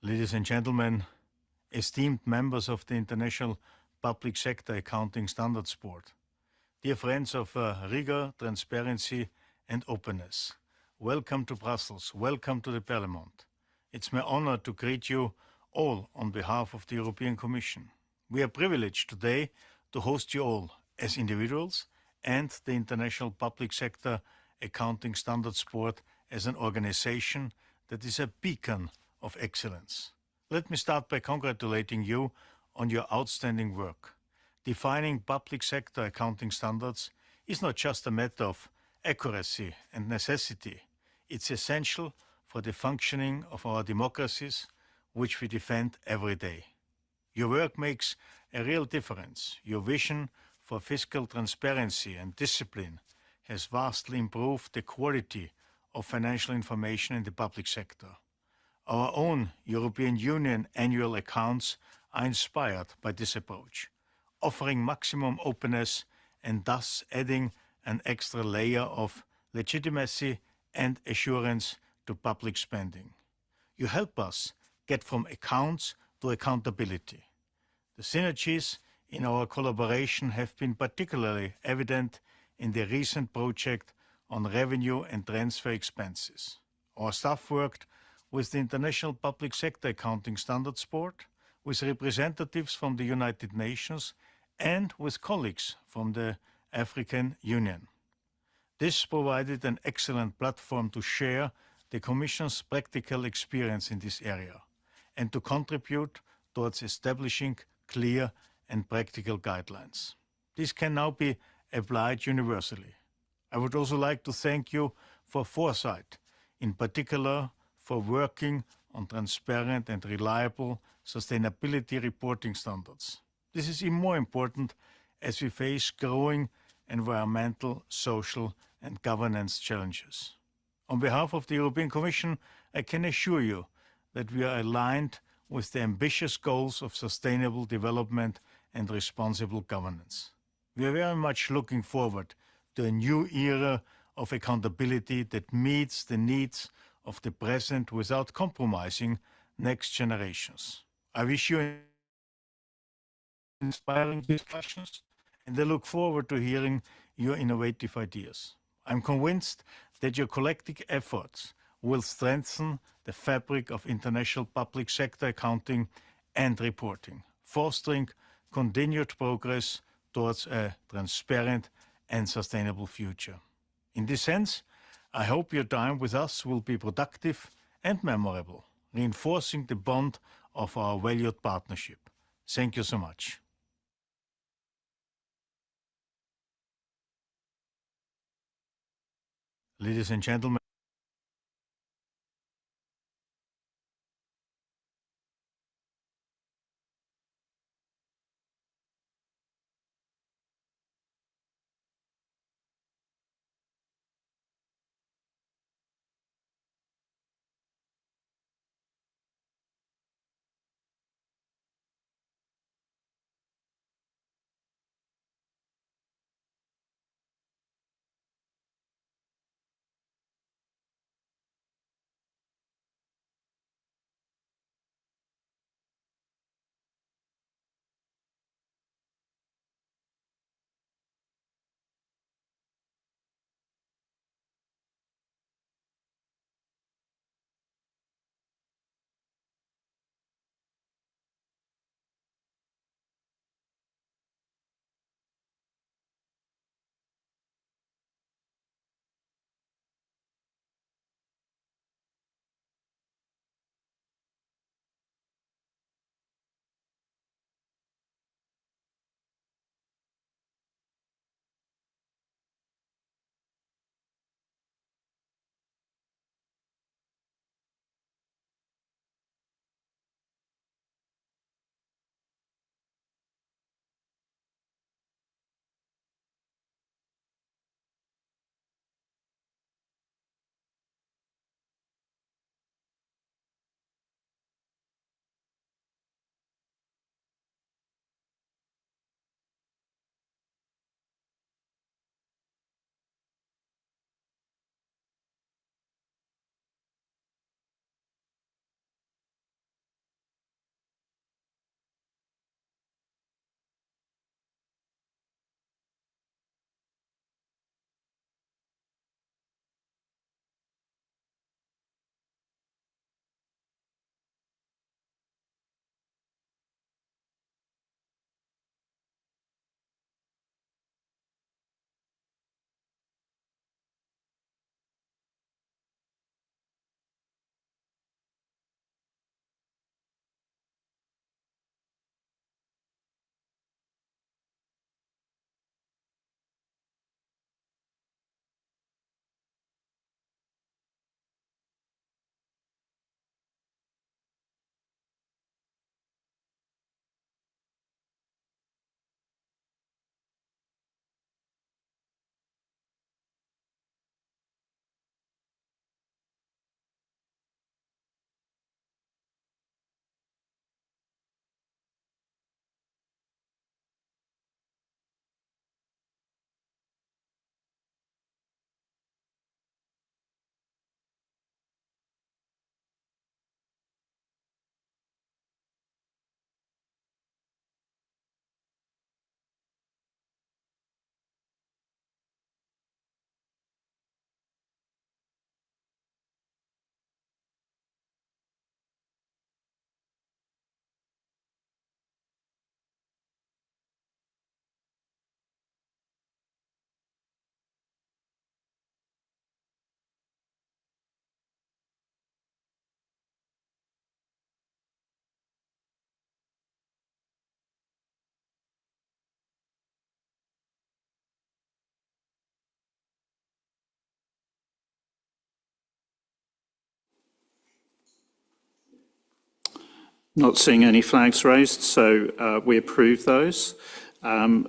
Ladies and gentlemen, esteemed members of the International Public Sector Accounting Standards Board, dear friends of rigor, transparency and openness, welcome to Brussels, welcome to the Parliament. It's my honor to greet you all on behalf of the European Commission. We are privileged today to host you all as individuals and the International Public Sector Accounting Standards Board as an organization that is a beacon of excellence. Let me start by congratulating you on your outstanding work. Defining public sector accounting standards is not just a matter of accuracy and necessity. It's essential for the functioning of our democracies, which we defend every day. Your work makes a real difference. Your vision for fiscal transparency and discipline has vastly improved the quality of financial information in the public sector. Our own European Union annual accounts are inspired by this approach, offering maximum openness and thus adding an extra layer of legitimacy and assurance to public spending. You help us get from accounts to accountability. The synergies in our collaboration have been particularly evident in the recent project on revenue and transfer expenses. Our staff worked with the International Public Sector Accounting Standards Board, with representatives from the United Nations, and with colleagues from the African Union. This provided an excellent platform to share the Commission's practical experience in this area and to contribute towards establishing clear and practical guidelines. This can now be applied universally. I would also like to thank you for foresight, in particular for working on transparent and reliable sustainability reporting standards. This is even more important as we face growing environmental, social and governance challenges. On behalf of the European Commission, I can assure you that we are aligned with the ambitious goals of sustainable development and responsible governance. We are very much looking forward to a new era of accountability that meets the needs of the present without compromising next generations. I wish you inspiring discussions and I look forward to hearing your innovative ideas. I'm convinced that your collective efforts will strengthen the fabric of international public sector accounting and reporting, fostering continued progress towards a transparent and sustainable future. In this sense, I hope your time with us will be productive and memorable, reinforcing the bond of our valued partnership. Thank you so much. Ladies and gentlemen, Not seeing any flags raised, so we approve those.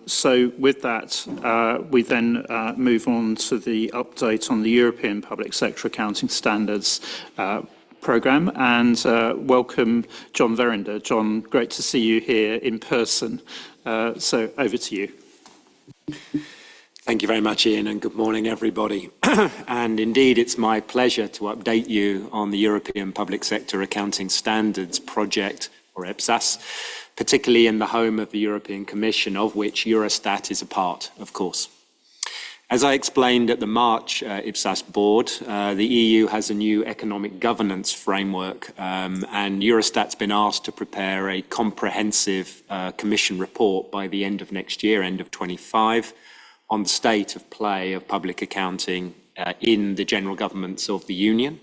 So with that, we then move on to the update on the European Public Sector Accounting Standards programme, and welcome John Verinder. John, great to see you here in person. So over to you. Thank you very much, Ian, and good morning, everybody. And indeed, it's my pleasure to update you on the European Public Sector Accounting Standards project, or IPSAS, particularly in the home of the European Commission, of which Eurostat is a part, of course. As I explained at the March IPSAS board, the EU has a new economic governance framework, and Eurostat's been asked to prepare a comprehensive Commission report by the end of next year, end of 25, on the state of play of public accounting in the general governments of the Union,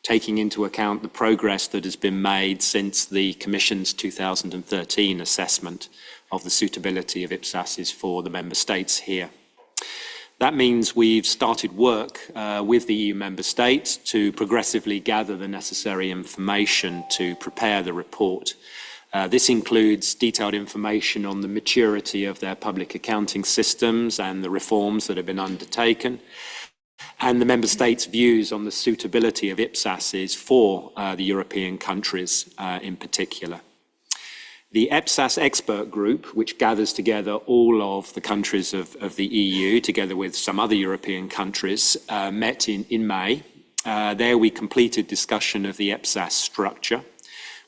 taking into account the progress that has been made since the Commission's 2013 assessment of the suitability of IPSASs for the member states here. That means we've started work with the EU member states to progressively gather the necessary information to prepare the report. This includes detailed information on the maturity of their public accounting systems and the reforms that have been undertaken, and the member states' views on the suitability of IPSASs for the European countries in particular. The IPSAS expert group, which gathers together all of the countries of the EU, together with some other European countries, met in May. There we completed discussion of the IPSAS structure.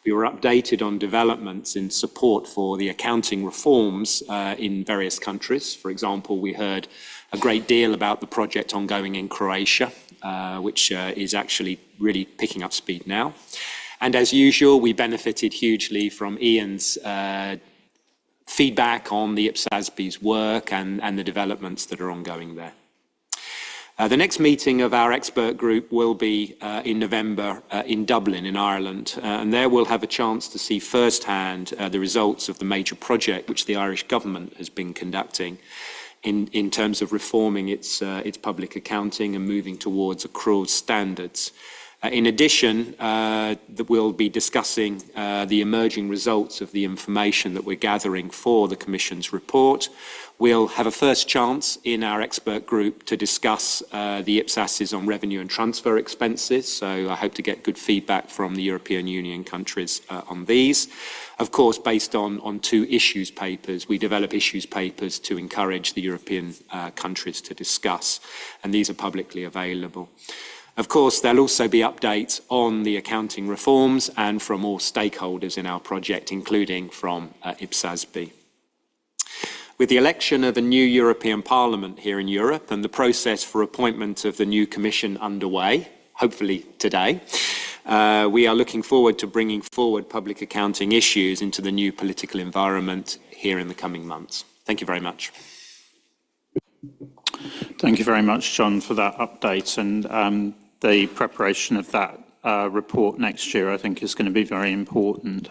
We were updated on developments in support for the accounting reforms in various countries. For example, we heard a great deal about the project ongoing in Croatia, which is actually really picking up speed now. And as usual, we benefited hugely from Ian's feedback on the IPSASB's work and the developments that are ongoing there. The next meeting of our expert group will be in November in Dublin, in Ireland, and there we'll have a chance to see firsthand the results of the major project which the Irish government has been conducting in terms of reforming its public accounting and moving towards accrual standards. In addition, we'll be discussing the emerging results of the information that we're gathering for the Commission's report. We'll have a first chance in our expert group to discuss the IPSASs on revenue and transfer expenses, so I hope to get good feedback from the European Union countries on these. Of course, based on two issues papers, we develop issues papers to encourage the European countries to discuss, and these are publicly available. Of course, there'll also be updates on the accounting reforms and from all stakeholders in our project, including from IPSASB. With the election of a new European Parliament here in Europe and the process for appointment of the new Commission underway, hopefully today, we are looking forward to bringing forward public accounting issues into the new political environment here in the coming months. Thank you very much. Thank you very much, John, for that update. And the preparation of that report next year, I think, is going to be very important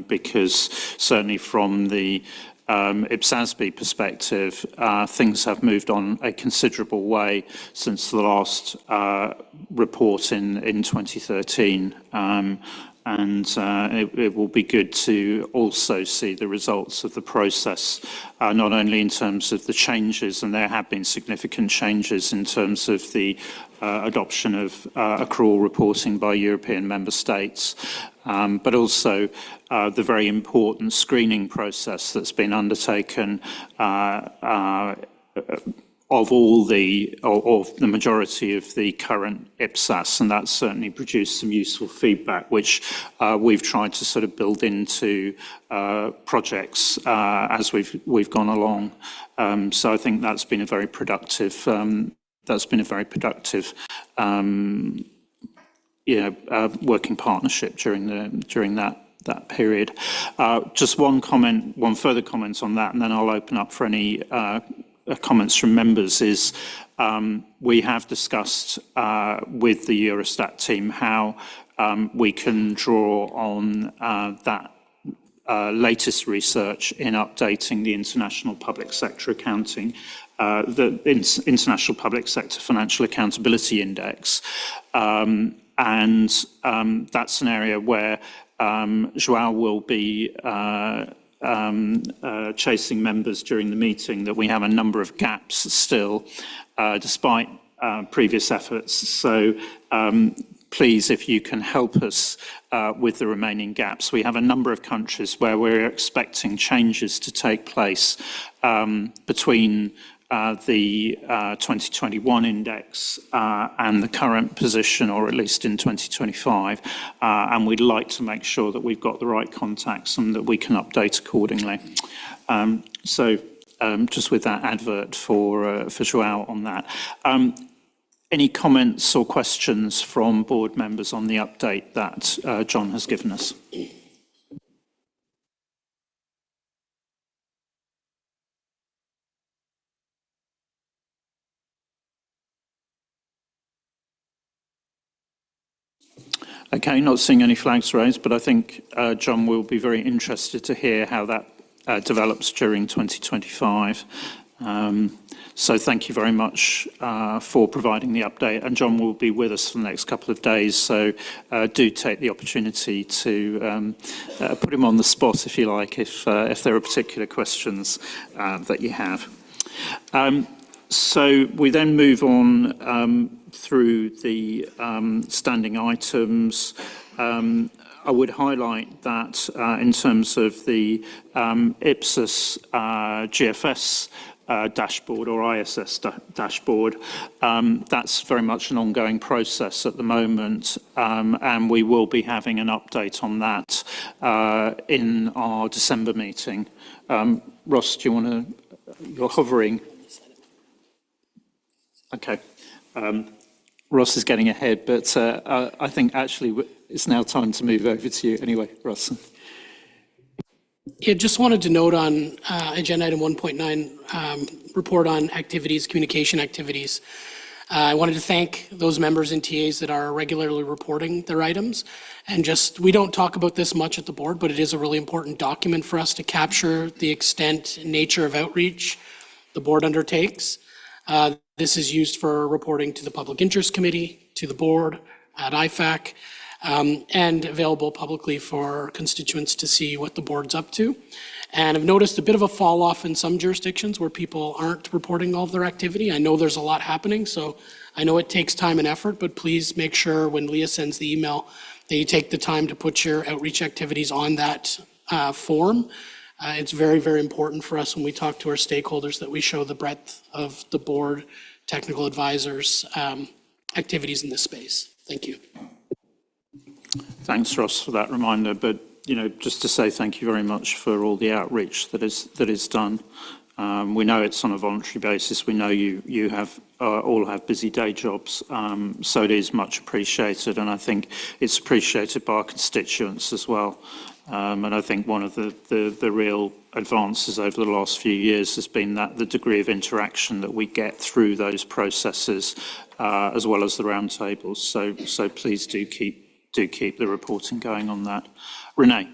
because certainly from the IPSASB perspective, things have moved on a considerable way since the last report in 2013. And it will be good to also see the results of the process, not only in terms of the changes, and there have been significant changes in terms of the adoption of accrual reporting by European member states, but also the very important screening process that's been undertaken of the majority of the current IPSAS, and that's certainly produced some useful feedback, which we've tried to sort of build into projects as we've gone along. So I think that's been a very productive working partnership during that period. Just one further comment on that, and then I'll open up for any comments from members. Is we have discussed with the Eurostat team how we can draw on that latest research in updating the International Public Sector Accounting, the International Public Sector Financial Accountability Index. And that's an area where João will be chasing members during the meeting that we have a number of gaps still, despite previous efforts. So please, if you can help us with the remaining gaps. We have a number of countries where we're expecting changes to take place between the 2021 index and the current position, or at least in 2025, and we'd like to make sure that we've got the right contacts and that we can update accordingly. Just with that advert for João on that. Any comments or questions from board members on the update that John has given us? Okay, not seeing any flags raised, but I think John will be very interested to hear how that develops during 2025. So thank you very much for providing the update, and John will be with us for the next couple of days, so do take the opportunity to put him on the spot, if you like, if there are particular questions that you have. So we then move on through the standing items. I would highlight that in terms of the IPSAS GFS dashboard or ISS dashboard, that's very much an ongoing process at the moment, and we will be having an update on that in our December meeting. Ross, do you want to, you're hovering. Okay. Ross is getting ahead, but I think actually it's now time to move over to you. Anyway, Ross. Yeah, just wanted to note on agenda item 1.9, report on activities, communication activities. I wanted to thank those members and TAs that are regularly reporting their items. And just, we don't talk about this much at the board, but it is a really important document for us to capture the extent and nature of outreach the board undertakes. This is used for reporting to the Public Interest Committee, to the board, at IFAC, and available publicly for constituents to see what the board's up to. And I've noticed a bit of a fall off in some jurisdictions where people aren't reporting all of their activity. I know there's a lot happening, so I know it takes time and effort, but please make sure when Leah sends the email that you take the time to put your outreach activities on that form. It's very, very important for us when we talk to our stakeholders that we show the breadth of the board, technical advisors, activities in this space. Thank you. Thanks, Ross, for that reminder. But just to say thank you very much for all the outreach that is done. We know it's on a voluntary basis. We know you have all have busy day jobs, so it is much appreciated, and I think it's appreciated by our constituents as well. And I think one of the real advances over the last few years has been that the degree of interaction that we get through those processes, as well as the roundtables. So please do keep the reporting going on that. Renee.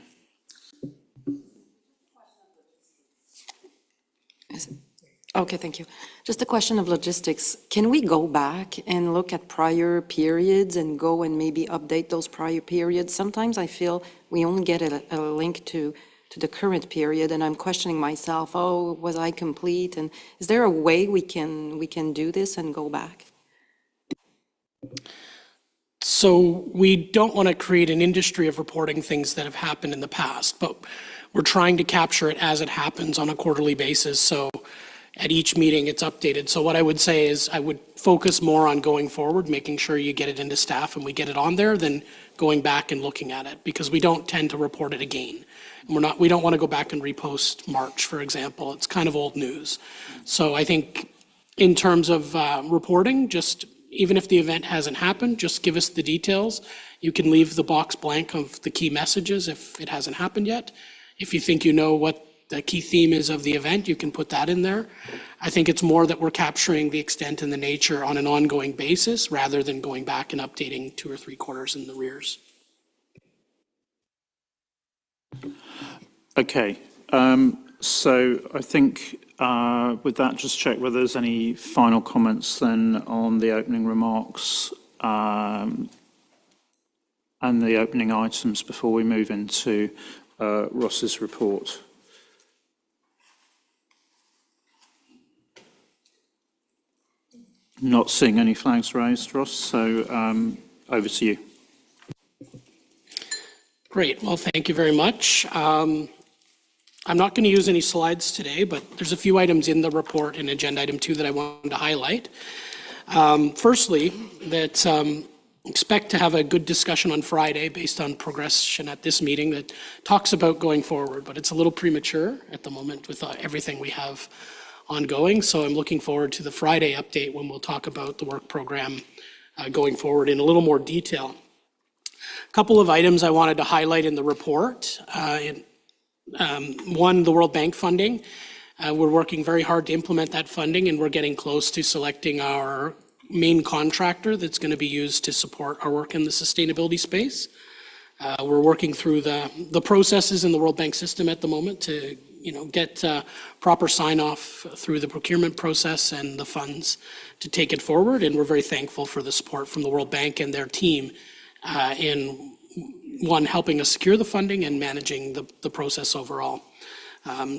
Okay, thank you. Just a question of logistics. Can we go back and look at prior periods and go and maybe update those prior periods? Sometimes I feel we only get a link to the current period, and I'm questioning myself, oh, was I complete? And is there a way we can do this and go back? So we don't want to create an industry of reporting things that have happened in the past, but we're trying to capture it as it happens on a quarterly basis. So at each meeting, it's updated. So what I would say is I would focus more on going forward, making sure you get it into staff and we get it on there, than going back and looking at it, because we don't tend to report it again. And we don't want to go back and repost March, for example. It's kind of old news. So I think in terms of reporting, just even if the event hasn't happened, just give us the details. You can leave the box blank of the key messages if it hasn't happened yet. If you think you know what the key theme is of the event, you can put that in there. I think it's more that we're capturing the extent and the nature on an ongoing basis rather than going back and updating 2 or 3 quarters in the rears. Okay, so I think with that, just check whether there's any final comments then on the opening remarks. and the opening items before we move into Ross's report? Not seeing any flags raised, Ross, so over to you. Great. Well, thank you very much. I'm not going to use any slides today, but there's a few items in the report in agenda item 2 that I wanted to highlight. Firstly, that expect to have a good discussion on Friday based on progression at this meeting that talks about going forward, but it's a little premature at the moment with everything we have ongoing. So I'm looking forward to the Friday update when we'll talk about the work program going forward in a little more detail. A couple of items I wanted to highlight in the report. One, the World Bank funding. We're working very hard to implement that funding, and we're getting close to selecting our main contractor that's going to be used to support our work in the sustainability space. We're working through the processes in the World Bank system at the moment to get proper sign-off through the procurement process and the funds to take it forward. And we're very thankful for the support from the World Bank and their team in helping us secure the funding and managing the process overall.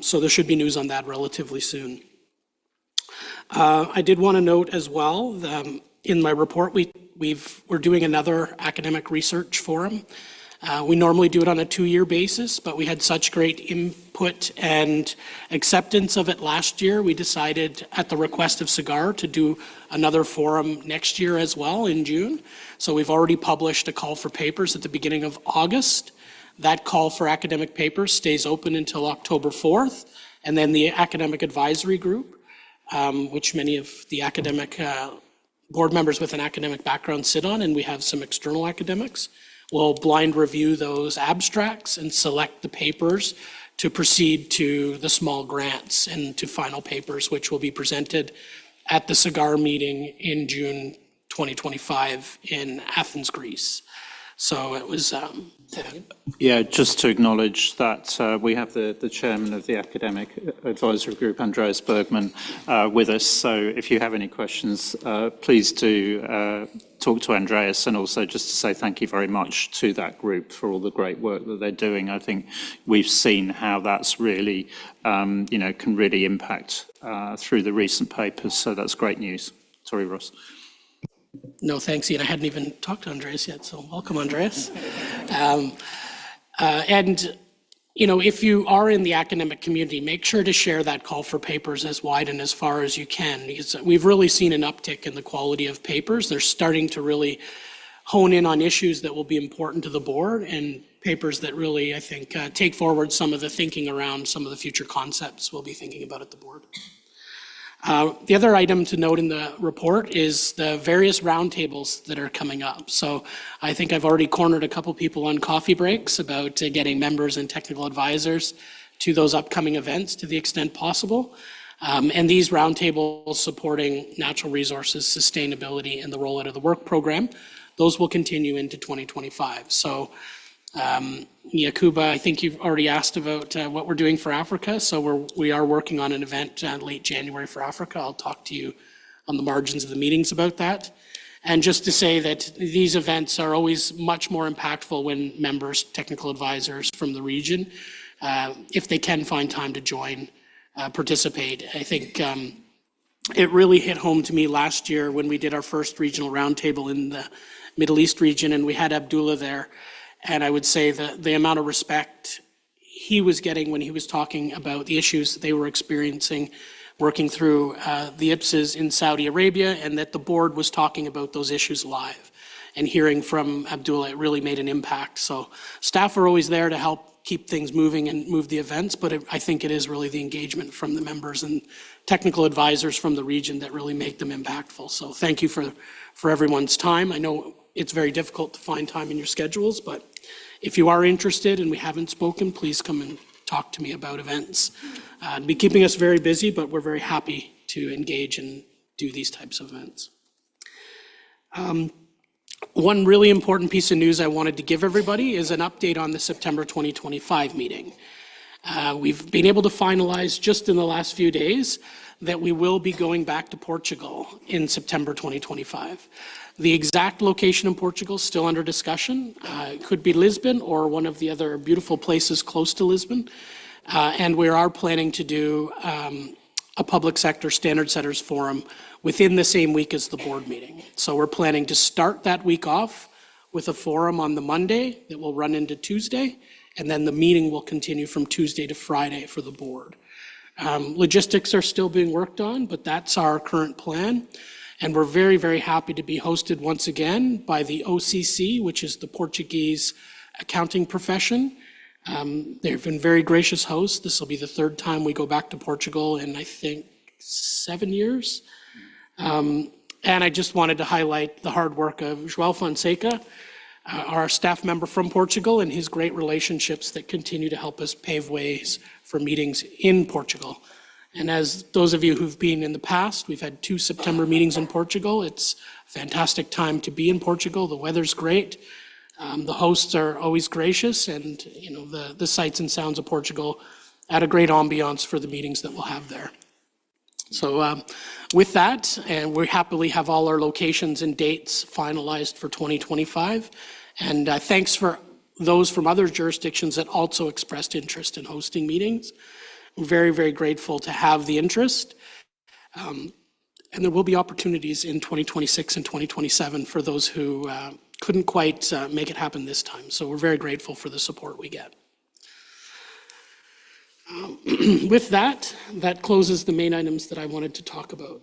So there should be news on that relatively soon. I did want to note as well, in my report, we're doing another academic research forum. We normally do it on a 2-year basis, but we had such great input and acceptance of it last year. We decided at the request of SIGAR to do another forum next year as well in June. So we've already published a call for papers at the beginning of August. That call for academic papers stays open until October 4th. And then the academic advisory group, which many of the academic board members with an academic background sit on, and we have some external academics, will blind review those abstracts and select the papers to proceed to the small grants and to final papers, which will be presented at the SIGAR meeting in June 2025 in Athens, Greece. So it was... Yeah, just to acknowledge that we have the chairman of the academic advisory group, Andreas Bergman, with us. So if you have any questions, please do talk to Andreas, and also just to say thank you very much to that group for all the great work that they're doing. I think we've seen how that's really, can really impact through the recent papers. So that's great news. Sorry, Ross. No, thanks, Ian. I hadn't even talked to Andreas yet, so welcome, Andreas. If you are in the academic community, make sure to share that call for papers as wide and as far as you can, because we've really seen an uptick in the quality of papers. They're starting to really hone in on issues that will be important to the board, and papers that really, I think, take forward some of the thinking around some of the future concepts we'll be thinking about at the board. The other item to note in the report is the various roundtables that are coming up. So I think I've already cornered a couple people on coffee breaks about getting members and technical advisors to those upcoming events to the extent possible. And these roundtables supporting natural resources, sustainability, and the rollout of the work program, those will continue into 2025. So Yakuba, I think you've already asked about what we're doing for Africa. So we are working on an event late January for Africa. I'll talk to you on the margins of the meetings about that. And just to say that these events are always much more impactful when members, technical advisors from the region, if they can find time to join, participate. I think it really hit home to me last year when we did our first regional roundtable in the Middle East region, and we had Abdullah there. And I would say that the amount of respect he was getting when he was talking about the issues that they were experiencing working through the IPSASB in Saudi Arabia, and that the board was talking about those issues live. And hearing from Abdullah, it really made an impact. So staff are always there to help keep things moving and move the events, but I think it is really the engagement from the members and technical advisors from the region that really make them impactful. So thank you for everyone's time. I know it's very difficult to find time in your schedules, but if you are interested and we haven't spoken, please come and talk to me about events. It'll be keeping us very busy, but we're very happy to engage and do these types of events. One really important piece of news I wanted to give everybody is an update on the September 2025 meeting. We've been able to finalize just in the last few days that we will be going back to Portugal in September 2025. The exact location in Portugal is still under discussion. It could be Lisbon or one of the other beautiful places close to Lisbon. And we are planning to do a public sector standard setters forum within the same week as the board meeting. So we're planning to start that week off with a forum on the Monday that will run into Tuesday, and then the meeting will continue from Tuesday to Friday for the board. Logistics are still being worked on, but that's our current plan. And we're very, very happy to be hosted once again by the OCC, which is the Portuguese accounting profession. They've been very gracious hosts. This will be the third time we go back to Portugal in, I think, 7 years. And I just wanted to highlight the hard work of João Fonseca, our staff member from Portugal, and his great relationships that continue to help us pave ways for meetings in Portugal. And as those of you who've been in the past, we've had 2 September meetings in Portugal. It's a fantastic time to be in Portugal. The weather's great. The hosts are always gracious, and the sights and sounds of Portugal add a great ambiance for the meetings that we'll have there. So with that, and we happily have all our locations and dates finalized for 2025. And thanks for those from other jurisdictions that also expressed interest in hosting meetings. We're very, very grateful to have the interest. And there will be opportunities in 2026 and 2027 for those who couldn't quite make it happen this time. So we're very grateful for the support we get. With that, that closes the main items that I wanted to talk about.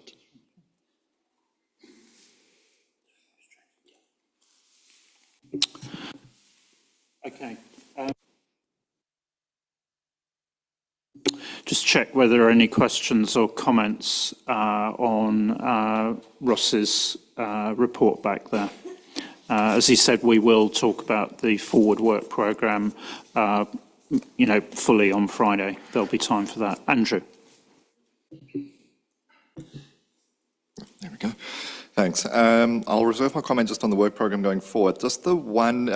Okay. Just check whether there are any questions or comments on Ross's report back there. As he said, we will talk about the forward work programme, fully on Friday. There'll be time for that. Andrew. There we go. Thanks. I'll reserve my comment just on the work program going forward. Just the one,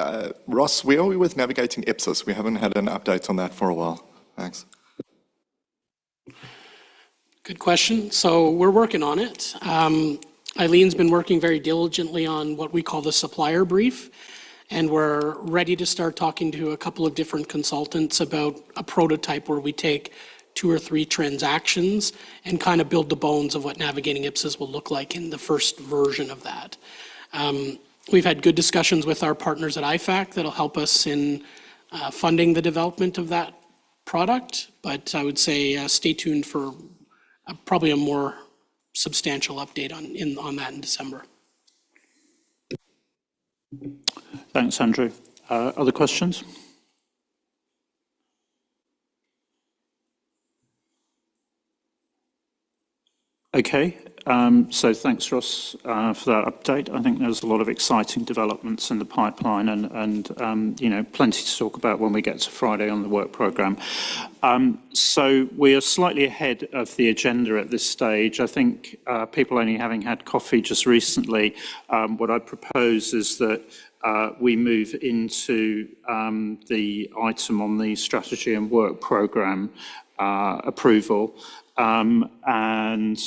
Ross, where are we with navigating IPSASB? We haven't had an update on that for a while. Thanks. Good question. So we're working on it. Eileen's been working very diligently on what we call the supplier brief, and we're ready to start talking to a couple of different consultants about a prototype where we take 2 or 3 transactions and kind of build the bones of what navigating IPSASB will look like in the first version of that. We've had good discussions with our partners at IFAC that'll help us in funding the development of that product, but I would say stay tuned for probably a more substantial update on that in December. Thanks, Andrew. Other questions? Okay, so thanks, Ross, for that update. I think there's a lot of exciting developments in the pipeline and plenty to talk about when we get to Friday on the work programme. So we are slightly ahead of the agenda at this stage. I think people only having had coffee just recently, what I propose is that we move into the item on the strategy and work programme approval and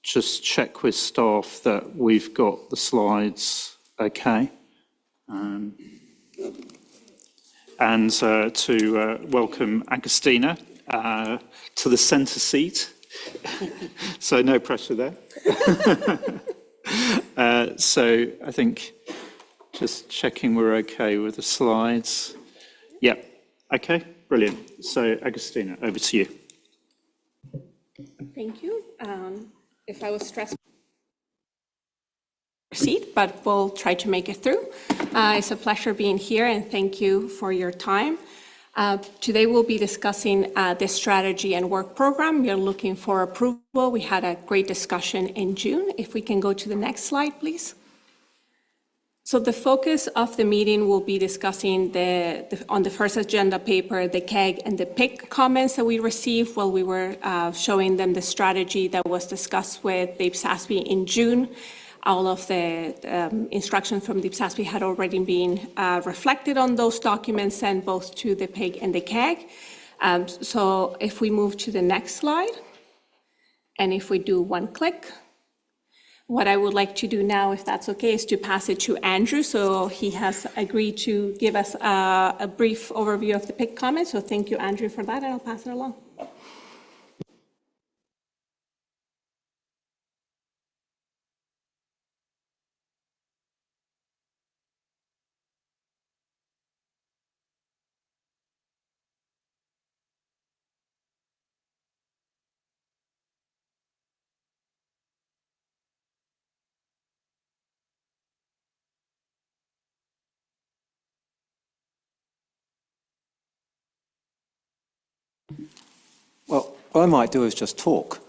just check with staff that we've got the slides okay. And to welcome Agustina to the centre seat. So no pressure there. So I think just checking we're okay with the slides. Yep, okay, brilliant. So Agustina, over to you. Thank you. If I was stressed, seat, but we'll try to make it through. It's a pleasure being here, and thank you for your time. Today we'll be discussing the strategy and work program. You're looking for approval. We had a great discussion in June. If we can go to the next slide, please. So the focus of the meeting will be discussing on the first agenda paper, the KEG and the PIC comments that we received while we were showing them the strategy that was discussed with the IPSASB in June. All of the instructions from the IPSASB had already been reflected on those documents sent both to the PIC and the KEG. So if we move to the next slide. And if we do one click, what I would like to do now, if that's okay, is to pass it to Andrew. So he has agreed to give us a brief overview of the PIC comments. So thank you, Andrew, for that, and I'll pass it along. Well, what I might do is just talk.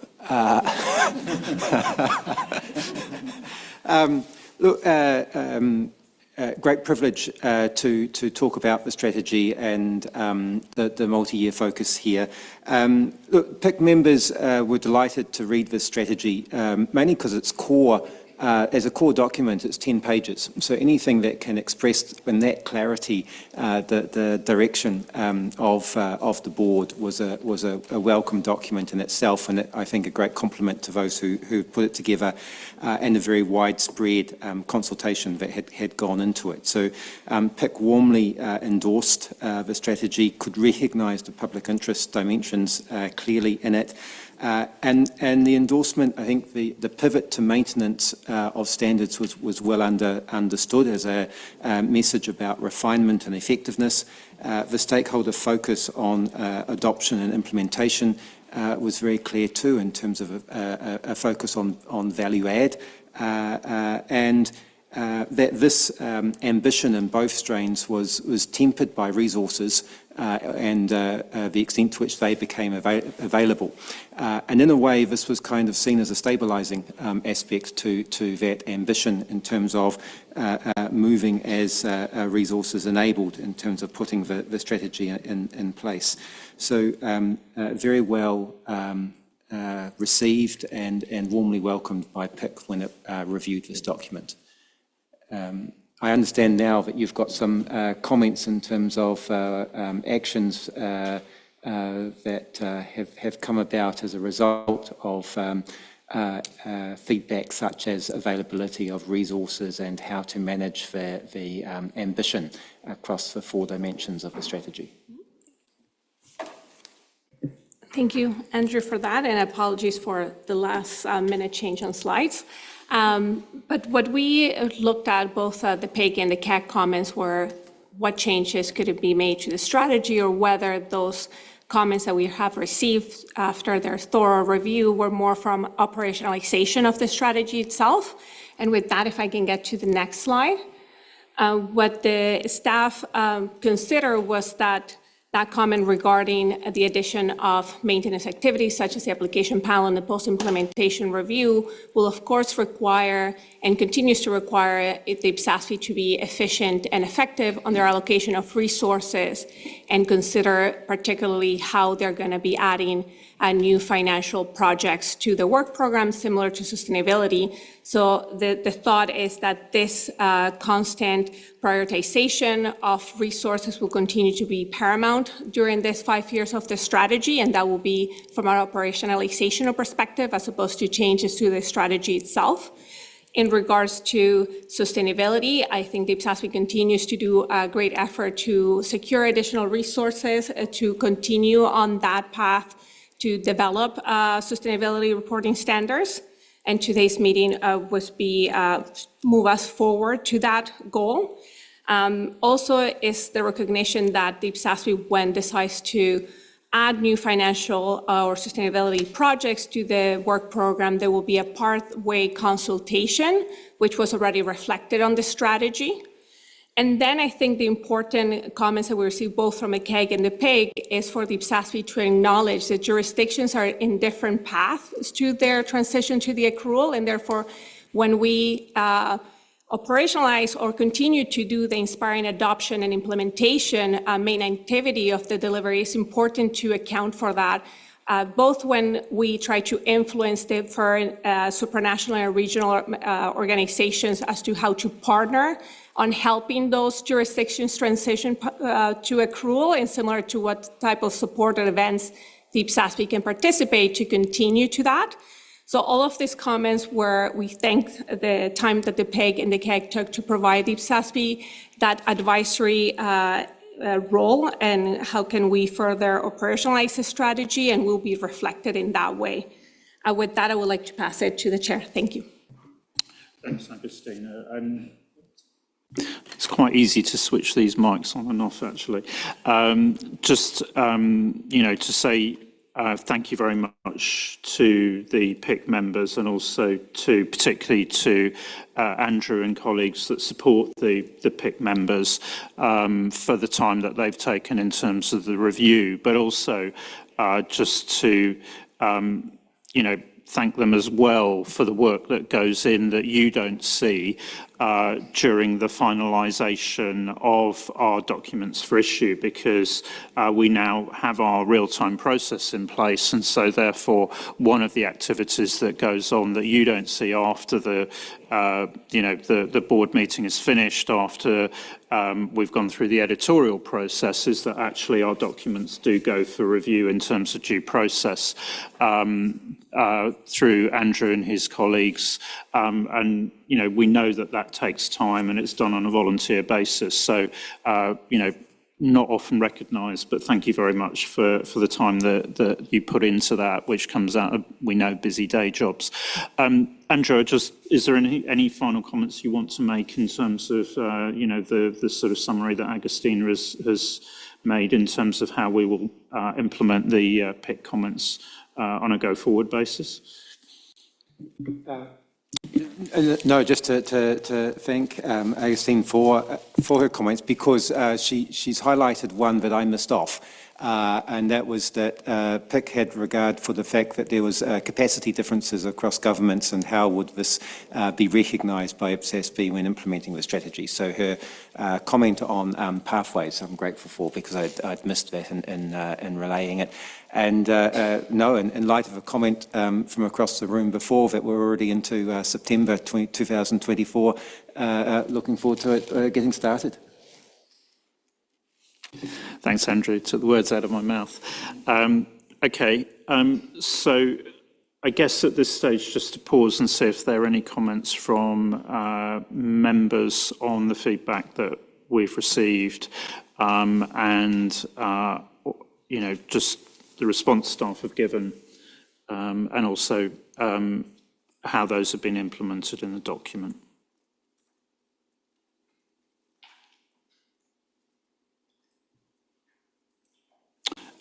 Great privilege to talk about the strategy and the multi-year focus here. PIC members were delighted to read this strategy, mainly because it's core. As a core document, it's 10 pages. So anything that can express in that clarity the direction of the board was a welcome document in itself, and I think a great compliment to those who put it together and a very widespread consultation that had gone into it. So PIC warmly endorsed the strategy, could recognise the public interest dimensions clearly in it. And the endorsement, I think the pivot to maintenance of standards was well understood as a message about refinement and effectiveness. The stakeholder focus on adoption and implementation was very clear too, in terms of a focus on value add, and that this ambition in both strains was tempered by resources and the extent to which they became available. And in a way, this was kind of seen as a stabilising aspect to that ambition in terms of moving as resources enabled in terms of putting the strategy in place. So very well received and warmly welcomed by PIC when it reviewed this document. I understand now that you've got some comments in terms of actions that have come about as a result of feedback such as availability of resources and how to manage the ambition across the 4 dimensions of the strategy. Thank you, Andrew, for that, and apologies for the last minute change on slides. But what we looked at, both the PIC and the CAC comments, were what changes could it be made to the strategy, or whether those comments that we have received after their thorough review were more from operationalization of the strategy itself. And with that, if I can get to the next slide, what the staff considered was that comment regarding the addition of maintenance activities such as the application panel and the post-implementation review will of course require and continues to require the IPSASB to be efficient and effective on their allocation of resources, and consider particularly how they're going to be adding new financial projects to the work program similar to sustainability. So the thought is that this constant prioritization of resources will continue to be paramount during this 5 years of the strategy, and that will be from an operationalization perspective as opposed to changes to the strategy itself. In regards to sustainability, I think the IPSASB continues to do a great effort to secure additional resources to continue on that path to develop sustainability reporting standards. And today's meeting was move us forward to that goal. Also is the recognition that the IPSASB, when decides to add new financial or sustainability projects to the work program, there will be a pathway consultation, which was already reflected on the strategy. And then I think the important comments that we received both from the CAG and the PIG is for the IPSASB to acknowledge that jurisdictions are in different paths to their transition to the accrual, and therefore when we operationalize or continue to do the inspiring adoption and implementation main activity of the delivery, it's important to account for that, both when we try to influence different supranational and regional organizations as to how to partner on helping those jurisdictions transition to accrual, and similar to what type of support and events the IPSASB can participate to continue to that. So all of these comments where we thank the time that the PEG and the CAG took to provide the IPSASB that advisory role and how can we further operationalize the strategy, and will be reflected in that way. With that, I would like to pass it to the chair. Thank you. Thanks, Agustina. It's quite easy to switch these mics on and off, actually. To say thank you very much to the PIC members, and also particularly to Andrew and colleagues that support the PIC members for the time that they've taken in terms of the review, but also just to thank them as well for the work that goes in that you don't see during the finalisation of our documents for issue, because we now have our real-time process in place, and so therefore one of the activities that goes on that you don't see after the board meeting is finished, after we've gone through the editorial process, is that actually our documents do go for review in terms of due process through Andrew and his colleagues, and we know that takes time, and it's done on a volunteer basis. So not often recognised, but thank you very much for the time that you put into that, which comes out of, we know, busy day jobs. Andrew, is there any final comments you want to make in terms of the sort of summary that Agustina has made in terms of how we will implement the PIC comments on a go-forward basis? No, just to thank Agustina for her comments, because she's highlighted one that I missed off, and that was that PIC had regard for the fact that there was capacity differences across governments, and how would this be recognised by IPSASB when implementing the strategy. So her comment on pathways, I'm grateful for, because I'd missed that in relaying it. And no, in light of a comment from across the room before, that we're already into September 2024, looking forward to it getting started. Thanks, Andrew. Took the words out of my mouth. Okay, so I guess at this stage, just to pause and see if there are any comments from members on the feedback that we've received, and just the response staff have given, and also how those have been implemented in the document.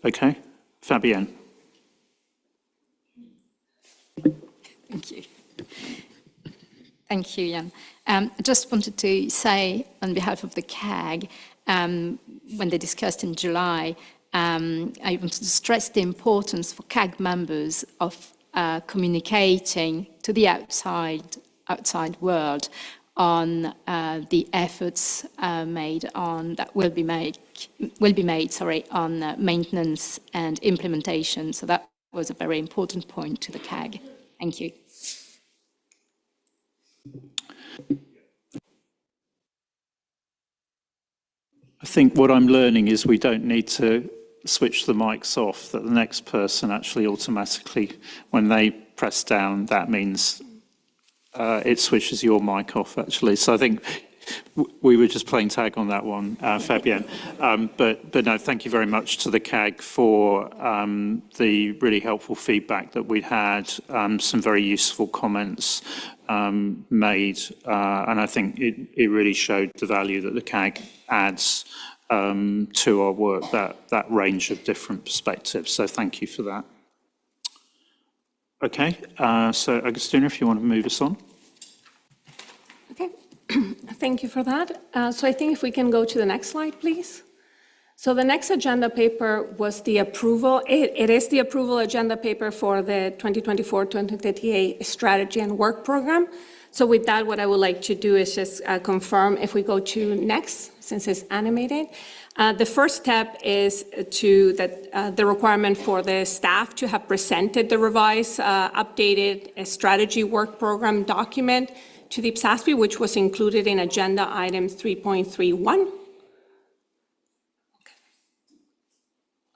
Okay, Fabienne. Thank you. Thank you, Jan. I just wanted to say on behalf of the CAG, when they discussed in July, I wanted to stress the importance for CAG members of communicating to the outside world on the efforts will be made on maintenance and implementation. So that was a very important point to the CAG. Thank you. I think what I'm learning is we don't need to switch the mics off, that the next person actually automatically, when they press down, that means it switches your mic off, actually. So I think we were just playing tag on that one, Fabienne. But no, thank you very much to the CAG for the really helpful feedback that we had, some very useful comments made, and I think it really showed the value that the CAG adds to our work, that range of different perspectives. So thank you for that. Okay, so Agustina, if you want to move us on. Okay, thank you for that. So I think if we can go to the next slide, please. So the next agenda paper was the approval. It is the approval agenda paper for the 2024-2038 strategy and work program. So with that, what I would like to do is just confirm, if we go to next, since it's animated. The first step is the requirement for the staff to have presented the revised, updated strategy work program document to the IPSASB, which was included in agenda item 3.31.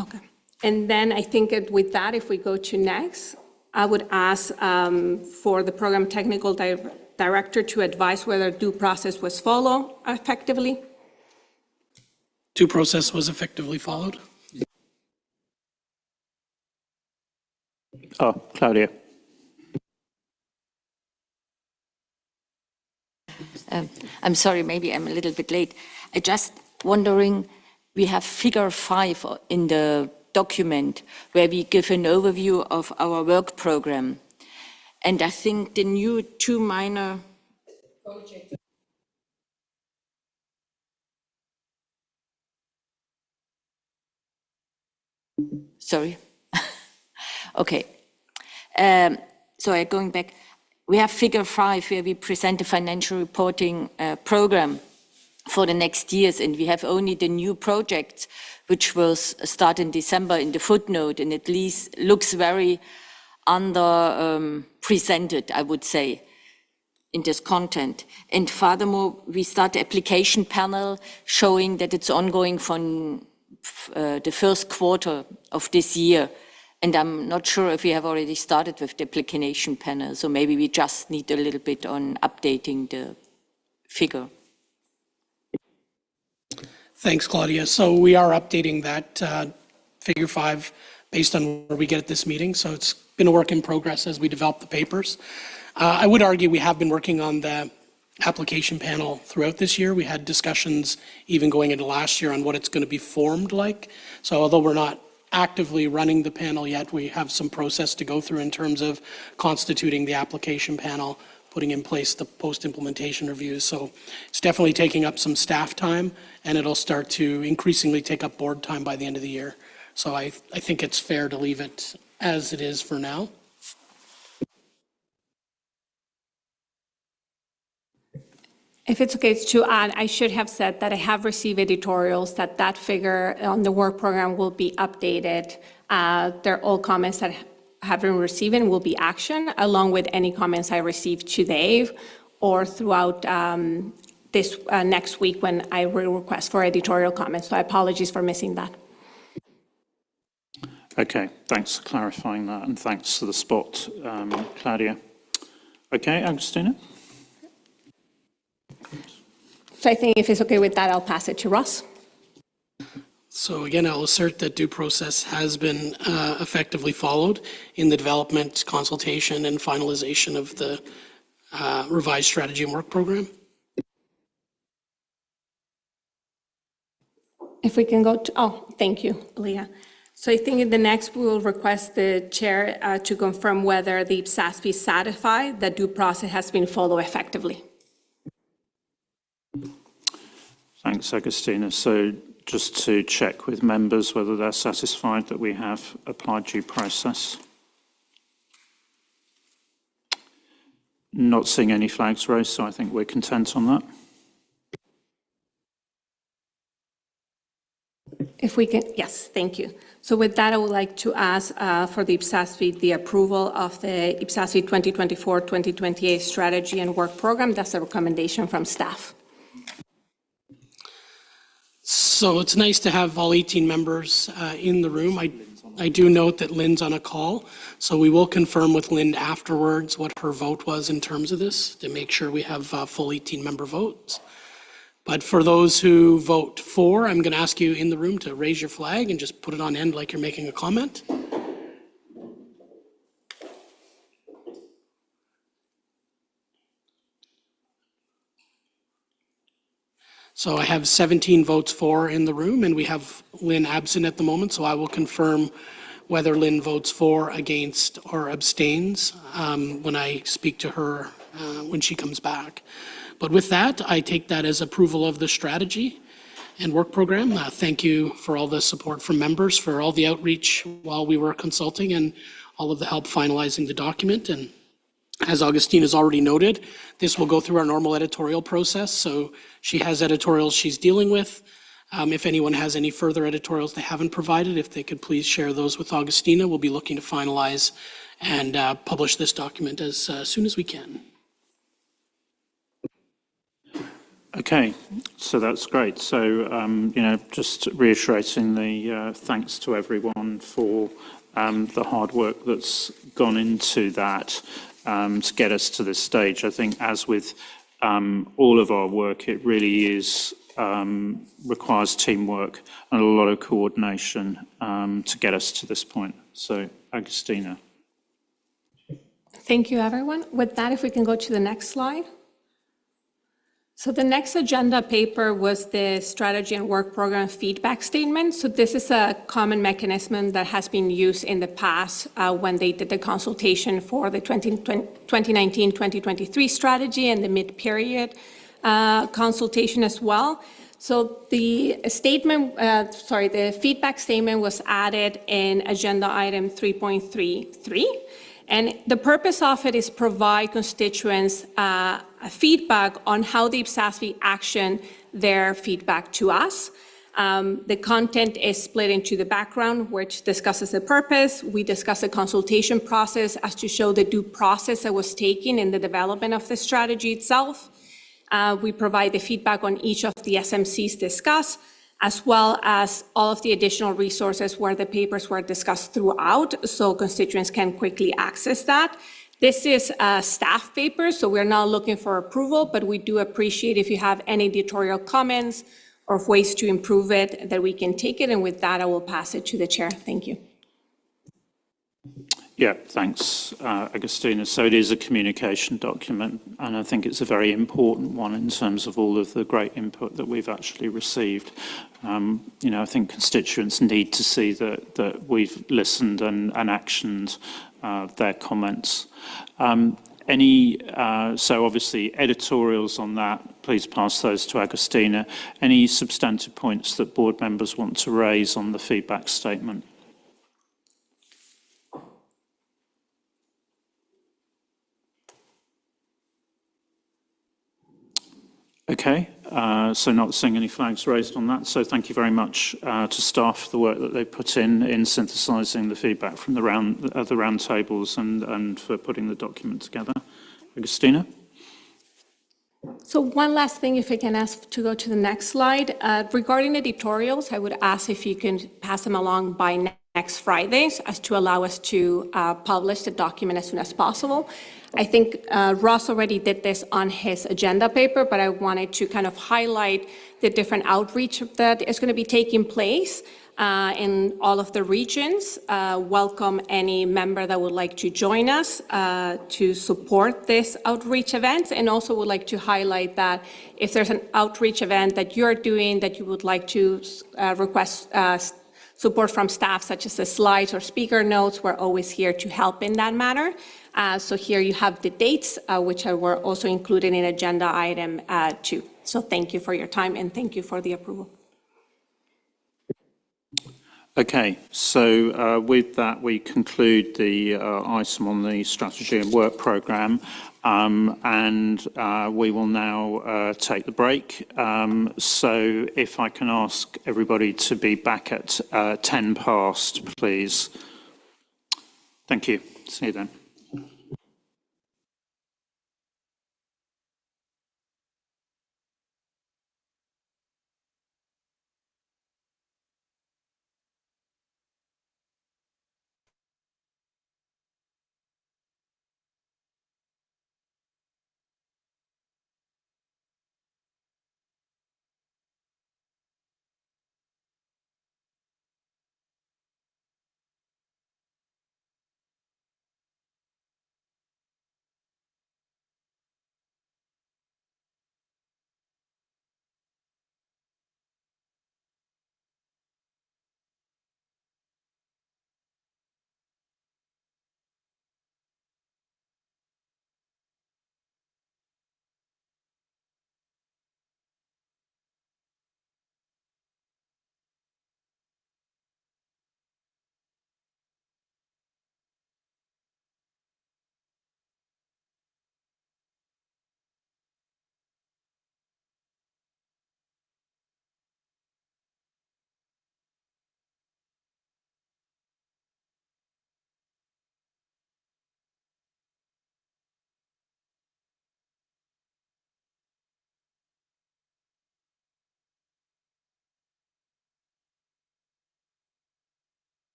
Okay. And then I think with that, if we go to next, I would ask for the program technical director to advise whether due process was followed effectively. Due process was effectively followed. Oh, Claudia. I'm sorry, maybe I'm a little bit late. I just wondering, we have figure 5 in the document where we give an overview of our work program. And I think the new 2 minor projects. Sorry. Okay. So going back, we have figure 5 where we present a financial reporting program for the next years, and we have only the new projects, which will start in December in the footnote, and at least looks very under-presented, I would say, in this content. And furthermore, we start the application panel showing that it's ongoing from the first quarter of this year. And I'm not sure if we have already started with the application panel, so maybe we just need a little bit on updating the figure. Thanks, Claudia. So we are updating that figure 5 based on where we get at this meeting. So it's been a work in progress as we develop the papers. I would argue we have been working on the application panel throughout this year. We had discussions even going into last year on what it's going to be formed like. So although we're not actively running the panel yet, we have some process to go through in terms of constituting the application panel, putting in place the post-implementation reviews. So it's definitely taking up some staff time, and it'll start to increasingly take up board time by the end of the year. So I think it's fair to leave it as it is for now. If it's okay to add, I should have said that I have received editorials that figure on the work program will be updated. They're all comments that have been received and will be action, along with any comments I received today or throughout this next week when I will request for editorial comments. So apologies for missing that. Okay, thanks for clarifying that, and thanks for the spot, Claudia. Okay, Agustina? So I think if it's okay with that, I'll pass it to Ross. So again, I'll assert that due process has been effectively followed in the development, consultation, and finalization of the revised strategy and work program. If we can go to, oh, thank you, Leah. So I think in the next, we will request the chair to confirm whether the IPSASB is satisfied that due process has been followed effectively. Thanks, Agustina. So just to check with members whether they're satisfied that we have applied due process. Not seeing any flags raised, so I think we're content on that. If we can, yes, thank you. So with that, I would like to ask for the IPSASB the approval of the IPSASB 2024-2028 strategy and work program. That's a recommendation from staff. So it's nice to have all 18 members in the room. I do note that Lynn's on a call, so we will confirm with Lynn afterwards what her vote was in terms of this to make sure we have full 18-member votes. But for those who vote for, I'm going to ask you in the room to raise your flag and just put it on end like you're making a comment. So I have 17 votes for in the room, and we have Lynn absent at the moment, so I will confirm whether Lynn votes for, against, or abstains when I speak to her when she comes back. But with that, I take that as approval of the strategy and work program. Thank you for all the support from members, for all the outreach while we were consulting, and all of the help finalizing the document. And as Augustine has already noted, this will go through our normal editorial process. So she has editorials she's dealing with. If anyone has any further editorials they haven't provided, if they could please share those with Augustina, we'll be looking to finalize and publish this document as soon as we can. Okay, so that's great. So, just reiterating the thanks to everyone for the hard work that's gone into that to get us to this stage. I think as with all of our work, it really is requires teamwork and a lot of coordination to get us to this point. So, Agustina. Thank you, everyone. With that, if we can go to the next slide. So the next agenda paper was the strategy and work program feedback statement. So this is a common mechanism that has been used in the past when they did the consultation for the 2019-2023 strategy and the mid-period consultation as well. So the the feedback statement was added in agenda item 3.33. And the purpose of it is provide constituents feedback on how the IPSASB action their feedback to us. The content is split into the background, which discusses the purpose. We discuss the consultation process as to show the due process that was taken in the development of the strategy itself. We provide the feedback on each of the SMCs discussed, as well as all of the additional resources where the papers were discussed throughout, so constituents can quickly access that. This is a staff paper, so we're not looking for approval, but we do appreciate if you have any editorial comments or ways to improve it, that we can take it. And with that, I will pass it to the chair. Thank you. Yeah, thanks, Agustina. So it is a communication document, and I think it's a very important one in terms of all of the great input that we've actually received. I think constituents need to see that we've listened and actioned their comments. So obviously editorials on that, please pass those to Agustina. Any substantive points that board members want to raise on the feedback statement? Okay, so not seeing any flags raised on that. So thank you very much to staff for the work that they put in synthesising the feedback from the round tables and for putting the document together. Agustina? So one last thing, if I can ask to go to the next slide. Regarding editorials, I would ask if you can pass them along by next Fridays as to allow us to publish the document as soon as possible. I think Ross already did this on his agenda paper, but I wanted to kind of highlight the different outreach that is going to be taking place in all of the regions. Welcome any member that would like to join us to support this outreach event, and also would like to highlight that if there's an outreach event that you're doing that you would like to request support from staff, such as the slides or speaker notes, we're always here to help in that manner. So here you have the dates, which were also included in agenda item 2. So thank you for your time and thank you for the approval. Okay, so with that, we conclude the item on the strategy and work programme, and we will now take the break. So if I can ask everybody to be back at 10 past, please. Thank you. See you then.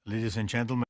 Ladies and gentlemen,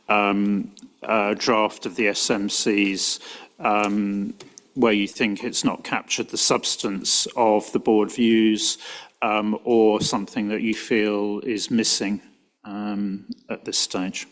draft of the SMCs where you think it's not captured the substance of the board views or something that you feel is missing at this stage.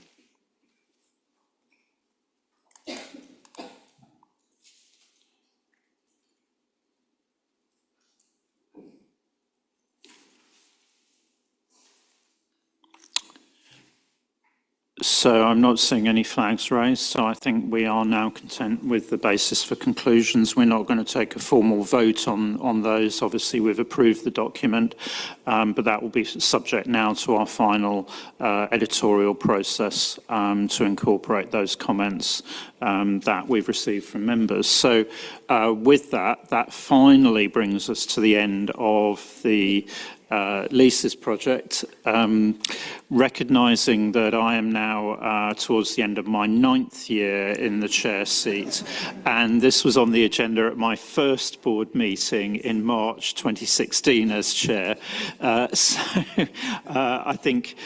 So I'm not seeing any flags raised, so I think we are now content with the basis for conclusions. We're not going to take a formal vote on those. Obviously, we've approved the document, but that will be subject now to our final editorial process to incorporate those comments that we've received from members. So with that, that finally brings us to the end of the leases project, recognising that I am now towards the end of my 9th year in the chair seat, and this was on the agenda at my first board meeting in March 2016 as chair. So I think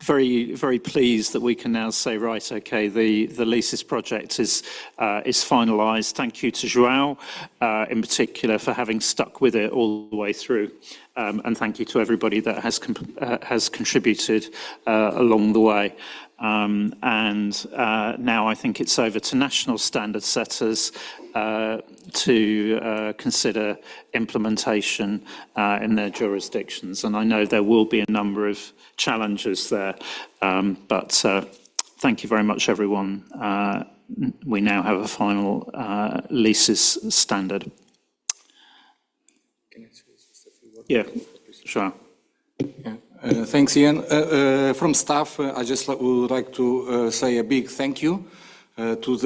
very pleased that we can now say, right, okay, the leases project is finalised. Thank you to João, in particular, for having stuck with it all the way through. And thank you to everybody that has contributed along the way. And now I think it's over to national standard setters to consider implementation in their jurisdictions. And I know there will be a number of challenges there, but thank you very much, everyone. We now have a final leases standard. Yeah, sure. Thanks, Ian. From staff, I just would like to say a big thank you to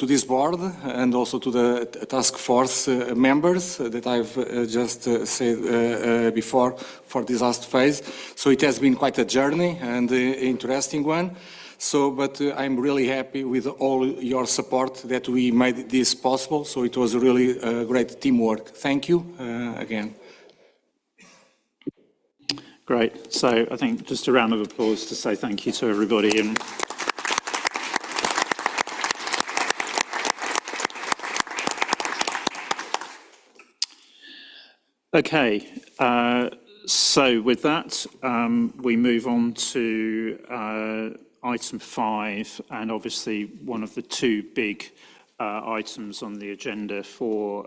this board and also to the task force members that I've just said before for this last phase. So it has been quite a journey and an interesting one. So, but I'm really happy with all your support that we made this possible. So it was really great teamwork. Thank you again. Great. So I think just a round of applause to say thank you to everybody. And okay. So with that, we move on to item 5, and obviously one of the two big items on the agenda for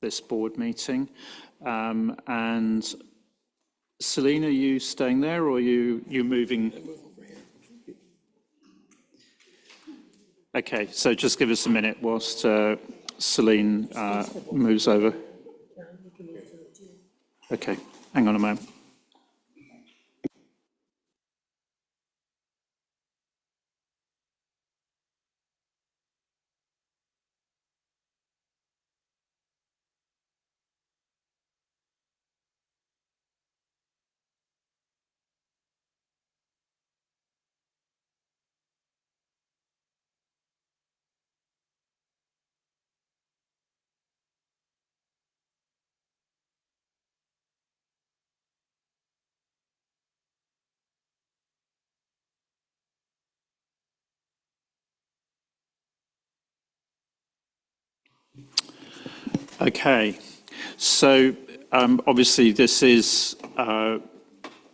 this board meeting. And Celine, are you staying there or are you moving? Okay, so just give us a minute whilst Celine moves over. Okay, hang on a moment. Okay, so obviously this is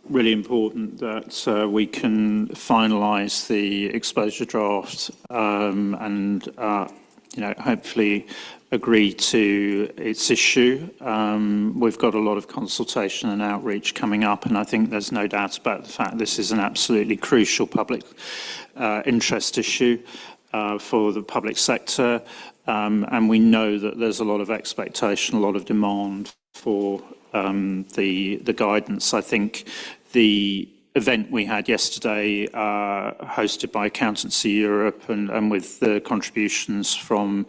really important that we can finalise the exposure draft and hopefully agree to its issue. We've got a lot of consultation and outreach coming up, and I think there's no doubt about the fact this is an absolutely crucial public interest issue for the public sector. And we know that there's a lot of expectation, a lot of demand for the guidance. I think the event we had yesterday, hosted by Accountancy Europe and with the contributions from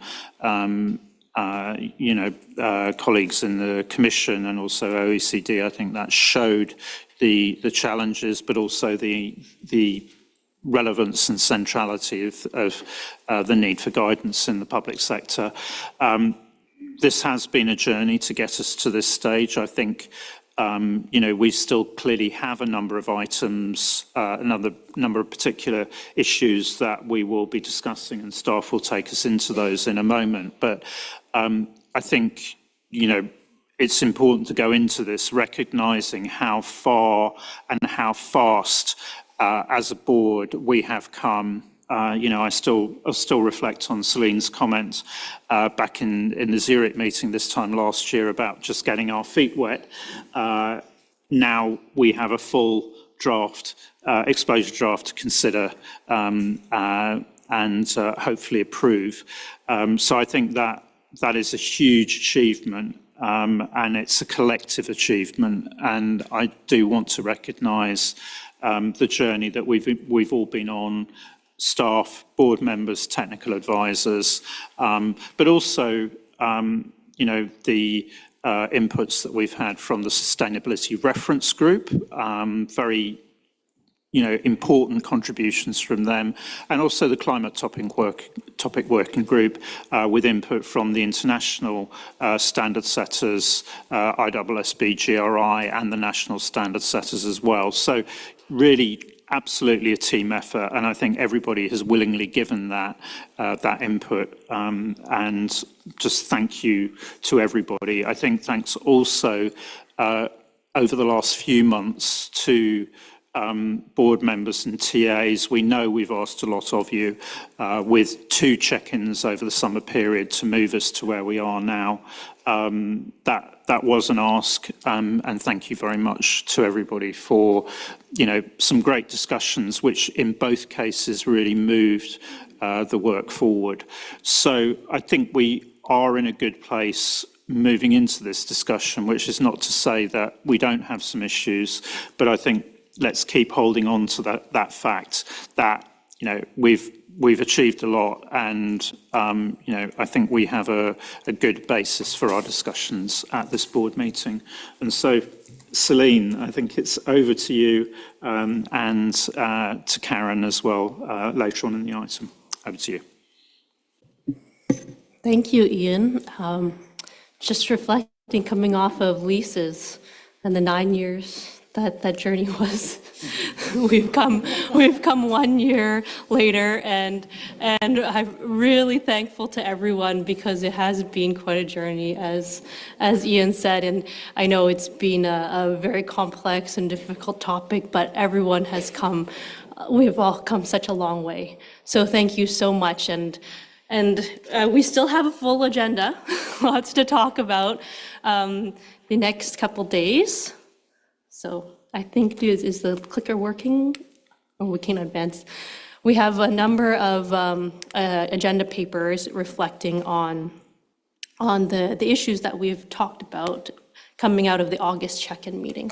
colleagues in the Commission and also OECD, I think that showed the challenges, but also the relevance and centrality of the need for guidance in the public sector. This has been a journey to get us to this stage. I think we still clearly have a number of items, another number of particular issues that we will be discussing, and staff will take us into those in a moment. But I think, it's important to go into this recognising how far and how fast, as a board, we have come. I still reflect on Celine's comments back in the Zurich meeting this time last year about just getting our feet wet. Now we have a full draft, exposure draft to consider and hopefully approve. So I think that is a huge achievement, and it's a collective achievement. And I do want to recognise the journey that we've all been on. Staff, board members, technical advisors, but also, the inputs that we've had from the Sustainability Reference Group, very, important contributions from them, and also the Climate Topic Working Group with input from the international standard setters, IPSASB, GRI, and the national standard setters as well. So really, absolutely a team effort, and I think everybody has willingly given that input. And just thank you to everybody. I think thanks also over the last few months to board members and TAs. We know we've asked a lot of you with 2 check-ins over the summer period to move us to where we are now. That was an ask, and thank you very much to everybody for, some great discussions, which in both cases really moved the work forward. So I think we are in a good place moving into this discussion, which is not to say that we don't have some issues, but I think let's keep holding on to that fact that, we've achieved a lot, and I think we have a good basis for our discussions at this board meeting. And so, Celine, I think it's over to you, and to Karen as well later on in the item. Over to you. Thank you, Ian. Just reflecting, coming off of Lisa's and the 9 years that journey was. We've come 1 year later, and I'm really thankful to everyone, because it has been quite a journey, as Ian said, and I know it's been a very complex and difficult topic, but everyone has come. We've all come such a long way. So thank you so much, and we still have a full agenda, lots to talk about the next couple days. So I think, is the clicker working? Or we can advance. We have a number of agenda papers reflecting on the issues that we've talked about coming out of the August check-in meeting.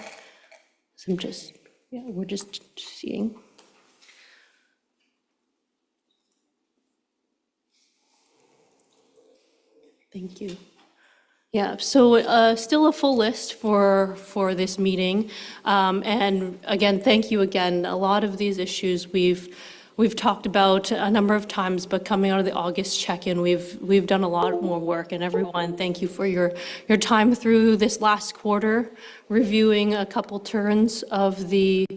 So we're just seeing. Thank you. Yeah, so still a full list for this meeting. And again, thank you again. A lot of these issues we've talked about a number of times, but coming out of the August check-in, we've done a lot more work. And everyone, thank you for your time through this last quarter, reviewing a couple turns of the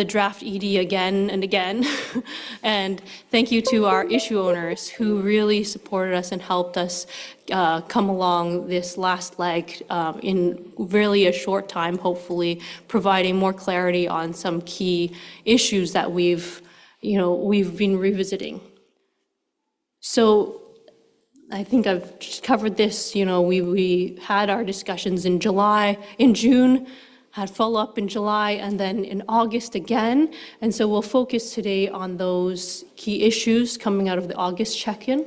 draft ED again and again. And thank you to our issue owners who really supported us and helped us come along this last leg in really a short time, hopefully providing more clarity on some key issues that we've been revisiting. So I think I've just covered this. We had our discussions in June, had follow-up in July, and then in August again. And so we'll focus today on those key issues coming out of the August check-in.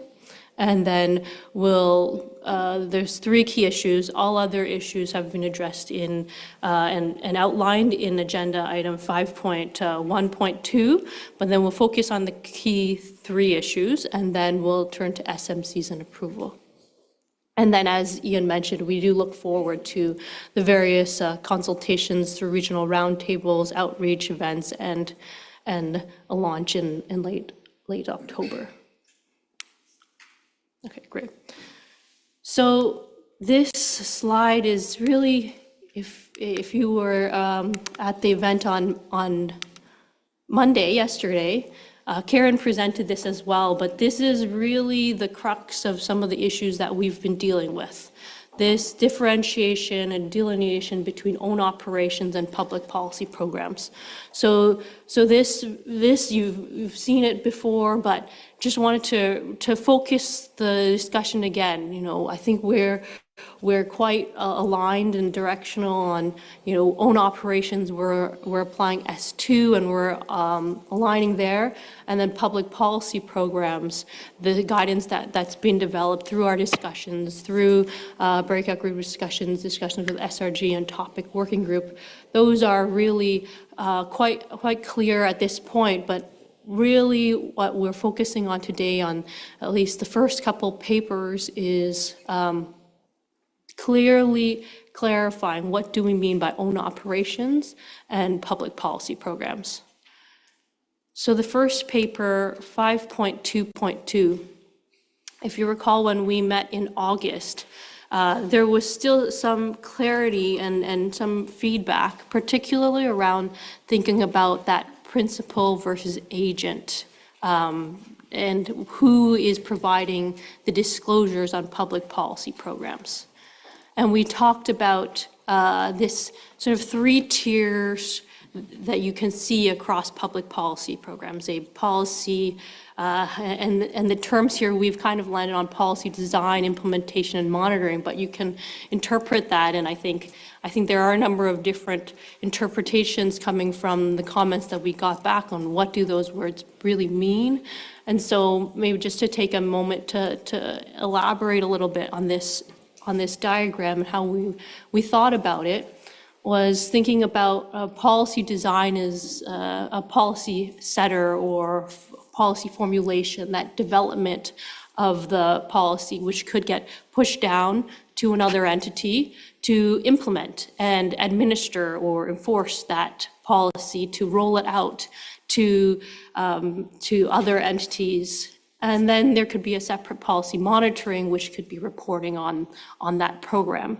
And then there's 3 key issues. All other issues have been addressed in and outlined in agenda item 5.1.2. But then we'll focus on the key 3 issues, and then we'll turn to SMCs and approval. And then, as Ian mentioned, we do look forward to the various consultations through regional roundtables, outreach events, and a launch in late October. Okay, great. So this slide is really if you were at the event on Monday, yesterday, Karen presented this as well, but this is really the crux of some of the issues that we've been dealing with. This differentiation and delineation between own operations and public policy programs. So this you've seen it before, but just wanted to focus the discussion again. You know, I think we're quite aligned and directional on, you know, own operations. We're applying S2 and we're aligning there. And then public policy programs, the guidance that's been developed through our discussions, through breakout group discussions with SRG and topic working group, those are really quite clear at this point. But really what we're focusing on today on at least the first couple papers is clearly clarifying what do we mean by own operations and public policy programs. So the first paper, 5.2.2, if you recall when we met in August, there was still some clarity and some feedback, particularly around thinking about that principal versus agent, and who is providing the disclosures on public policy programs. And we talked about this sort of 3 tiers that you can see across public policy programs, a policy, and the terms here, we've kind of landed on policy design, implementation, and monitoring, but you can interpret that, and I think there are a number of different interpretations coming from the comments that we got back on what do those words really mean. And so maybe just to take a moment to elaborate a little bit on this diagram and how we thought about it, was thinking about policy design as a policy setter or policy formulation, that development of the policy, which could get pushed down to another entity to implement and administer or enforce that policy, to roll it out to other entities. And then there could be a separate policy monitoring, which could be reporting on that program.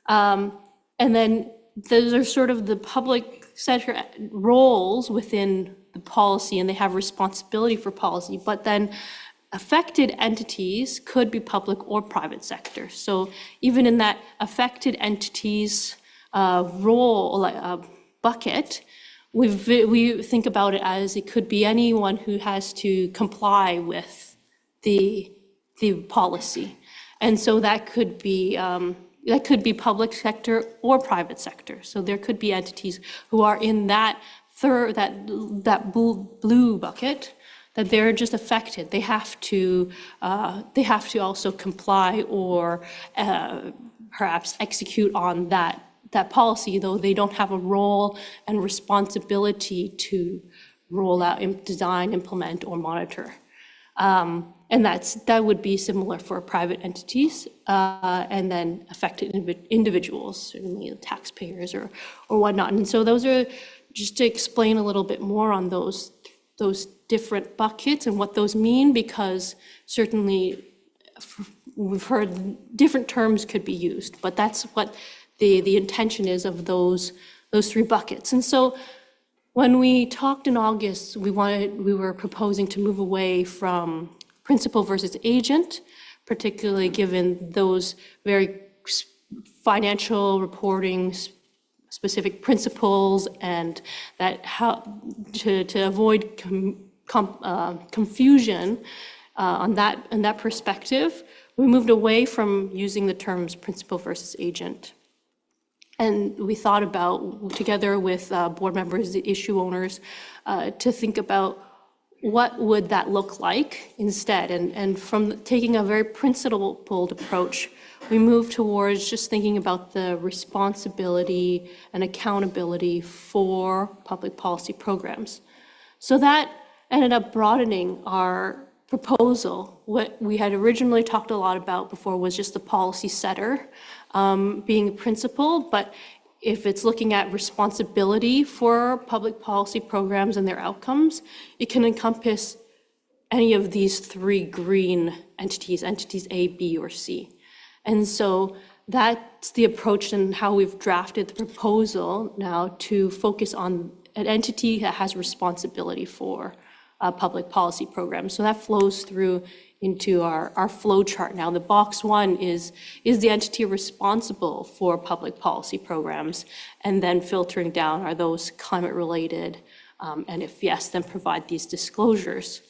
And then those are sort of the public sector roles within the policy, and they have responsibility for policy, but then affected entities could be public or private sector. So even in that affected entities role bucket, we think about it as it could be anyone who has to comply with the policy. And so that could be public sector or private sector. So there could be entities who are in that blue bucket, that they're just affected. They have to also comply or perhaps execute on that policy, though they don't have a role and responsibility to roll out, design, implement, or monitor. And that would be similar for private entities, and then affected individuals, certainly taxpayers or whatnot. And so those are just to explain a little bit more on those different buckets and what those mean, because certainly we've heard different terms could be used, but that's what the intention is of those 3 buckets. And so when we talked in August, we were proposing to move away from principal versus agent, particularly given those very financial reporting specific principles, and that how to avoid confusion on that perspective, we moved away from using the terms principal versus agent. And we thought about, together with board members, the issue owners, to think about what would that look like instead. And from taking a very principled approach, we moved towards just thinking about the responsibility and accountability for public policy programs. So that ended up broadening our proposal. What we had originally talked a lot about before was just the policy setter being a principal, but if it's looking at responsibility for public policy programs and their outcomes, it can encompass any of these 3 green entities A, B, or C. And so that's the approach and how we've drafted the proposal now to focus on an entity that has responsibility for public policy programs. So that flows through into our flow chart now. The box one is the entity responsible for public policy programs, and then filtering down, are those climate related? And if yes, then provide these disclosures.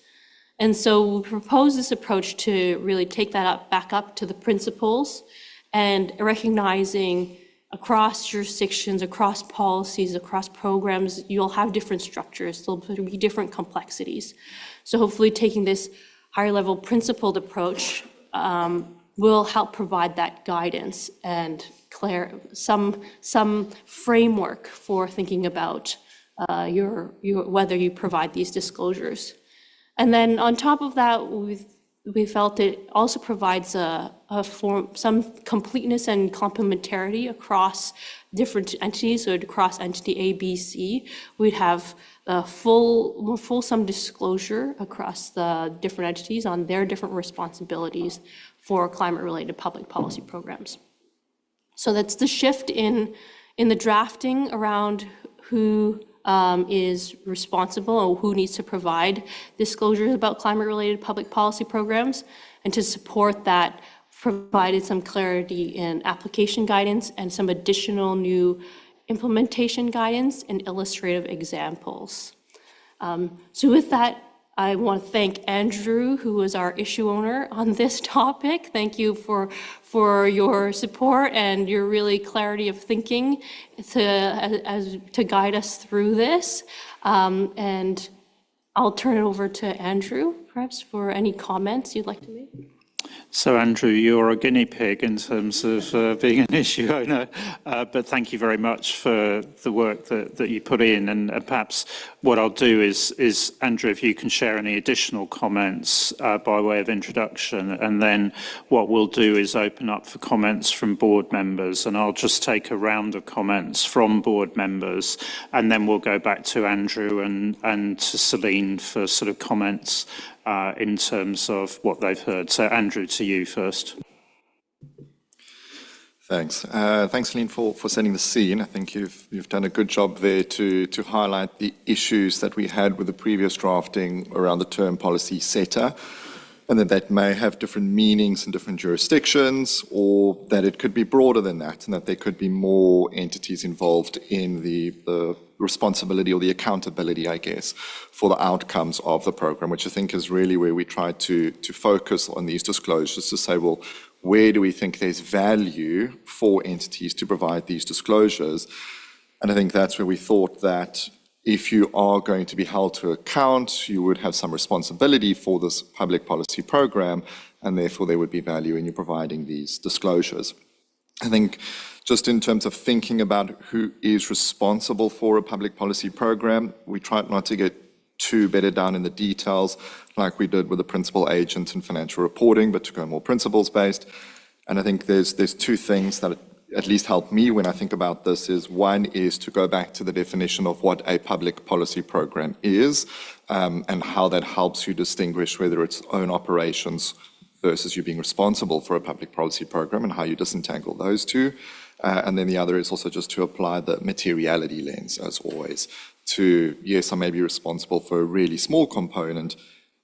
And so we propose this approach to really take that back up to the principles and recognizing across jurisdictions, across policies, across programs, you'll have different structures, there'll be different complexities. So hopefully taking this higher level principled approach will help provide that guidance and some framework for thinking about whether you provide these disclosures. And then on top of that, we felt it also provides some completeness and complementarity across different entities, so across entity A, B, C. We'd have a fulsome disclosure across the different entities on their different responsibilities for climate-related public policy programs. So that's the shift in the drafting around who is responsible or who needs to provide disclosures about climate-related public policy programs, and to support that, provided some clarity in application guidance and some additional new implementation guidance and illustrative examples. So with that, I want to thank Andrew, who is our issue owner on this topic. Thank you for your support and your really clarity of thinking to guide us through this. And I'll turn it over to Andrew, perhaps, for any comments you'd like to make. So, Andrew, you're a guinea pig in terms of being an issue owner, but thank you very much for the work that you put in. And perhaps what I'll do is, Andrew, if you can share any additional comments by way of introduction, and then what we'll do is open up for comments from board members, and I'll just take a round of comments from board members, and then we'll go back to Andrew and to Celine for sort of comments in terms of what they've heard. So, Andrew, to you first. Thanks. Thanks, Celine, for setting the scene. I think you've done a good job there to highlight the issues that we had with the previous drafting around the term policy setter, and that may have different meanings in different jurisdictions, or that it could be broader than that, and that there could be more entities involved in the responsibility or the accountability, I guess, for the outcomes of the program, which I think is really where we try to focus on these disclosures, to say, well, where do we think there's value for entities to provide these disclosures? And I think that's where we thought that if you are going to be held to account, you would have some responsibility for this public policy program, and therefore there would be value in you providing these disclosures. I think just in terms of thinking about who is responsible for a public policy program, we tried not to get too bedded down in the details like we did with the principal agent and financial reporting, but to go more principles-based. And I think there's two things that at least help me when I think about this. Is one is to go back to the definition of what a public policy program is, and how that helps you distinguish whether it's own operations versus you being responsible for a public policy program, and how you disentangle those two. And then the other is also just to apply the materiality lens, as always, to, yes, I may be responsible for a really small component,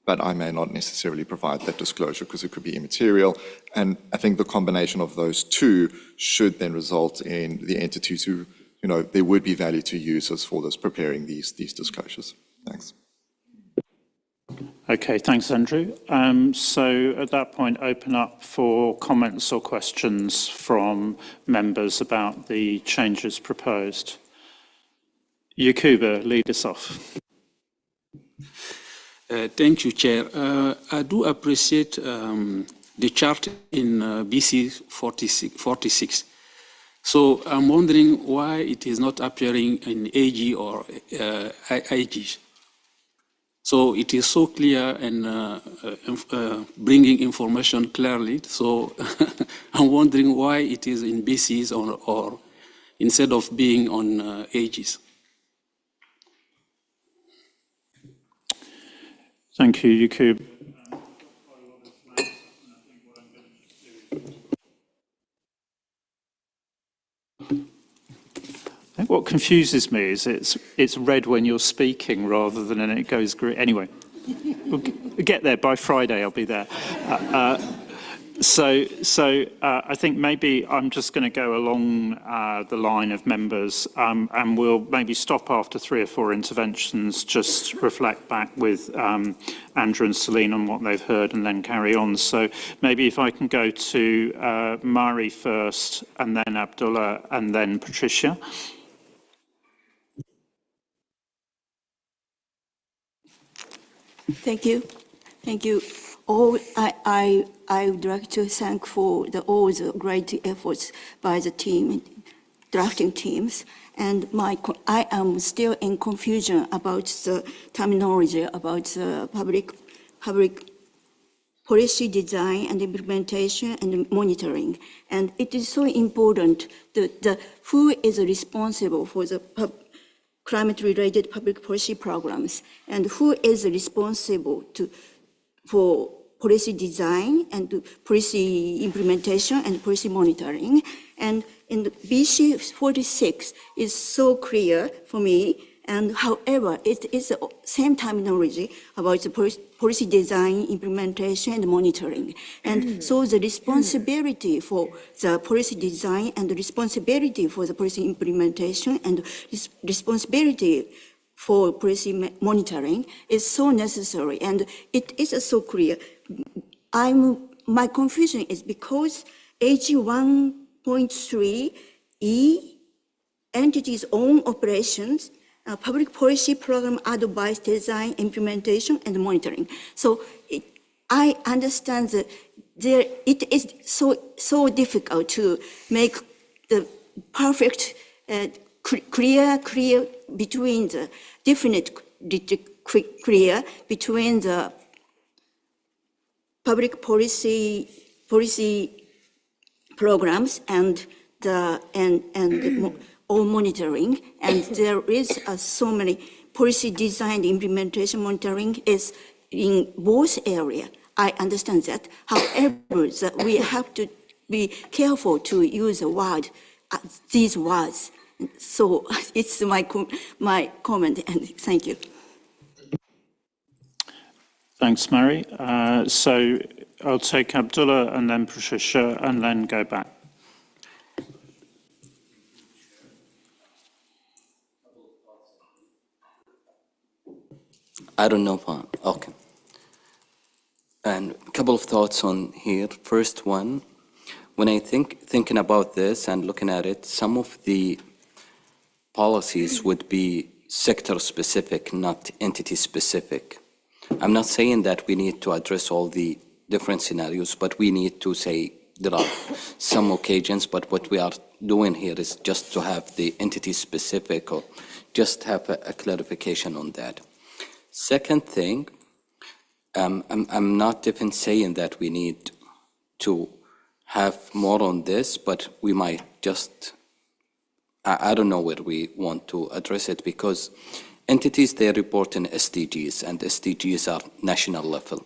but I may not necessarily provide that disclosure because it could be immaterial. And I think the combination of those two should then result in the entities who, there would be value to users for this, preparing these disclosures. Thanks. Okay, thanks, Andrew. So at that point, open up for comments or questions from members about the changes proposed. Yakuba, lead us off. Thank you, Chair. I do appreciate the chart in BC 46. So I'm wondering why it is not appearing in AG or IG. So it is so clear and bringing information clearly. So I'm wondering why it is in BCs or instead of being on AGs. Thank you, Yakub. think what confuses me is it's red when you're speaking rather than it goes green. Anyway, we'll get there. By Friday, I'll be there. So I think maybe I'm just going to go along the line of members, and we'll maybe stop after 3 or 4 interventions, just reflect back with Andrew and Celine on what they've heard, and then carry on. So maybe if I can go to Mari first, and then Abdullah, and then Patricia. Thank you. Thank you. I would like to thank for all the great efforts by the team, drafting teams. And I am still in confusion about the terminology about the public policy design and implementation and monitoring. And it is so important that who is responsible for the climate-related public policy programs, and who is responsible for policy design and policy implementation and policy monitoring. And in the BC 46 is so clear for me. And however, it is the same terminology about the policy design, implementation, and monitoring. And so the responsibility for the policy design and the responsibility for the policy implementation and responsibility for policy monitoring is so necessary, and it is so clear. My confusion is because AG 1.3E, entities' own operations, public policy program advice, design, implementation, and monitoring. So I understand that it is so difficult to make the perfect, clear between the definite clear between the public policy programs and all monitoring, and there is so many policy design, implementation, monitoring is in both areas. I understand that. However, that we have to be careful to use the word, these words. So it's my comment, and thank you. Thanks, Mary. So I'll take Abdullah and then Patricia and then go back. I don't know. Okay. And a couple of thoughts on here. First one, when I thinking about this and looking at it, some of the policies would be sector specific, not entity specific. I'm not saying that we need to address all the different scenarios, but we need to say there are some occasions, but what we are doing here is just to have the entity specific, or just have a clarification on that. Second thing, I'm not even saying that we need to have more on this, but we might just, I don't know where we want to address it, because entities, they report in SDGs, and SDGs are national level.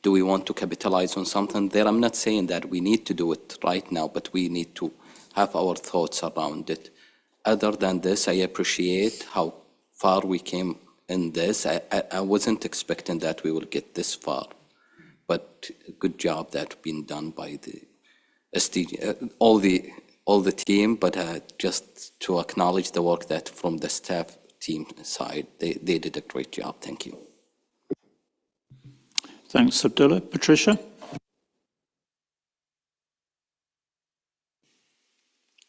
Do we want to capitalize on something there? I'm not saying that we need to do it right now, but we need to have our thoughts around it. Other than this, I appreciate how far we came in this. I wasn't expecting that we will get this far, but good job that's been done by the SDG, all the team, but just to acknowledge the work that from the staff team side, they did a great job. Thank you. Thanks, Abdullah. Patricia?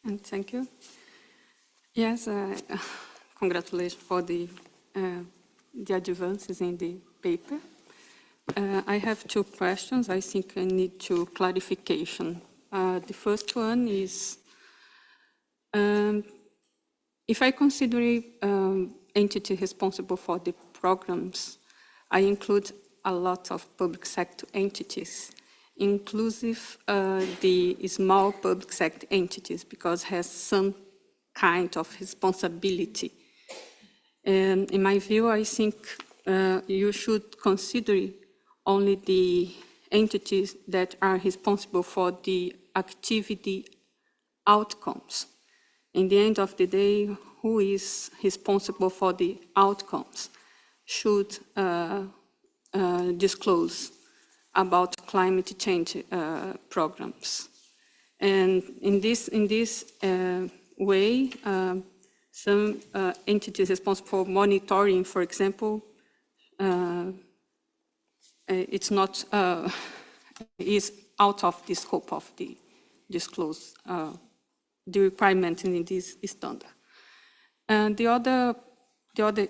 And thank you. Yes, congratulations for the advances in the paper. I have 2 questions. I think I need 2 clarification. The first one is, if I consider entity responsible for the programs, I include a lot of public sector entities, inclusive the small public sector entities, because has some kind of responsibility. In my view, I think you should consider only the entities that are responsible for the activity outcomes. In the end of the day, who is responsible for the outcomes should disclose about climate change programs. And in this way, some entities responsible for monitoring, for example, it's not, is out of the scope of the disclose, the requirement in this standard. And the other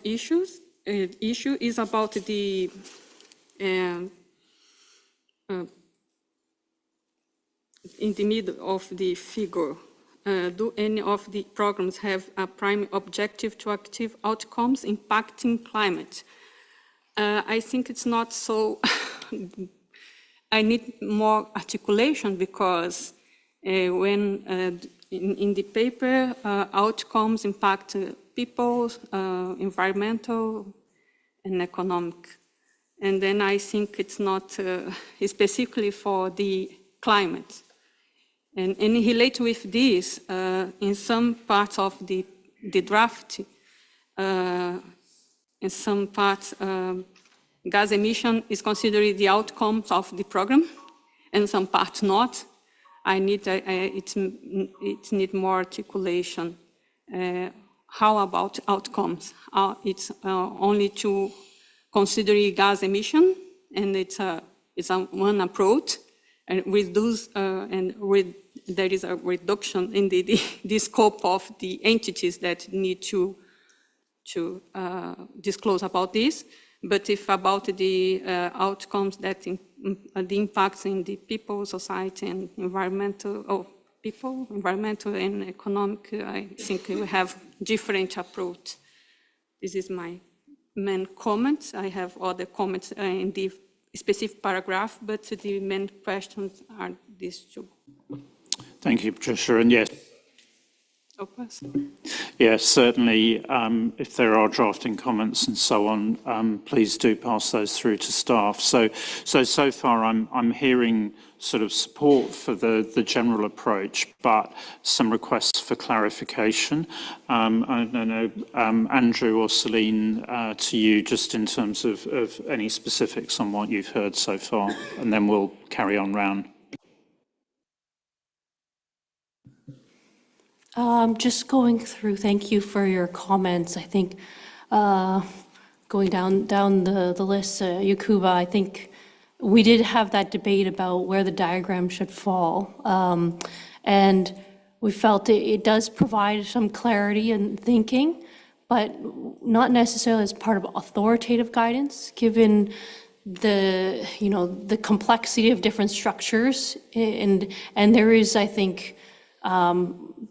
issue is about the in the middle of the figure. Do any of the programs have a prime objective to achieve outcomes impacting climate? I think it's not so, I need more articulation because when in the paper, outcomes impact people, environmental and economic. And then I think it's not specifically for the climate. And relate with this, in some parts of the draft, in some parts, gas emission is considered the outcomes of the program, and some parts not. I need, it need more articulation. How about outcomes? It's only to consider gas emission, and it's one approach, and reduce there is a reduction in the scope of the entities that need to disclose about this. But if about the outcomes that the impacts in the people, society, and environmental, environmental and economic, I think we have different approach. This is my main comments. I have other comments in the specific paragraph, but the main questions are these two. Thank you, Patricia. And yes, yes, certainly, if there are drafting comments and so on, please do pass those through to staff. So far I'm hearing sort of support for the general approach, but some requests for clarification. I don't know, Andrew or Celine, to you, just in terms of any specifics on what you've heard so far, and then we'll carry on round. Just going through, thank you for your comments. I think going down the list, Yakuba, I think we did have that debate about where the diagram should fall. And we felt it does provide some clarity in thinking, but not necessarily as part of authoritative guidance, given the complexity of different structures. And there is, I think,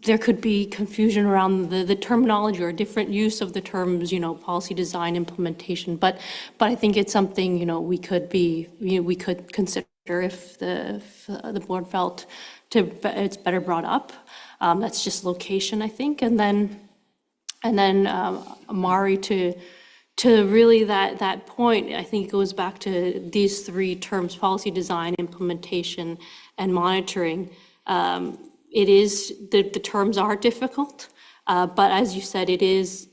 there could be confusion around the terminology or different use of the terms, policy design, implementation. But I think it's something, we could consider if the board felt it's better brought up. That's just location, I think. And then Mari, to really that point, I think it goes back to these three terms: policy design, implementation, and monitoring. It is, the terms are difficult, but as you said, it is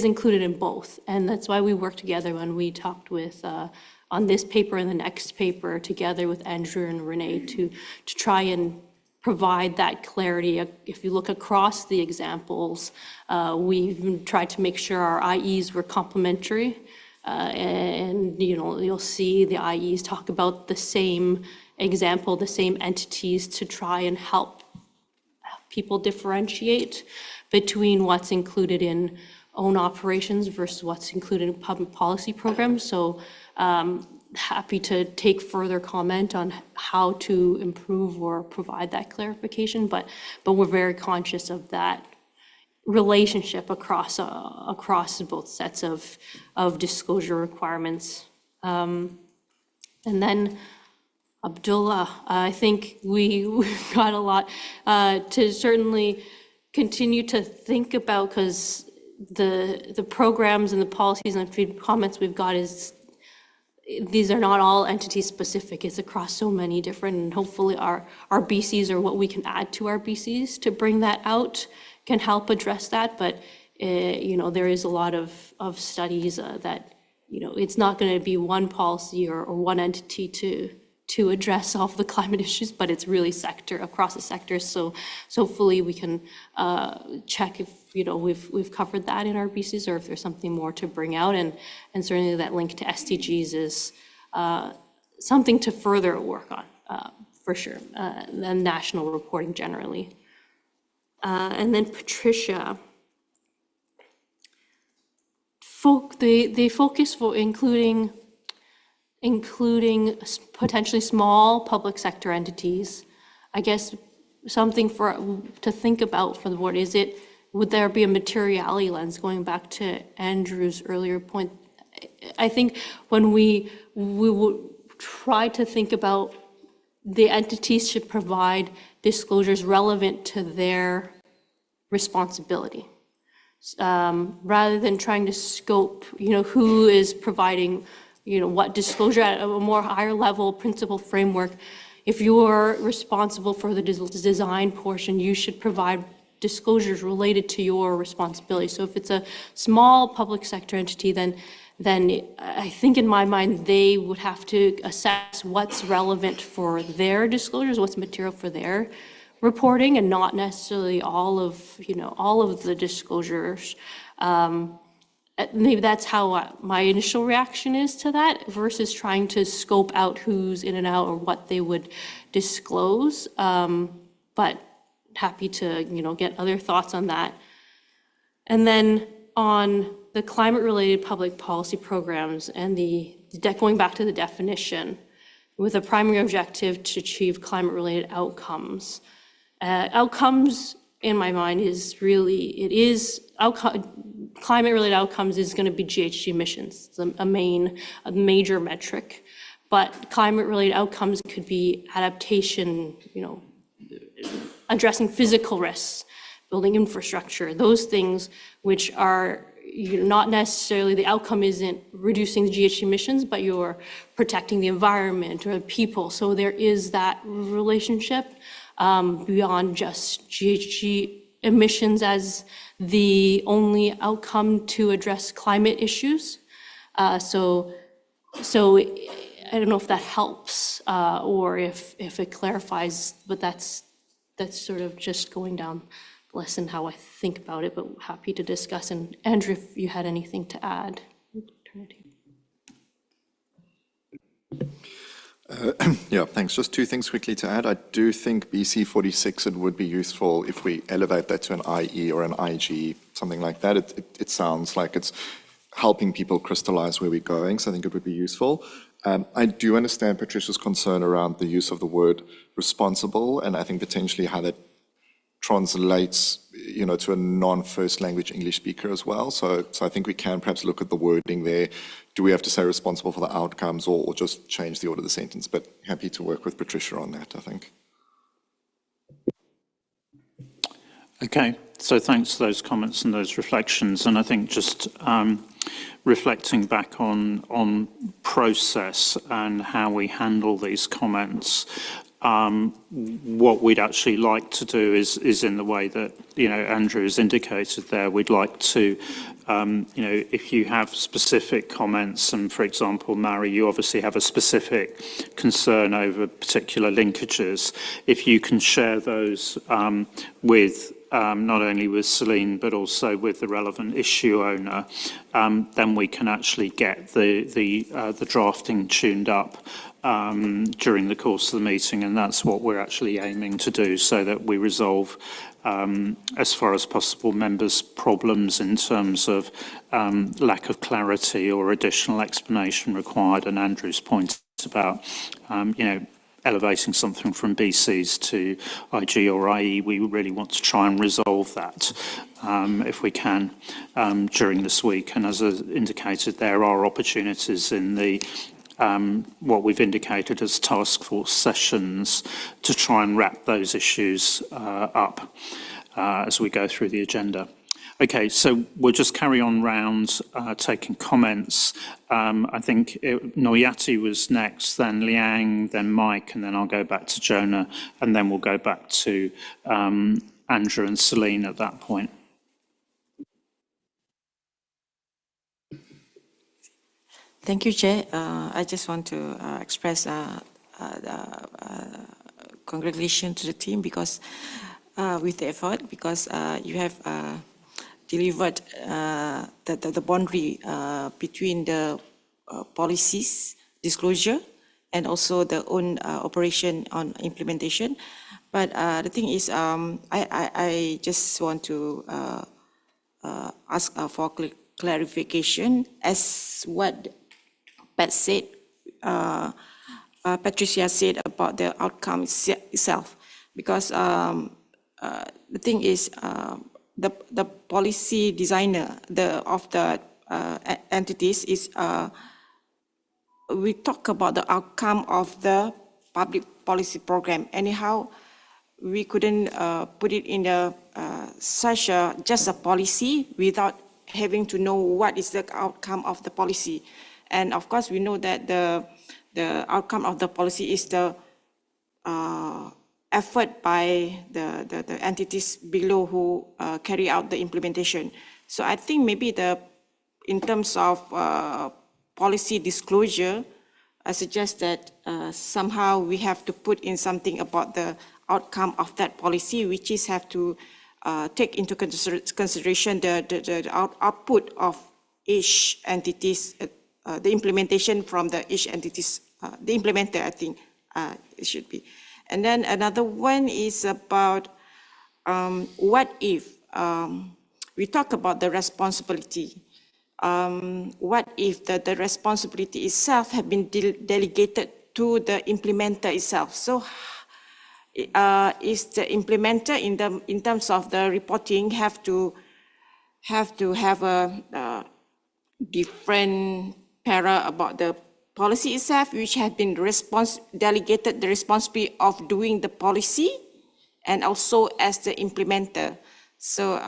included in both. And that's why we worked together when we talked with, on this paper and the next paper, together with Andrew and Renee to try and provide that clarity. If you look across the examples, we've tried to make sure our IEs were complementary. And you'll see the IEs talk about the same example, the same entities, to try and help people differentiate between what's included in own operations versus what's included in public policy programs. So happy to take further comment on how to improve or provide that clarification, but we're very conscious of that relationship across both sets of disclosure requirements. And then Abdullah, I think we've got a lot to certainly continue to think about, because the programs and the policies and comments we've got these are not all entity specific. It's across so many different, and hopefully our BCs are what we can add to our BCs to bring that out, can help address that, but there is a lot of studies that it's not going to be one policy or one entity to address all of the climate issues, but it's really across the sectors. So hopefully we can check if we've covered that in our BCs or if there's something more to bring out, and certainly that link to SDGs is something to further work on for sure, and national reporting generally. And then Patricia, the focus for including potentially small public sector entities. I guess something to think about for the board, would there be a materiality lens, going back to Andrew's earlier point? I think when we would try to think about the entities should provide disclosures relevant to their responsibility. Rather than trying to scope, who is providing, what disclosure at a more higher level principle framework. If you're responsible for the design portion, you should provide disclosures related to your responsibility. So if it's a small public sector entity, then I think in my mind, they would have to assess what's relevant for their disclosures, what's material for their reporting, and not necessarily all of the disclosures. Maybe that's how my initial reaction is to that, versus trying to scope out who's in and out or what they would disclose. But happy to get other thoughts on that. And then on the climate-related public policy programs and going back to the definition, with a primary objective to achieve climate-related outcomes. Outcomes, in my mind, climate-related outcomes is going to be GHG emissions, a major metric. But climate-related outcomes could be adaptation, addressing physical risks, building infrastructure, those things which are not necessarily, the outcome isn't reducing the GHG emissions, but you're protecting the environment or the people. So there is that relationship beyond just GHG emissions as the only outcome to address climate issues. So I don't know if that helps or if it clarifies, but that's sort of just going down less in how I think about it, but happy to discuss. And Andrew, if you had anything to add. Yeah, thanks. Just two things quickly to add. I do think BC 46, it would be useful if we elevate that to an IE or an IG, something like that. It sounds like it's helping people crystallize where we're going, so I think it would be useful. I do understand Patricia's concern around the use of the word responsible, and I think potentially how that translates, to a non-first language English speaker as well. So I think we can perhaps look at the wording there. Do we have to say responsible for the outcomes or just change the order of the sentence? But happy to work with Patricia on that, I think. Okay, so thanks for those comments and those reflections. And I think just reflecting back on process and how we handle these comments, what we'd actually like to do is in the way that Andrew has indicated there. We'd like to, if you have specific comments, and for example, Mary, you obviously have a specific concern over particular linkages. If you can share those with not only with Celine but also with the relevant issue owner, then we can actually get the drafting tuned up during the course of the meeting, and that's what we're actually aiming to do, so that we resolve as far as possible members' problems in terms of lack of clarity or additional explanation required. And Andrew's point about elevating something from BCs to IG or IE, we really want to try and resolve that if we can during this week. And as I indicated, there are opportunities in the what we've indicated as task force sessions to try and wrap those issues up as we go through the agenda. Okay, so we'll just carry on round taking comments. I think Noyati was next, then Liang, then Mike, and then I'll go back to Jonah, and then we'll go back to Andrew and Celine at that point. Thank you, Chair. I just want to express congratulations to the team because with the effort, because you have delivered the boundary between the policies disclosure and also the own operation on implementation. But the thing is, I just want to ask for clarification as what Pat said, Patricia said about the outcome itself, because the thing is, the policy designer of the entities is we talk about the outcome of the public policy program. Anyhow, we couldn't put it in such just a policy without having to know what is the outcome of the policy. And of course, we know that the outcome of the policy is the effort by the entities below who carry out the implementation. So I think maybe in terms of policy disclosure, I suggest that somehow we have to put in something about the outcome of that policy, which is have to take into consideration the output of each entities, the implementation from each entities, the implementer, I think it should be. And then another one is about what if we talk about the responsibility. What if the responsibility itself have been delegated to the implementer itself? So is the implementer in terms of the reporting have to have a different para about the policy itself, which have been delegated the responsibility of doing the policy, and also as the implementer. So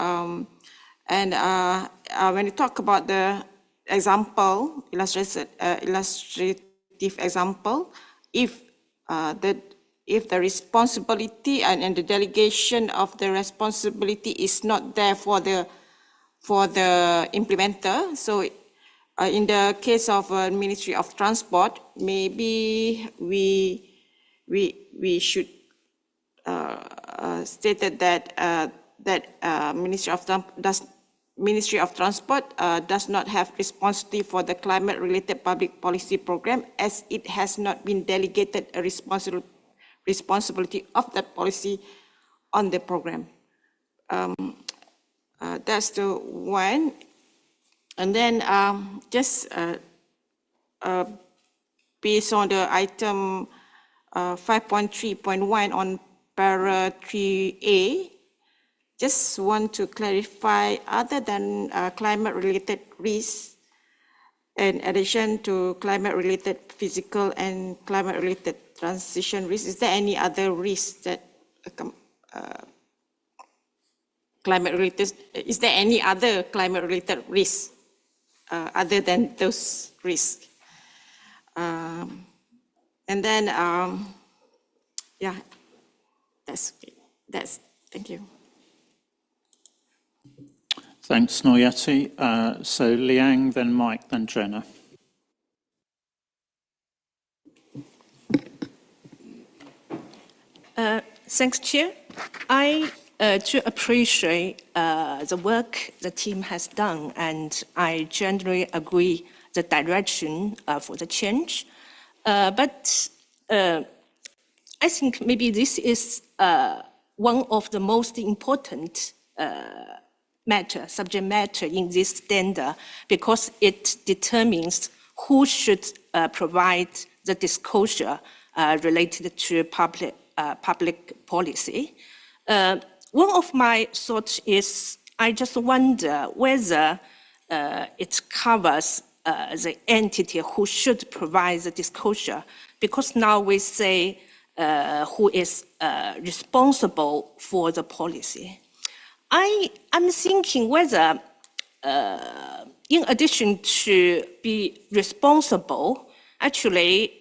when you talk about the example, illustrative example, if the responsibility and the delegation of the responsibility is not there for the implementer, so in the case of Ministry of Transport, maybe we should state that Ministry of Transport does not have responsibility for the climate-related public policy program, as it has not been delegated a responsibility of that policy on the program. That's the one. And then just based on the item 5.3.1 on para 3A, just want to clarify, other than climate-related risks, in addition to climate-related physical and climate-related transition risks, is there any other risks that climate-related? Is there any other climate-related risks other than those risks? And then, yeah, that's. Thank you. Thanks, Noyati. So Liang, then Mike, then Jenna. Thanks, Chair. I do appreciate the work the team has done, and I generally agree the direction for the change. But I think maybe this is one of the most important subject matter in this standard, because it determines who should provide the disclosure related to public policy. One of my thoughts is, I just wonder whether it covers the entity who should provide the disclosure, because now we say who is responsible for the policy. I'm thinking whether, in addition to be responsible, actually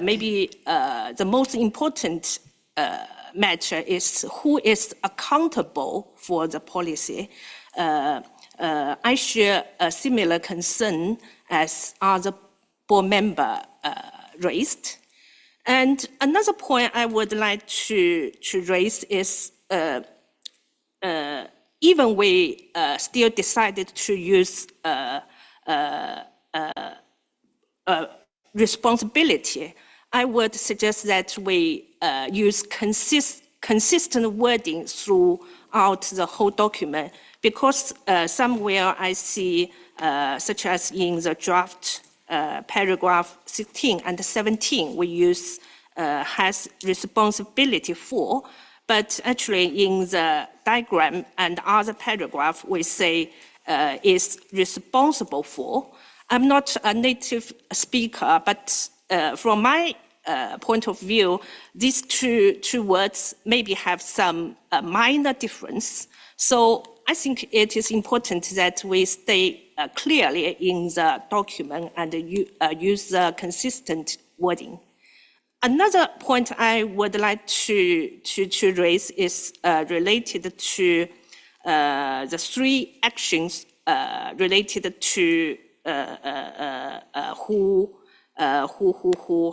maybe the most important matter is who is accountable for the policy. I share a similar concern as other board member raised. And another point I would like to raise is even we still decided to use responsibility, I would suggest that we use consistent wording throughout the whole document, because somewhere I see, such as in the draft paragraph 16 and 17, we use has responsibility for, but actually in the diagram and other paragraph, we say is responsible for. I'm not a native speaker, but from my point of view, these two words maybe have some minor difference. So I think it is important that we stay clearly in the document and use the consistent wording. Another point I would like to raise is related to the three actions related to who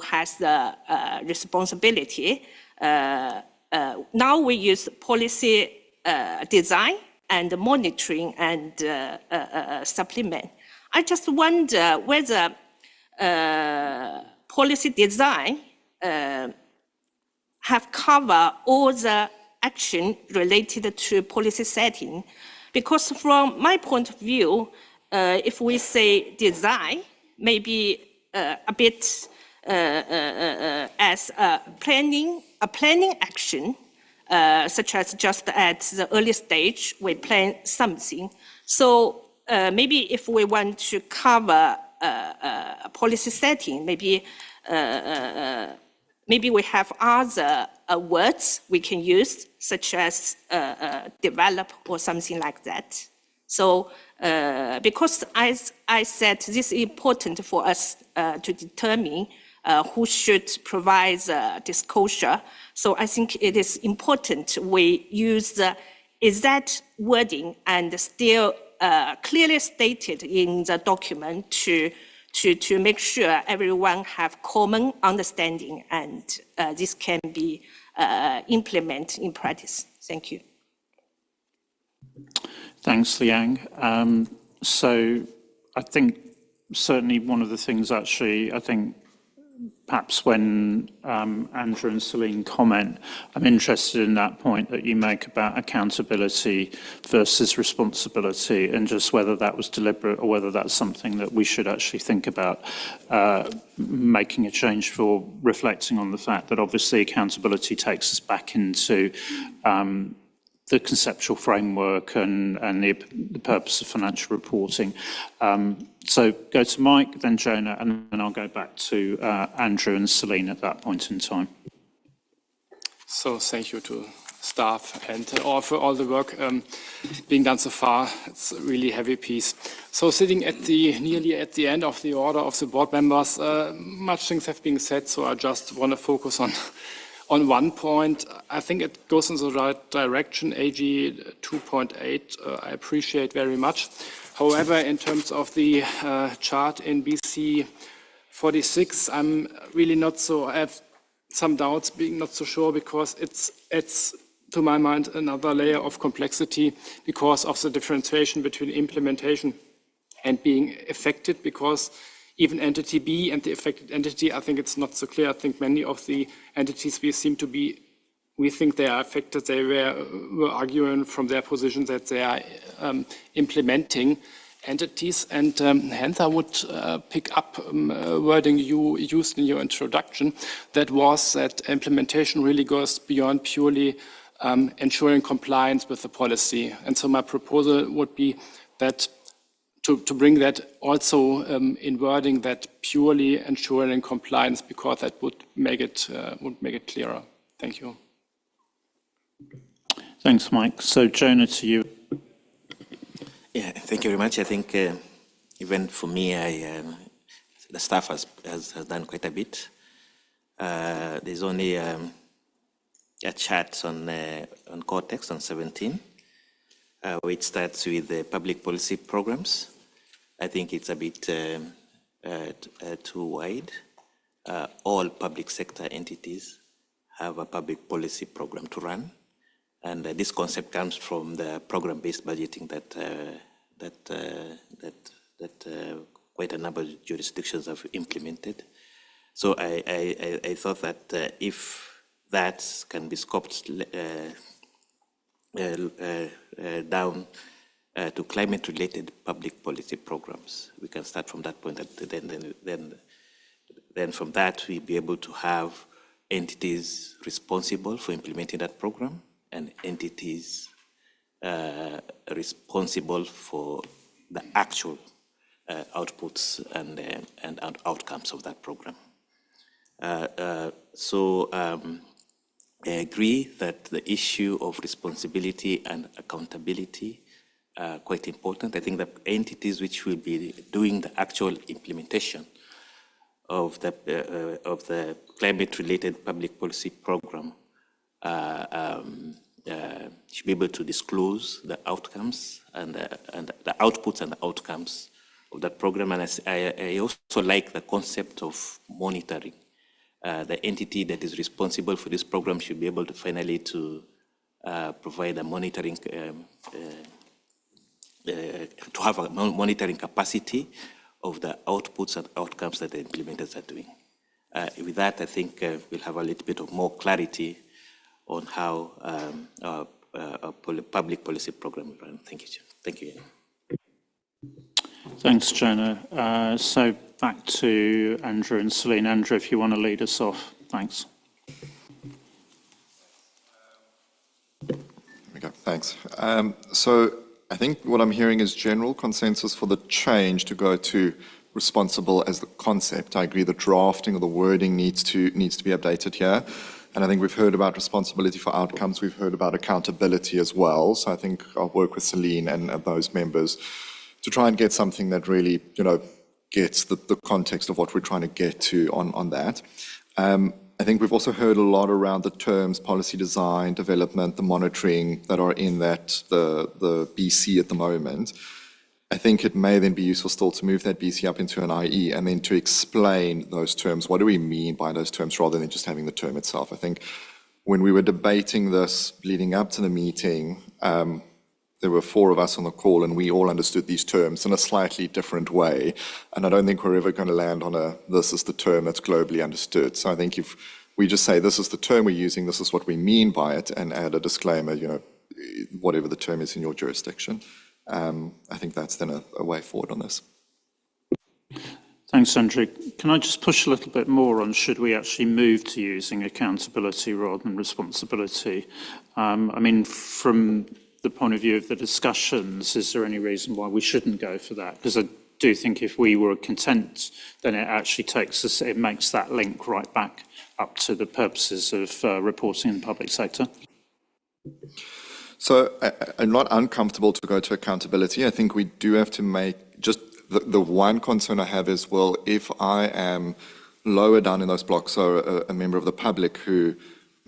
has the responsibility. Now we use policy design and monitoring and supplement. I just wonder whether policy design have covered all the action related to policy setting. Because from my point of view, if we say design, maybe a bit as a planning action, such as just at the early stage, we plan something. So maybe if we want to cover a policy setting, maybe we have other words we can use, such as develop or something like that. So because as I said, this is important for us to determine who should provide the disclosure. So I think it is important we use the exact wording and still clearly stated in the document to make sure everyone have common understanding and this can be implemented in practice. Thank you. Thanks, Liang. So I think certainly one of the things actually, I think perhaps when Andrew and Celine comment, I'm interested in that point that you make about accountability versus responsibility, and just whether that was deliberate or whether that's something that we should actually think about making a change for, reflecting on the fact that obviously accountability takes us back into the conceptual framework and the purpose of financial reporting. So go to Mike, then Jonah, and then I'll go back to Andrew and Celine at that point in time. So thank you to staff and all for all the work being done so far. It's a really heavy piece. So sitting at nearly at the end of the order of the board members, much things have been said, so I just want to focus on one point. I think it goes in the right direction, AG 2.8, I appreciate very much. However, in terms of the chart in BC 46, I'm really not so, I have some doubts, being not so sure, because it's to my mind, another layer of complexity because of the differentiation between implementation and being affected, because even entity B and the affected entity, I think it's not so clear. I think many of the entities we think they are affected, they were arguing from their position that they are implementing entities. And hence I would pick up wording you used in your introduction, that was that implementation really goes beyond purely ensuring compliance with the policy. And so my proposal would be that to bring that also in wording, that purely ensuring compliance, because that would make it clearer. Thank you. Thanks, Mike. So Jonah, to you. Yeah, thank you very much. I think even for me, the staff has done quite a bit. There's only a chart on context on 17, which starts with the public policy programs. I think it's a bit too wide. All public sector entities have a public policy program to run. And this concept comes from the program-based budgeting that quite a number of jurisdictions have implemented. So I thought that if that can be scoped down to climate-related public policy programs, we can start from that point. Then from that, we'll be able to have entities responsible for implementing that program and entities responsible for the actual outputs and outcomes of that program. So I agree that the issue of responsibility and accountability are quite important. I think the entities which will be doing the actual implementation of the climate-related public policy program should be able to disclose the outcomes and the outputs and the outcomes of that program. And I also like the concept of monitoring. The entity that is responsible for this program should be able to finally provide a monitoring, to have a monitoring capacity of the outputs and outcomes that the implementers are doing. With that, I think we'll have a little bit of more clarity on how our public policy program will run. Thank you, Chair. Thank you. Thanks, Jonah. So back to Andrew and Celine. Andrew, if you want to lead us off. Thanks. There we go. Thanks. So I think what I'm hearing is general consensus for the change to go to responsible as the concept. I agree the drafting or the wording needs to be updated here. And I think we've heard about responsibility for outcomes. We've heard about accountability as well. So I think I'll work with Celine and those members to try and get something that really, gets the context of what we're trying to get to on that. I think we've also heard a lot around the terms policy design, development, the monitoring that are in the BC at the moment. I think it may then be useful still to move that BC up into an IE and then to explain those terms. What do we mean by those terms rather than just having the term itself? I think when we were debating this leading up to the meeting, there were 4 of us on the call and we all understood these terms in a slightly different way. And I don't think we're ever going to land on this is the term that's globally understood. So I think if we just say this is the term we're using, this is what we mean by it, and add a disclaimer, whatever the term is in your jurisdiction, I think that's then a way forward on this. Thanks, Andrew. Can I just push a little bit more on should we actually move to using accountability rather than responsibility? I mean, from the point of view of the discussions, is there any reason why we shouldn't go for that? Because I do think if we were content, then it actually it makes that link right back up to the purposes of reporting in the public sector. So I'm not uncomfortable to go to accountability. I think we do have to make just the one concern I have is, well, if I am lower down in those blocks, so a member of the public who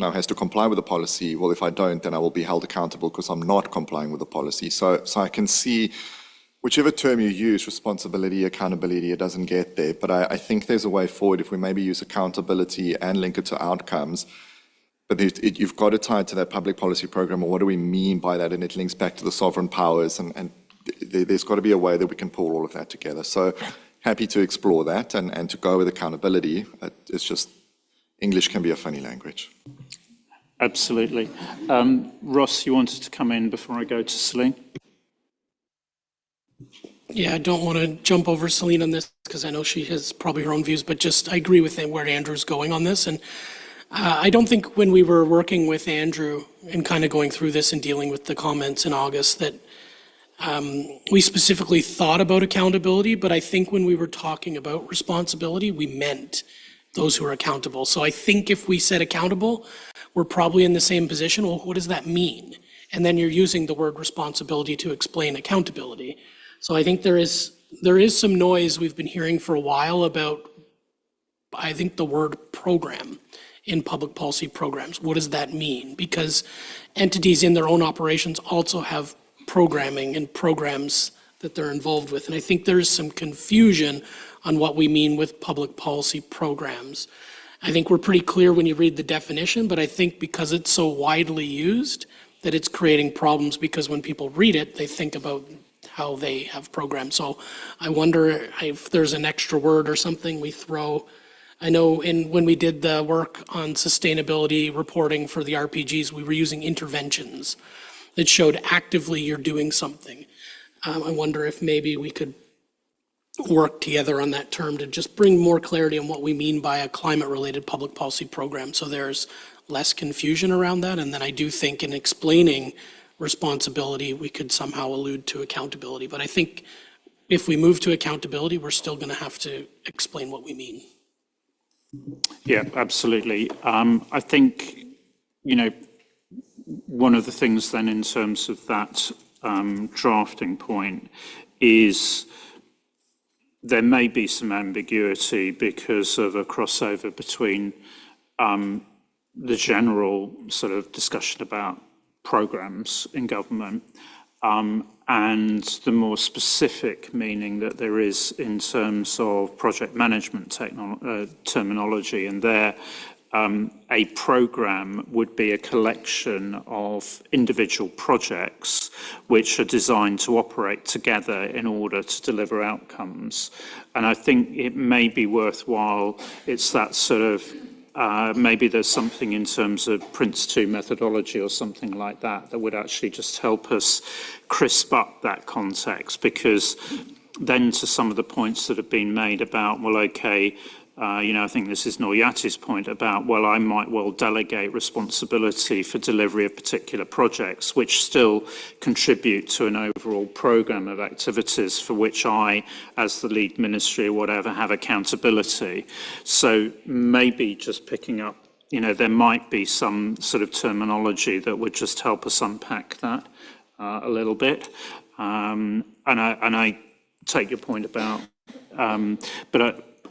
now has to comply with the policy, well, if I don't, then I will be held accountable because I'm not complying with the policy. So I can see whichever term you use, responsibility, accountability, it doesn't get there. But I think there's a way forward if we maybe use accountability and link it to outcomes. But you've got to tie it to that public policy program, or what do we mean by that? And it links back to the sovereign powers, and there's got to be a way that we can pull all of that together. So happy to explore that and to go with accountability. It's just English can be a funny language. Absolutely. Ross, you wanted to come in before I go to Celine? Yeah, I don't want to jump over Celine on this because I know she has probably her own views, but just I agree with where Andrew's going on this. And I don't think when we were working with Andrew and kind of going through this and dealing with the comments in August that we specifically thought about accountability, but I think when we were talking about responsibility, we meant those who are accountable. So I think if we said accountable, we're probably in the same position. Well, what does that mean? And then you're using the word responsibility to explain accountability. So I think there is some noise we've been hearing for a while about, I think, the word program in public policy programs. What does that mean? Because entities in their own operations also have programming and programs that they're involved with. And I think there's some confusion on what we mean with public policy programs. I think we're pretty clear when you read the definition, but I think because it's so widely used that it's creating problems, because when people read it, they think about how they have programs. So I wonder if there's an extra word or something we throw. I know when we did the work on sustainability reporting for the RPGs, we were using interventions that showed actively you're doing something. I wonder if maybe we could work together on that term to just bring more clarity on what we mean by a climate-related public policy program, so there's less confusion around that. And then I do think in explaining responsibility, we could somehow allude to accountability. But I think if we move to accountability, we're still going to have to explain what we mean. Yeah, absolutely. I think, one of the things then in terms of that drafting point is there may be some ambiguity because of a crossover between the general sort of discussion about programs in government and the more specific meaning that there is in terms of project management terminology. And there, a program would be a collection of individual projects which are designed to operate together in order to deliver outcomes. And I think it may be worthwhile, it's that sort of maybe there's something in terms of Prince2 methodology or something like that that would actually just help us crisp up that context, because then to some of the points that have been made about, well, okay, I think this is Noyati's point about, well, I might well delegate responsibility for delivery of particular projects, which still contribute to an overall program of activities for which I, as the lead ministry or whatever, have accountability. So maybe just picking up, there might be some sort of terminology that would just help us unpack that a little bit. And I take your point about,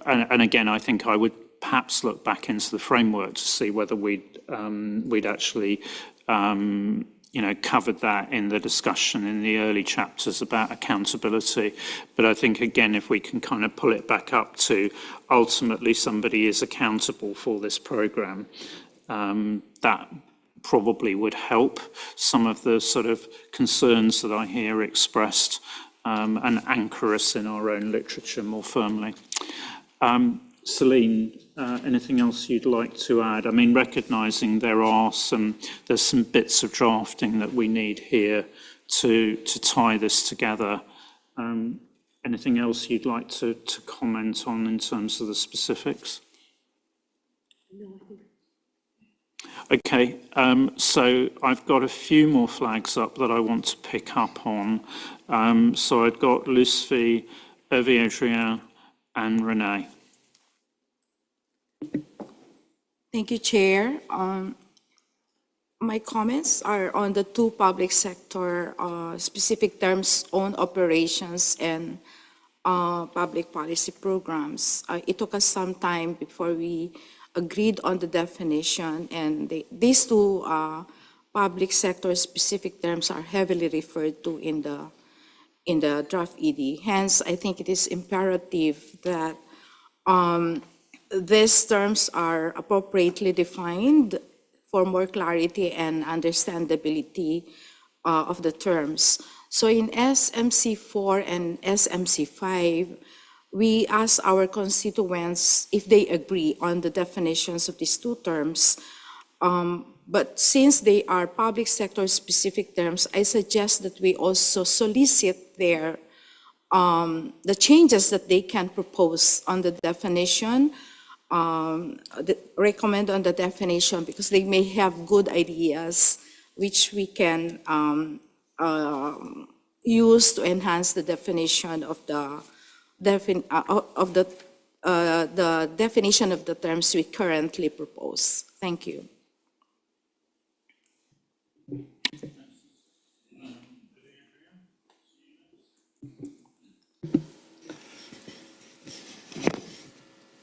And again, I think I would perhaps look back into the framework to see whether we'd actually, covered that in the discussion in the early chapters about accountability. But I think, again, if we can kind of pull it back up to ultimately somebody is accountable for this program, that probably would help some of the sort of concerns that I hear expressed and anchor us in our own literature more firmly. Celine, anything else you'd like to add? I mean, recognising there's some bits of drafting that we need here to tie this together. Anything else you'd like to comment on in terms of the specifics? Okay, so I've got a few more flags up that I want to pick up on. So I've got Lucy, Hervé Adrien, and Renee. Thank you, Chair. My comments are on the two public sector specific terms, own operations and public policy programs. It took us some time before we agreed on the definition, and these two public sector specific terms are heavily referred to in the draft ED. Hence, I think it is imperative that these terms are appropriately defined for more clarity and understandability of the terms. So in SMC4 and SMC5, we ask our constituents if they agree on the definitions of these two terms. But since they are public sector specific terms, I suggest that we also solicit the changes that they can propose on the definition, recommend on the definition, because they may have good ideas which we can use to enhance the definition of the definition of the terms we currently propose. Thank you.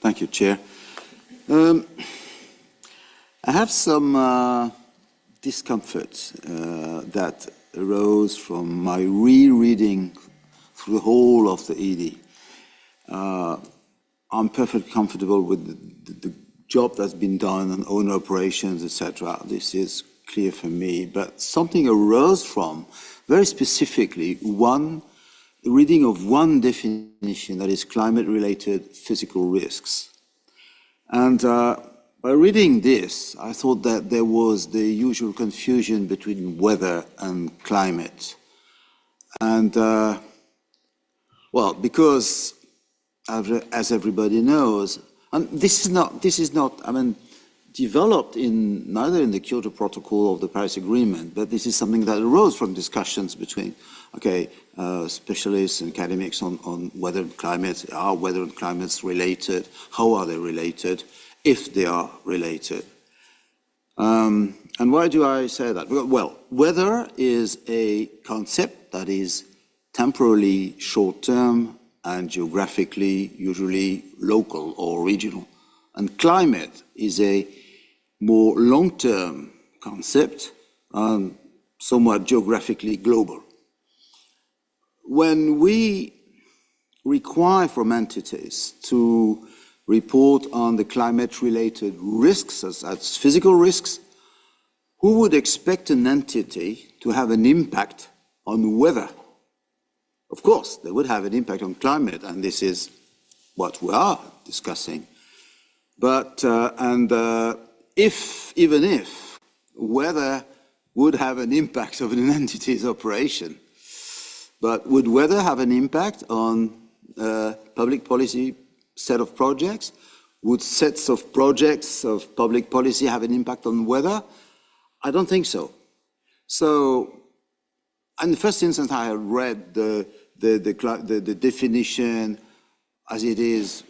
Thank you, Chair. have some discomfort that arose from my rereading through the whole of the ED. I'm perfectly comfortable with the job that's been done on own operations, etc. This is clear for me, but something arose from, very specifically, the reading of one definition, that is climate-related physical risks. And by reading this, I thought that there was the usual confusion between weather and climate. And, well, because, as everybody knows, and this is not, I mean, developed neither in the Kyoto Protocol or the Paris Agreement, but this is something that arose from discussions between, specialists and academics on weather and climate. Are weather and climates related? How are they related, if they are related? And why do I say that? Well, weather is a concept that is temporarily short-term and geographically usually local or regional. And climate is a more long-term concept, somewhat geographically global. When we require from entities to report on the climate-related risks, as physical risks, who would expect an entity to have an impact on weather? Of course, they would have an impact on climate, and this is what we are discussing. But, even if weather would have an impact on an entity's operation, but would weather have an impact on public policy set of projects? Would sets of projects of public policy have an impact on weather? I don't think so. So, in the first instance, I read the definition as it is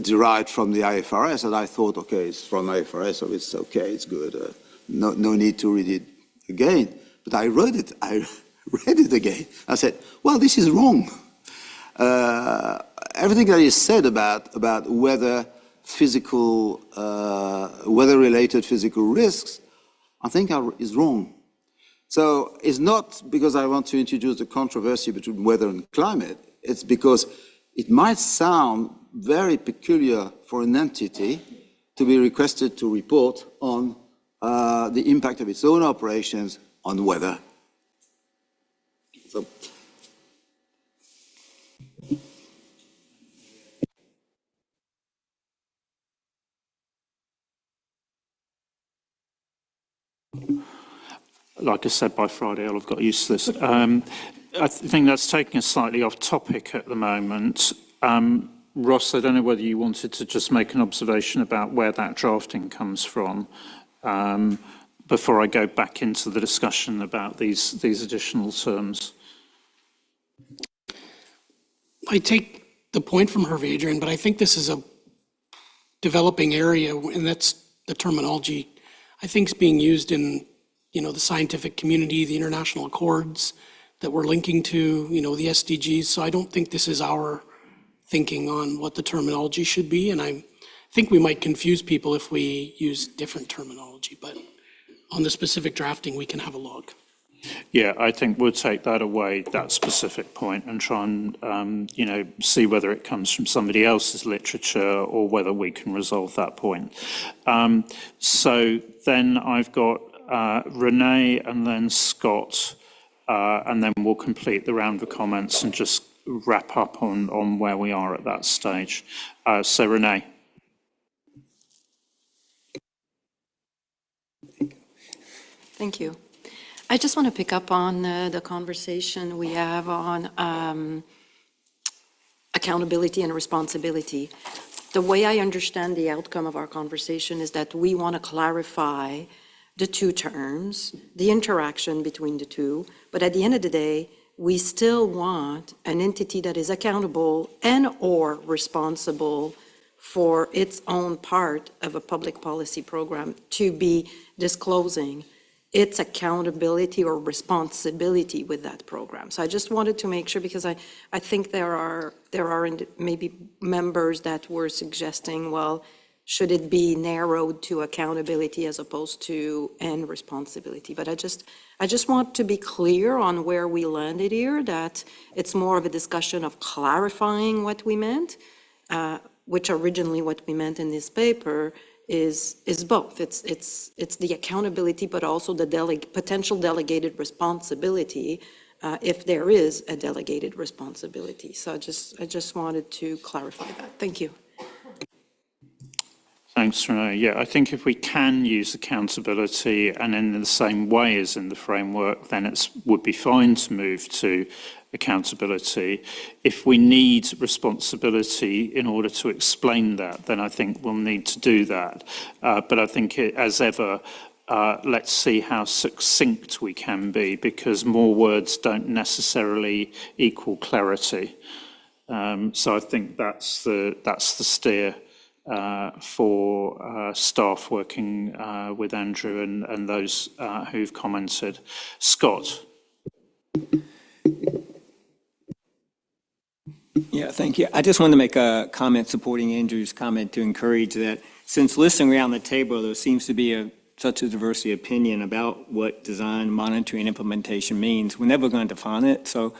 derived from the IFRS, and I thought, okay, it's from IFRS, so it's okay, it's good. No need to read it again. But I read it again. I said, well, this is wrong. Everything that is said about weather-related physical risks, I think is wrong. So it's not because I want to introduce the controversy between weather and climate. It's because it might sound very peculiar for an entity to be requested to report on the impact of its own operations on weather. So, like I said, by Friday I'll have got used to this. I think that's taking us slightly off topic at the moment. Ross, I don't know whether you wanted to just make an observation about where that drafting comes from before I go back into the discussion about these additional terms. I take the point from her, Adrian, but I think this is a developing area, and that's the terminology I think is being used in the scientific community, the international accords that we're linking to, the SDGs. So I don't think this is our thinking on what the terminology should be. And I think we might confuse people if we use different terminology. But on the specific drafting, we can have a look. Yeah, I think we'll take that away, that specific point, and try and, see whether it comes from somebody else's literature or whether we can resolve that point. So then I've got Renee and then Scott, and then we'll complete the round of comments and just wrap up on where we are at that stage. So Renee. Thank you. I just want to pick up on the conversation we have on accountability and responsibility. The way I understand the outcome of our conversation is that we want to clarify the two terms, the interaction between the two, but at the end of the day, we still want an entity that is accountable and or responsible for its own part of a public policy program to be disclosing its accountability or responsibility with that program. So I just wanted to make sure, because I think there are maybe members that were suggesting, well, should it be narrowed to accountability as opposed to and responsibility? But I just want to be clear on where we landed here, that it's more of a discussion of clarifying what we meant, which originally what we meant in this paper is both. It's the accountability, but also the potential delegated responsibility, if there is a delegated responsibility. So I just wanted to clarify that. Thank you. Thanks, Renee. Yeah, I think if we can use accountability and in the same way as in the framework, then it would be fine to move to accountability. If we need responsibility in order to explain that, then I think we'll need to do that. But I think, as ever, let's see how succinct we can be, because more words don't necessarily equal clarity. So I think that's the steer for staff working with Andrew and those who've commented. Scott. Yeah, thank you. I just wanted to make a comment supporting Andrew's comment to encourage that since listening around the table, there seems to be such a diversity of opinion about what design, monitoring, and implementation means. We're never going to define it. So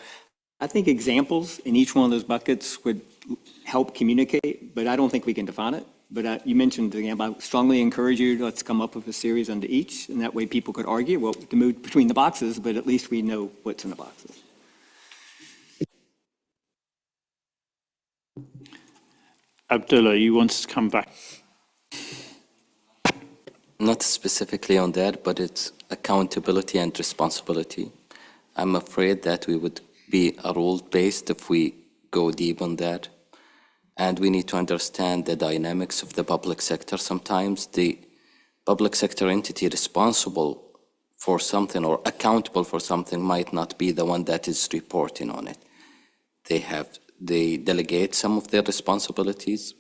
I think examples in each one of those buckets would help communicate, but I don't think we can define it. But you mentioned, again, I strongly encourage you, let's come up with a series under each, and that way people could argue, well, to move between the boxes, but at least we know what's in the boxes. Abdullah, you wanted to come back? Not specifically on that, but it's accountability and responsibility. I'm afraid that we would be a rule-based if we go deep on that. And we need to understand the dynamics of the public sector. Sometimes the public sector entity responsible for something or accountable for something might not be the one that is reporting on it. They delegate some of their responsibilities,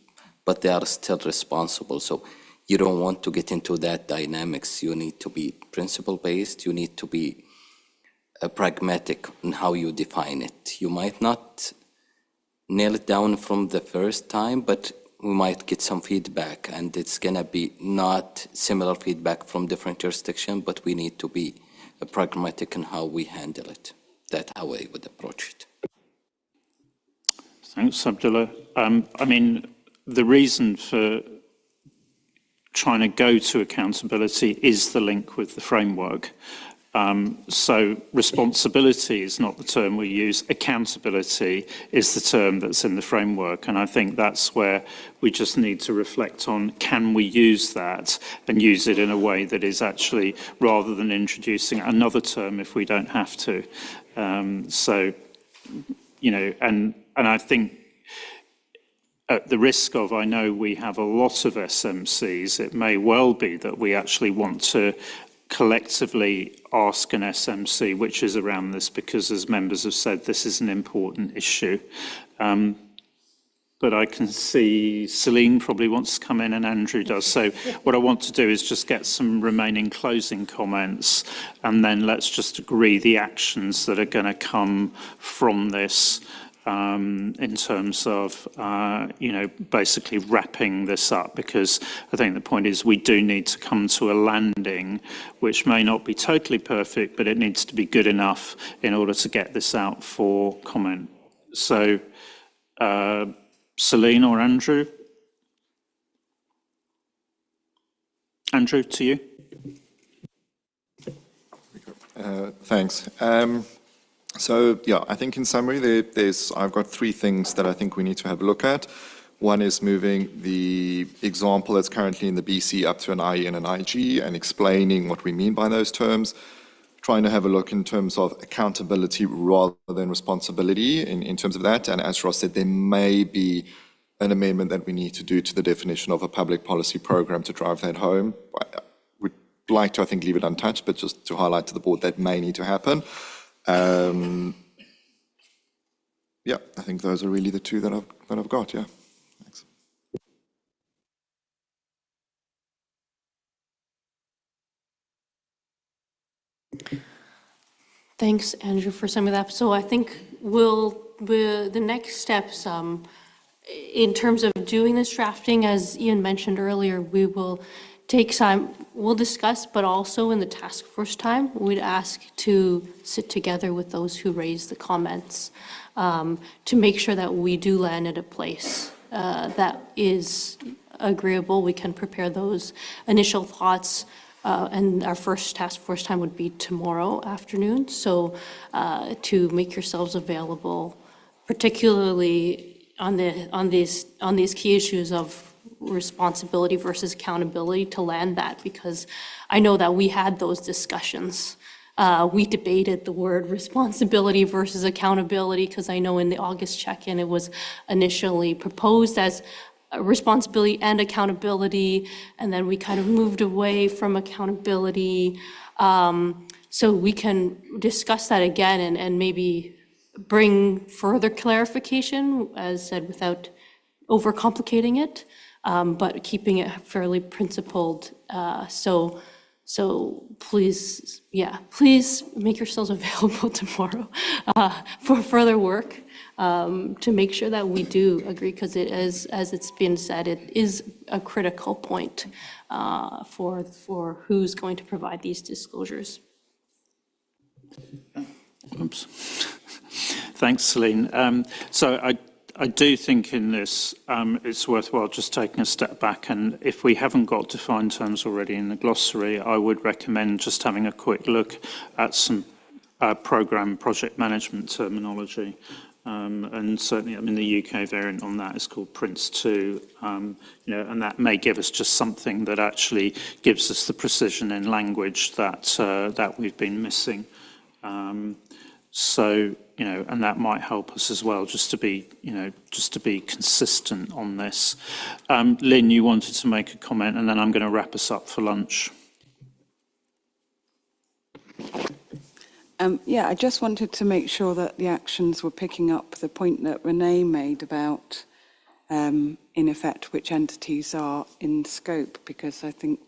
but they are still responsible. So you don't want to get into that dynamics. You need to be principle-based. You need to be pragmatic in how you define it. You might not nail it down from the first time, but we might get some feedback, and it's gonna be not similar feedback from different jurisdictions, but we need to be pragmatic in how we handle it. That's how I would approach it. Thanks, Abdullah. I mean, the reason for trying to go to accountability is the link with the framework. So responsibility is not the term we use. Accountability is the term that's in the framework. And I think that's where we just need to reflect on, can we use that and use it in a way that is actually, rather than introducing another term if we don't have to. So, you know, and I think at the risk of, I know we have a lot of SMCs, it may well be that we actually want to collectively ask an SMC which is around this, because as members have said, this is an important issue. But I can see Celine probably wants to come in and Andrew does. So what I want to do is just get some remaining closing comments, and then let's just agree the actions that are going to come from this in terms of, you know, basically wrapping this up, because I think the point is we do need to come to a landing which may not be totally perfect, but it needs to be good enough in order to get this out for comment. So, Celine or Andrew? Andrew, to you. Thanks. So, yeah, I think in summary, I've got three things that I think we need to have a look at. One is moving the example that's currently in the BC up to an IE and an IG and explaining what we mean by those terms. Trying to have a look in terms of accountability rather than responsibility in terms of that. And as Ross said, there may be an amendment that we need to do to the definition of a public policy program to drive that home. We'd like to, I think, leave it untouched, but just to highlight to the board that may need to happen. Yeah, I think those are really the two that I've got, yeah. Thanks. Thanks, Andrew, for some of that. So I think the next steps in terms of doing this drafting, as Ian mentioned earlier, we will take time, we'll discuss, but also in the task force time, we'd ask to sit together with those who raised the comments to make sure that we do land at a place that is agreeable. We can prepare those initial thoughts, and our first task force time would be tomorrow afternoon. So to make yourselves available, particularly on these key issues of responsibility versus accountability, to land that, because I know that we had those discussions. We debated the word responsibility versus accountability, because I know in the August check-in, it was initially proposed as responsibility and accountability, and then we kind of moved away from accountability. So we can discuss that again and maybe bring further clarification, as said, without overcomplicating it, but keeping it fairly principled. So please, please make yourselves available tomorrow for further work to make sure that we do agree, because it is, as it's been said, it is a critical point for who's going to provide these disclosures. Oops. Thanks, Celine. So I do think in this, it's worthwhile just taking a step back, and if we haven't got defined terms already in the glossary, I would recommend just having a quick look at some project management terminology. And certainly, I mean, the UK variant on that is called Prince2, and that may give us just something that actually gives us the precision in language that we've been missing. So, and that might help us as well, just to be consistent on this. Lynn, you wanted to make a comment, and then I'm going to wrap us up for lunch. I just wanted to make sure that the actions were picking up the point that Renee made about, in effect, which entities are in scope, because I think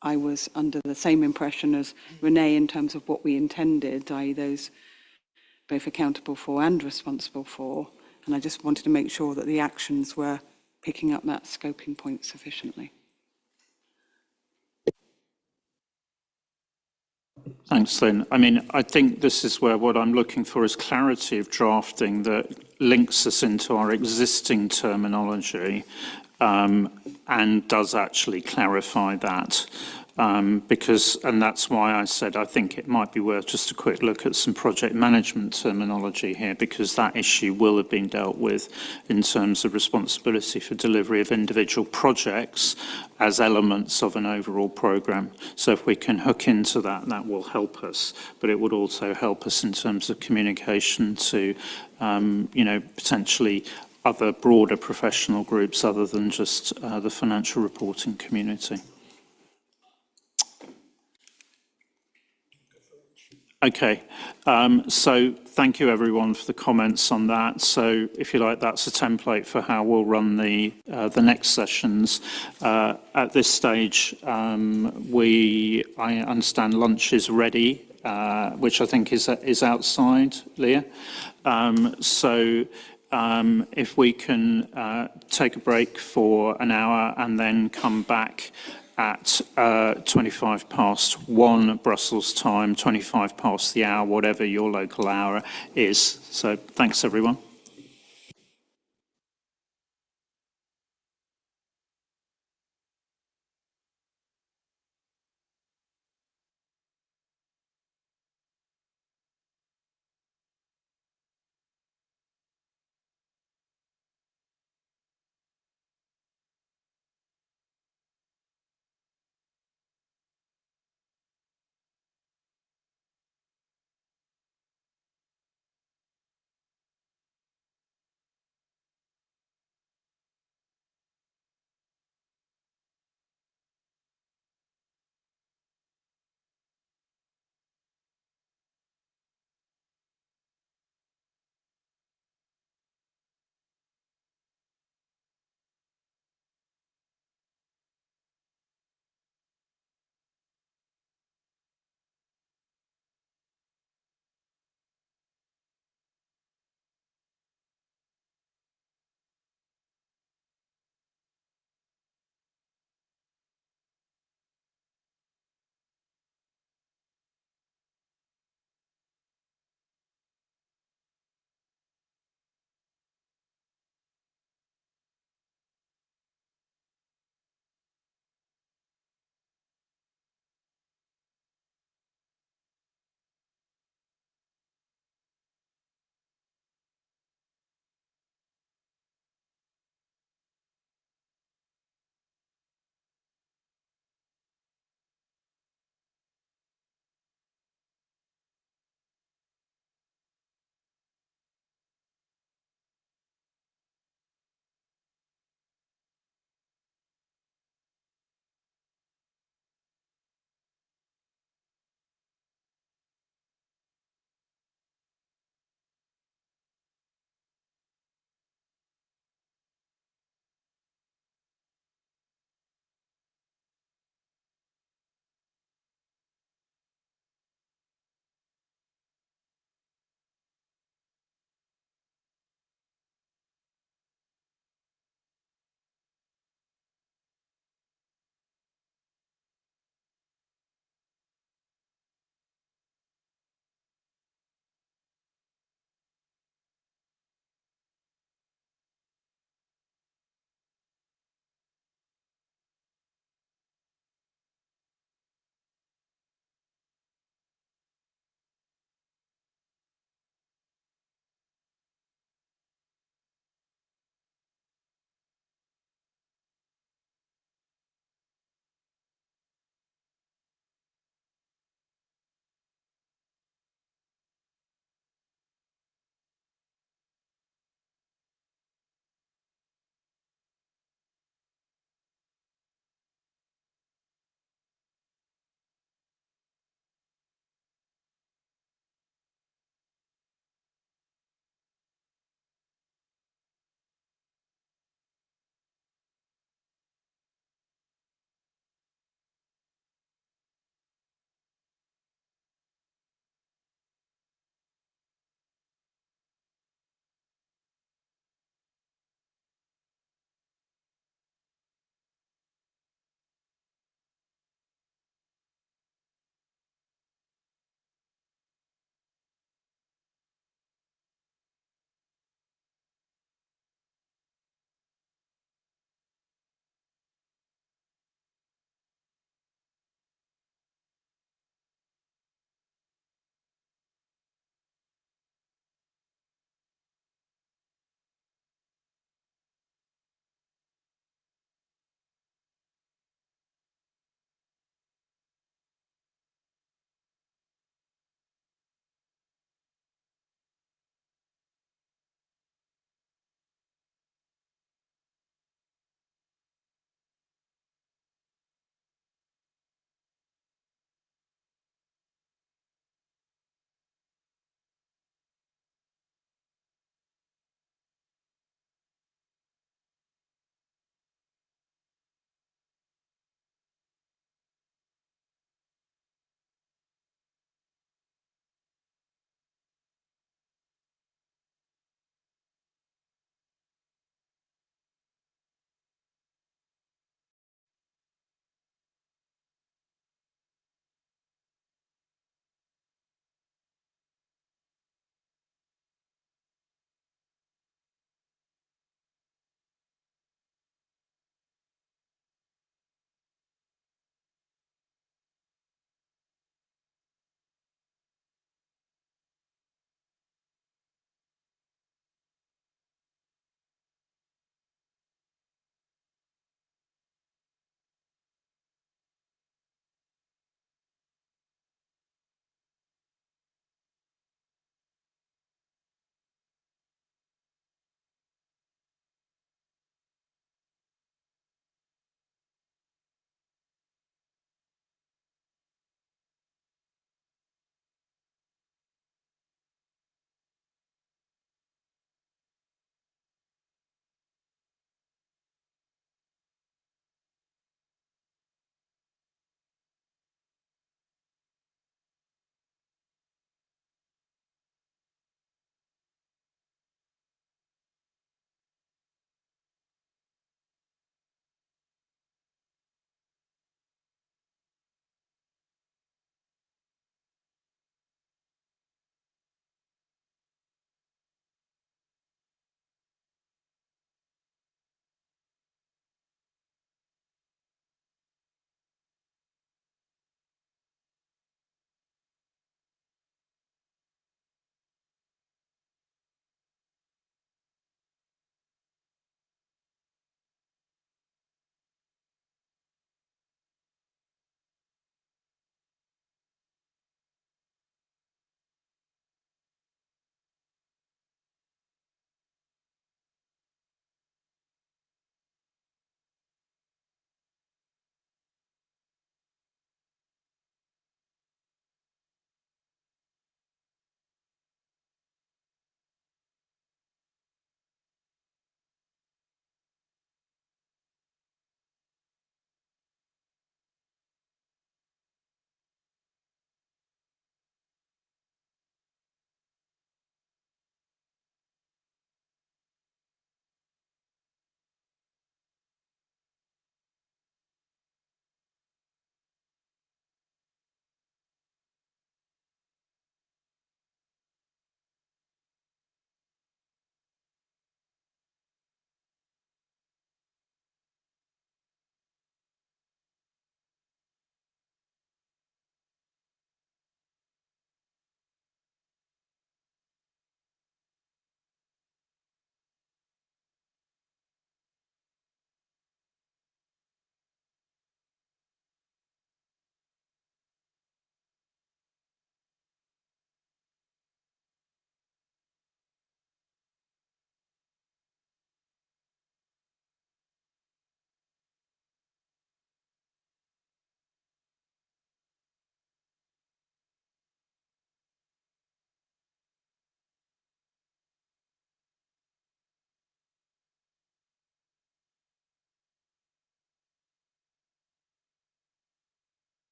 I was under the same impression as Renee in terms of what we intended, i.e. those both accountable for and responsible for. And I just wanted to make sure that the actions were picking up that scoping point sufficiently. Thanks, Lynn. I mean, I think this is where what I'm looking for is clarity of drafting that links us into our existing terminology and does actually clarify that. And that's why I said I think it might be worth just a quick look at some project management terminology here, because that issue will have been dealt with in terms of responsibility for delivery of individual projects as elements of an overall programme. So if we can hook into that, that will help us, but it would also help us in terms of communication to, potentially other broader professional groups other than just the financial reporting community. Okay, so thank you everyone for the comments on that. So if you like, that's a template for how we'll run the next sessions. At this stage, I understand lunch is ready, which I think is outside, Leah. So if we can take a break for an hour and then come back at 1:25 Brussels time, 1:25 past the hour, whatever your local hour is. So thanks, everyone.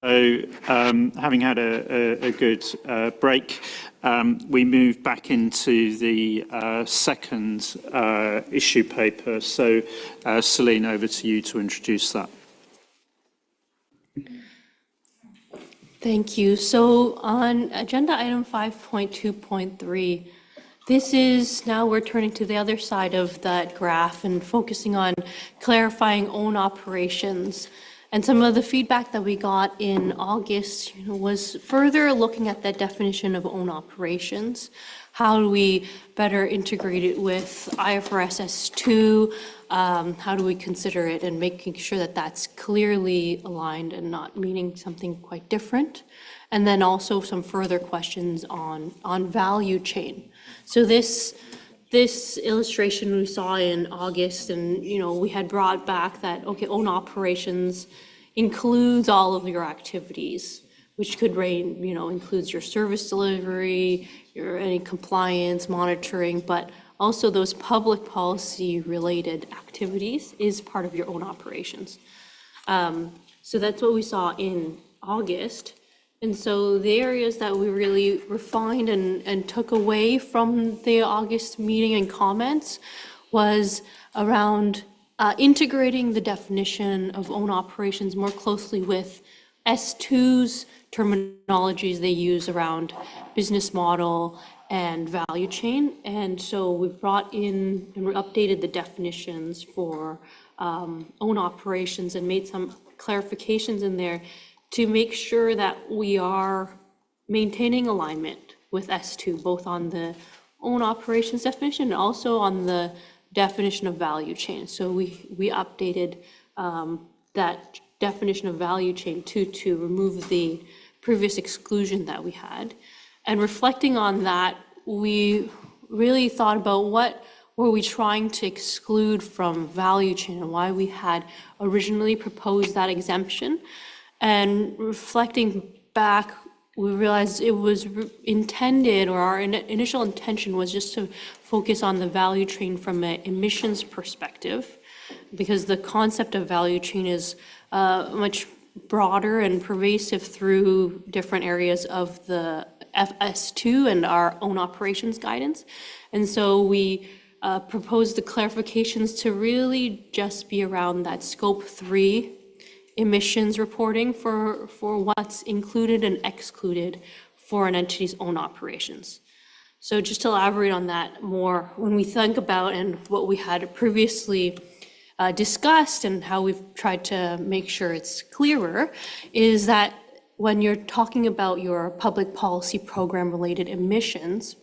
So, having had a good break, we move back into the second issue paper. So, Celine, over to you to introduce that. Thank you. So on agenda item 5.2.3, this is now we're turning to the other side of that graph and focusing on clarifying own operations. And some of the feedback that we got in August, was further looking at that definition of own operations. How do we better integrate it with IFRS S2? How do we consider it and making sure that that's clearly aligned and not meaning something quite different? And then also some further questions on value chain. So this illustration we saw in August, and we had brought back that, okay, own operations includes all of your activities, which could range, includes your service delivery, your any compliance, monitoring, but also those public policy related activities is part of your own operations. So that's what we saw in August. And so the areas that we really refined and took away from the August meeting and comments was around integrating the definition of own operations more closely with S2's terminologies they use around business model and value chain. And so we've brought in and updated the definitions for own operations and made some clarifications in there to make sure that we are maintaining alignment with S2, both on the own operations definition and also on the definition of value chain. So we updated that definition of value chain to remove the previous exclusion that we had. And reflecting on that, we really thought about what were we trying to exclude from value chain and why we had originally proposed that exemption. And reflecting back, we realized it was intended, or our initial intention was just to focus on the value chain from an emissions perspective, because the concept of value chain is much broader and pervasive through different areas of the FS2 and our own operations guidance. And so we proposed the clarifications to really just be around that scope 3 emissions reporting for what's included and excluded for an entity's own operations. So just to elaborate on that more, when we think about and what we had previously discussed and how we've tried to make sure it's clearer, is that when you're talking about your public policy program related emissions,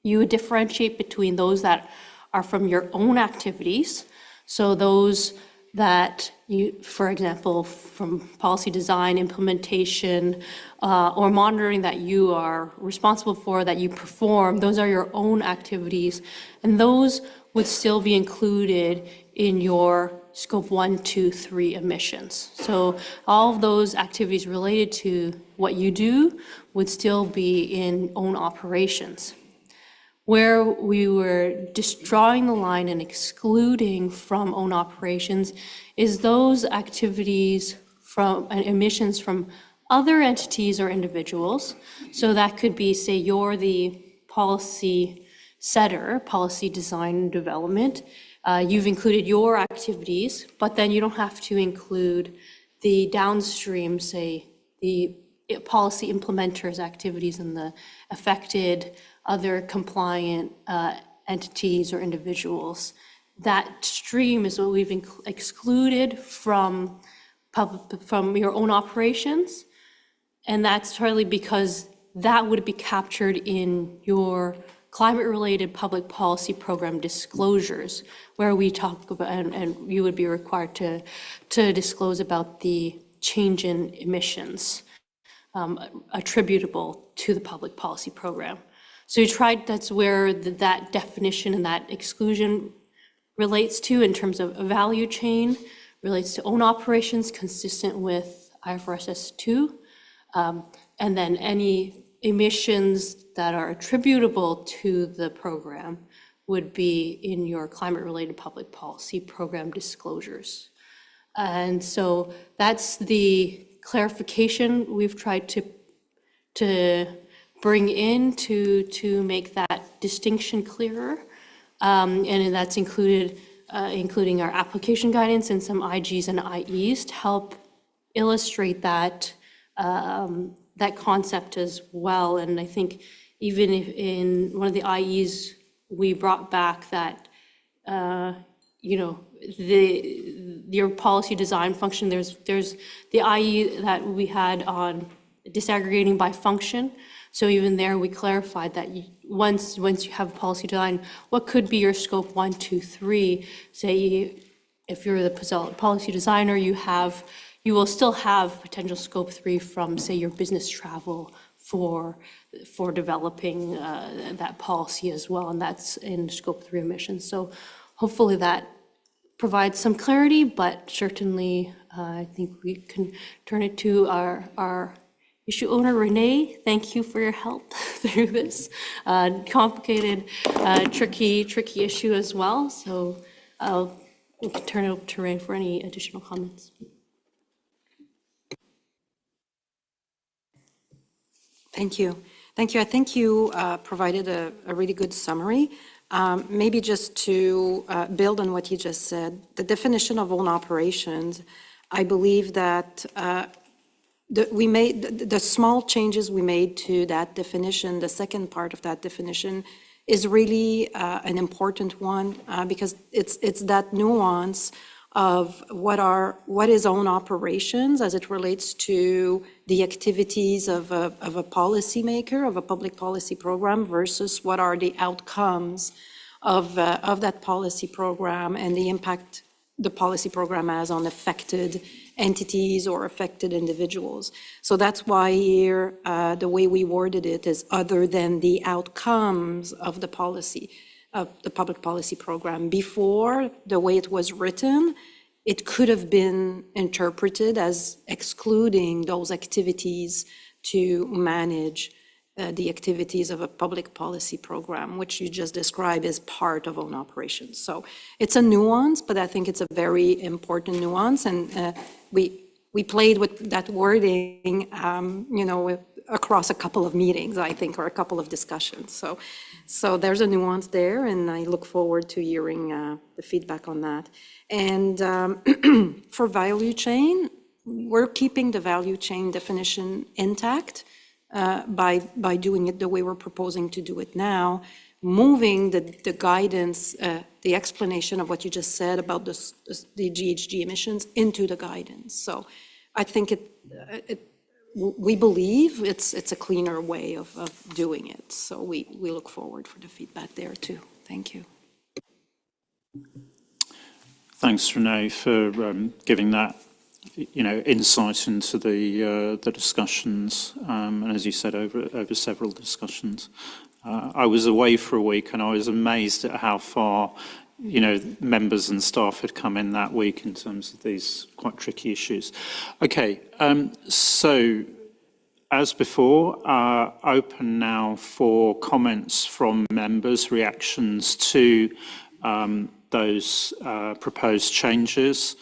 you would differentiate between those that are from your own activities. So those that you, for example, from policy design, implementation, or monitoring that you are responsible for, that you perform, those are your own activities. And those would still be included in your scope 1, 2, 3 emissions. So all of those activities related to what you do would still be in own operations. Where we were just drawing the line and excluding from own operations is those activities from and emissions from other entities or individuals. So that could be, say, you're the policy setter, policy design and development. You've included your activities, but then you don't have to include the downstream, say, the policy implementers' activities and the affected other compliant entities or individuals. That stream is what we've excluded from your own operations, and that's partly because that would be captured in your climate-related public policy program disclosures, where we talk about, and you would be required to disclose about the change in emissions attributable to the public policy program. So we tried, that's where that definition and that exclusion relates to in terms of a value chain, relates to own operations consistent with IFRS S2, and then any emissions that are attributable to the program would be in your climate-related public policy program disclosures. And so that's the clarification we've tried to bring in to make that distinction clearer. And that's including our application guidance and some IGs and IEs to help illustrate that that concept as well. And I think even if in one of the IEs, we brought back that, you know, your policy design function, there's the IE that we had on disaggregating by function. So even there, we clarified that once you have policy design, what could be your scope 1, 2, 3? Say, if you're the policy designer, you will still have potential scope 3 from, say, your business travel for developing that policy as well, and that's in scope 3 emissions. So hopefully that provides some clarity, but certainly I think we can turn it to our issue owner, Renee. Thank you for your help through this complicated, tricky issue as well. So we can turn it over to Renee for any additional comments. Thank you. Thank you. I think you provided a really good summary. Maybe just to build on what you just said, the definition of own operations, I believe that the small changes we made to that definition, the second part of that definition, is really an important one because it's that nuance of what is own operations as it relates to the activities of a policymaker, of a public policy program, versus what are the outcomes of that policy program and the impact the policy program has on affected entities or affected individuals. So that's why here, the way we worded it is other than the outcomes of the policy, of the public policy program. Before, the way it was written, it could have been interpreted as excluding those activities to manage the activities of a public policy program, which you just described as part of own operations. So it's a nuance, but I think it's a very important nuance. And we played with that wording, you know, across a couple of meetings, I think, or a couple of discussions. So there's a nuance there, and I look forward to hearing the feedback on that. And for value chain, we're keeping the value chain definition intact by doing it the way we're proposing to do it now, moving the guidance, the explanation of what you just said about the GHG emissions into the guidance. So I think we believe it's a cleaner way of doing it. So we look forward for the feedback there too. Thank you. Thanks, Renee, for giving that, you know, insight into the discussions, and as you said, over several discussions. I was away for a week, and I was amazed at how far, you know, members and staff had come in that week in terms of these quite tricky issues. Okay, so as before, open now for comments from members, reactions to those proposed changes.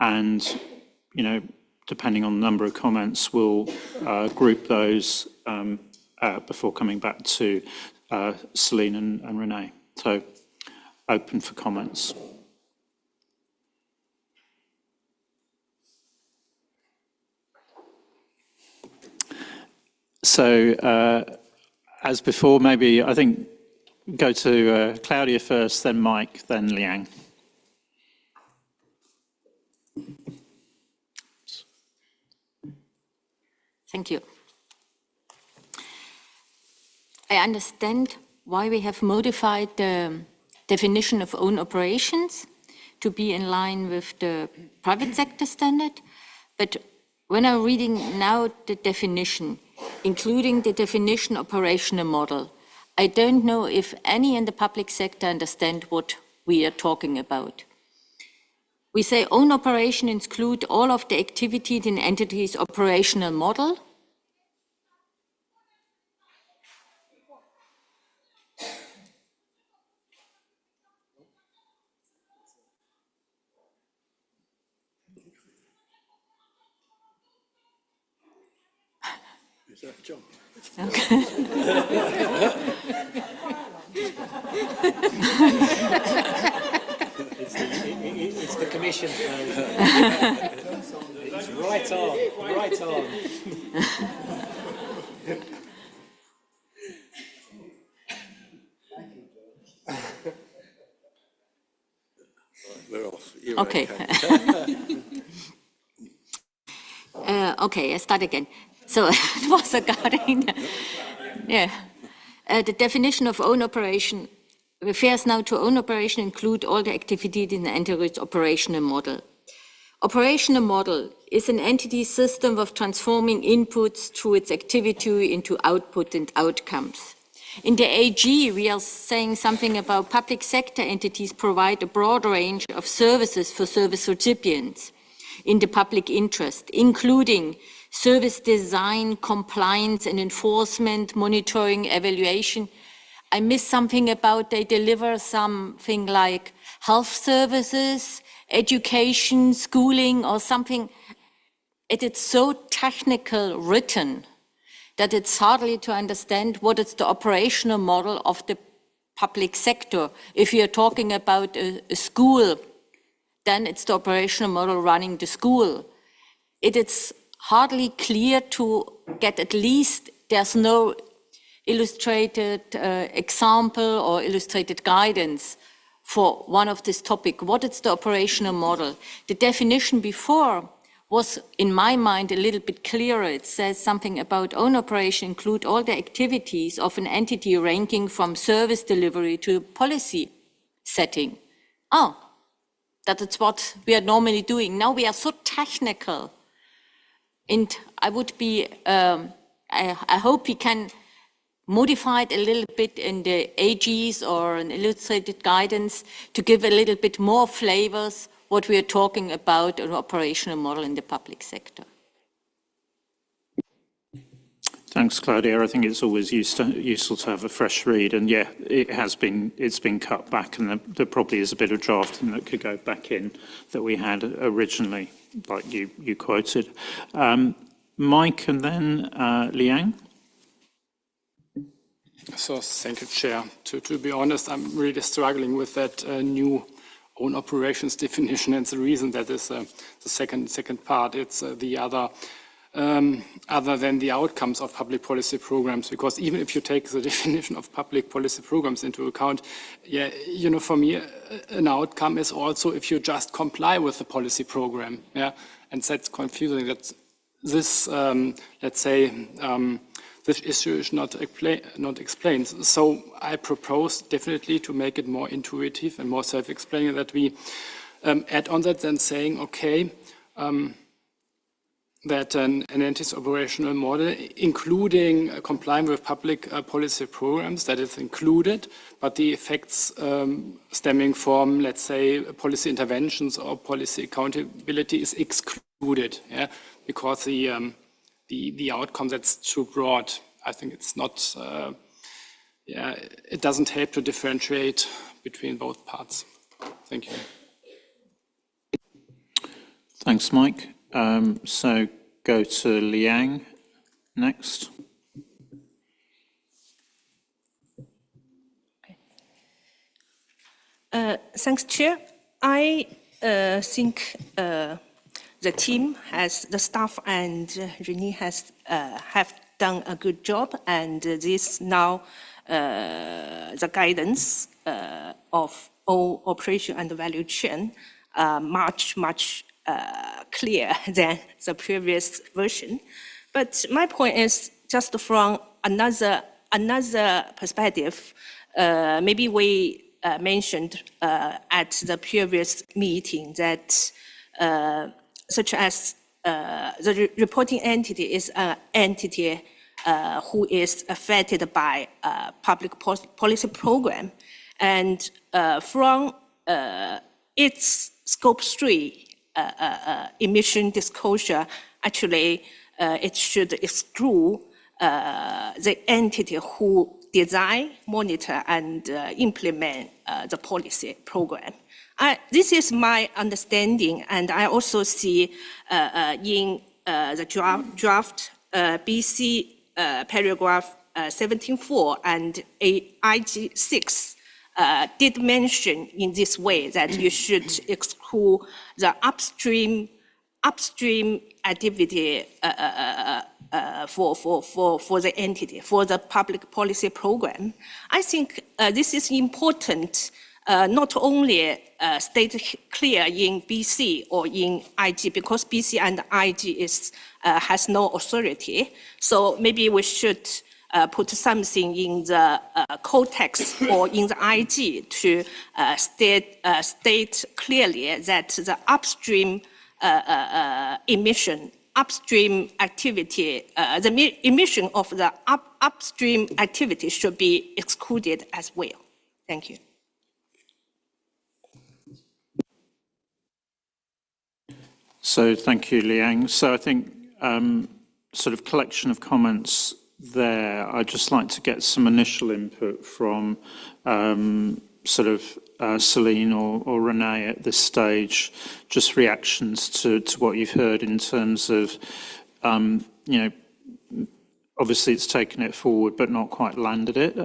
And, you know, depending on the number of comments, we'll group those before coming back to Celine and Renee. So open for comments. So as before, maybe I think go to Claudia first, then Mike, then Liang. Thank you. I understand why we have modified the definition of own operations to be in line with the private sector standard. But when I'm reading now the definition, including the definition operational model, I don't know if any in the public sector understand what we are talking about. We say own operation include all of the activities in entities' operational model. It's the Commission's version. It's right on, right on. We're off. Okay. Okay, I start again. So it was regarding, the definition of own operation refers now to own operation include all the activities in the its operational model. Operational model is an entity system of transforming inputs through its activity into output and outcomes. In the AG, we are saying something about public sector entities provide a broad range of services for service recipients in the public interest, including service design, compliance and enforcement, monitoring, evaluation. I missed something about they deliver something like health services, education, schooling or something. It is so technical written that it's hardly to understand what is the operational model of the public sector. If you're talking about a school, then it's the operational model running the school. It is hardly clear to get at least, there's no illustrated example or illustrated guidance for one of this topic. What is the operational model? The definition before was, in my mind, a little bit clearer. It says something about own operation include all the activities of an entity ranging from service delivery to policy setting. Oh, that's what we are normally doing. Now we are so technical. And I would be, I hope we can modify it a little bit in the AGs or an illustrated guidance to give a little bit more flavors what we are talking about an operational model in the public sector. Thanks, Claudia. I think it's always useful to have a fresh read, and yeah, it's been cut back, and there probably is a bit of drafting that could go back in that we had originally, like you quoted. Mike, and then Liang. So thank you, Chair. To be honest, I'm really struggling with that new own operations definition, and the reason that is the second part. It's the other than the outcomes of public policy programs, because even if you take the definition of public policy programs into account, yeah, you know, for me, an outcome is also if you just comply with the policy program, yeah, and that's confusing. That this, let's say, this issue is not explained. So I propose definitely to make it more intuitive and more self-explaining, that we add on that then saying, okay, that an entity's operational model, including complying with public policy programs, that is included, but the effects stemming from, let's say, policy interventions or policy accountability is excluded, yeah, because the outcome that's too broad. I think it's not, yeah, it doesn't help to differentiate between both parts. Thank you. Thanks, Mike. So go to Liang next. Thanks, Chair. I think the team has, the staff and Renee have done a good job, and this now the guidance of all operation and value chain much clear than the previous version. But my point is just from another perspective. Maybe we mentioned at the previous meeting that such as the reporting entity is an entity who is affected by public policy program, and from its scope 3 emission disclosure, actually it should exclude the entity who design, monitor, and implement the policy program. This is my understanding, and I also see in the draft BC paragraph 17.4 and IG 6 did mention in this way that you should exclude the upstream activity for the entity, for the public policy program. I think this is important, not only state clear in BC or in IG, because BC and IG has no authority. So maybe we should put something in the code text or in the IG to state clearly that the upstream upstream activity, the emission of the upstream activity should be excluded as well. Thank you. So thank you, Liang. So I think sort of collection of comments there. I'd just like to get some initial input from Celine or Renee at this stage, just reactions to what you've heard in terms of, obviously it's taken it forward but not quite landed it.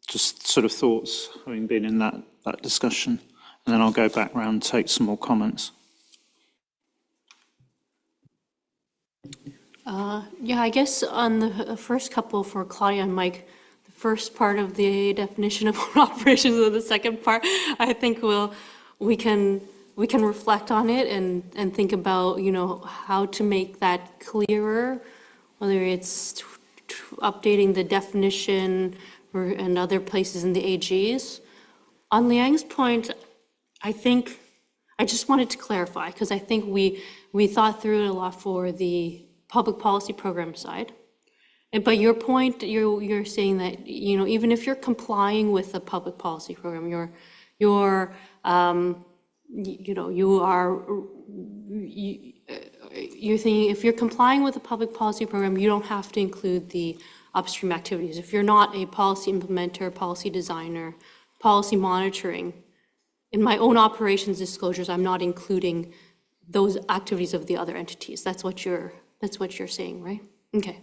Just sort of thoughts having been in that discussion. And then I'll go back round and take some more comments. Yeah, I guess on the first couple for Claudia and Mike, the first part of the definition of operations and the second part, I think we can reflect on it and think about, how to make that clearer, whether it's updating the definition and other places in the AGs. On Liang's point, I think I just wanted to clarify, because I think we thought through it a lot for the public policy program side. But your point, you're saying that, even if you're complying with the public policy program, you're thinking if you're complying with the public policy program, you don't have to include the upstream activities. If you're not a policy implementer, policy designer, policy monitoring, in my own operations disclosures, I'm not including those activities of the other entities. That's what you're saying, right? Okay.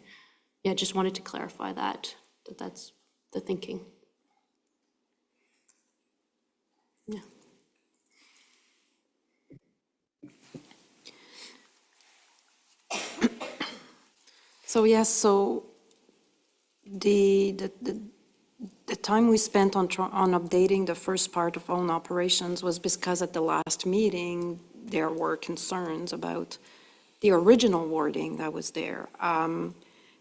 Yeah, just wanted to clarify that's the thinking. Yeah. So yes, so the time we spent on updating the first part of own operations was because at the last meeting there were concerns about the original wording that was there,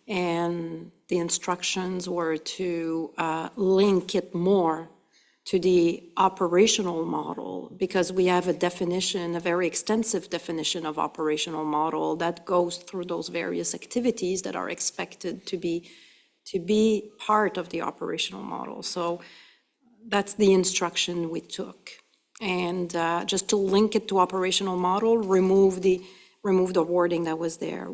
and the instructions were to link it more to the operational model, because we have a definition, a very extensive definition of operational model that goes through those various activities that are expected to be part of the operational model. So that's the instruction we took. And just to link it to operational model, remove the wording that was there.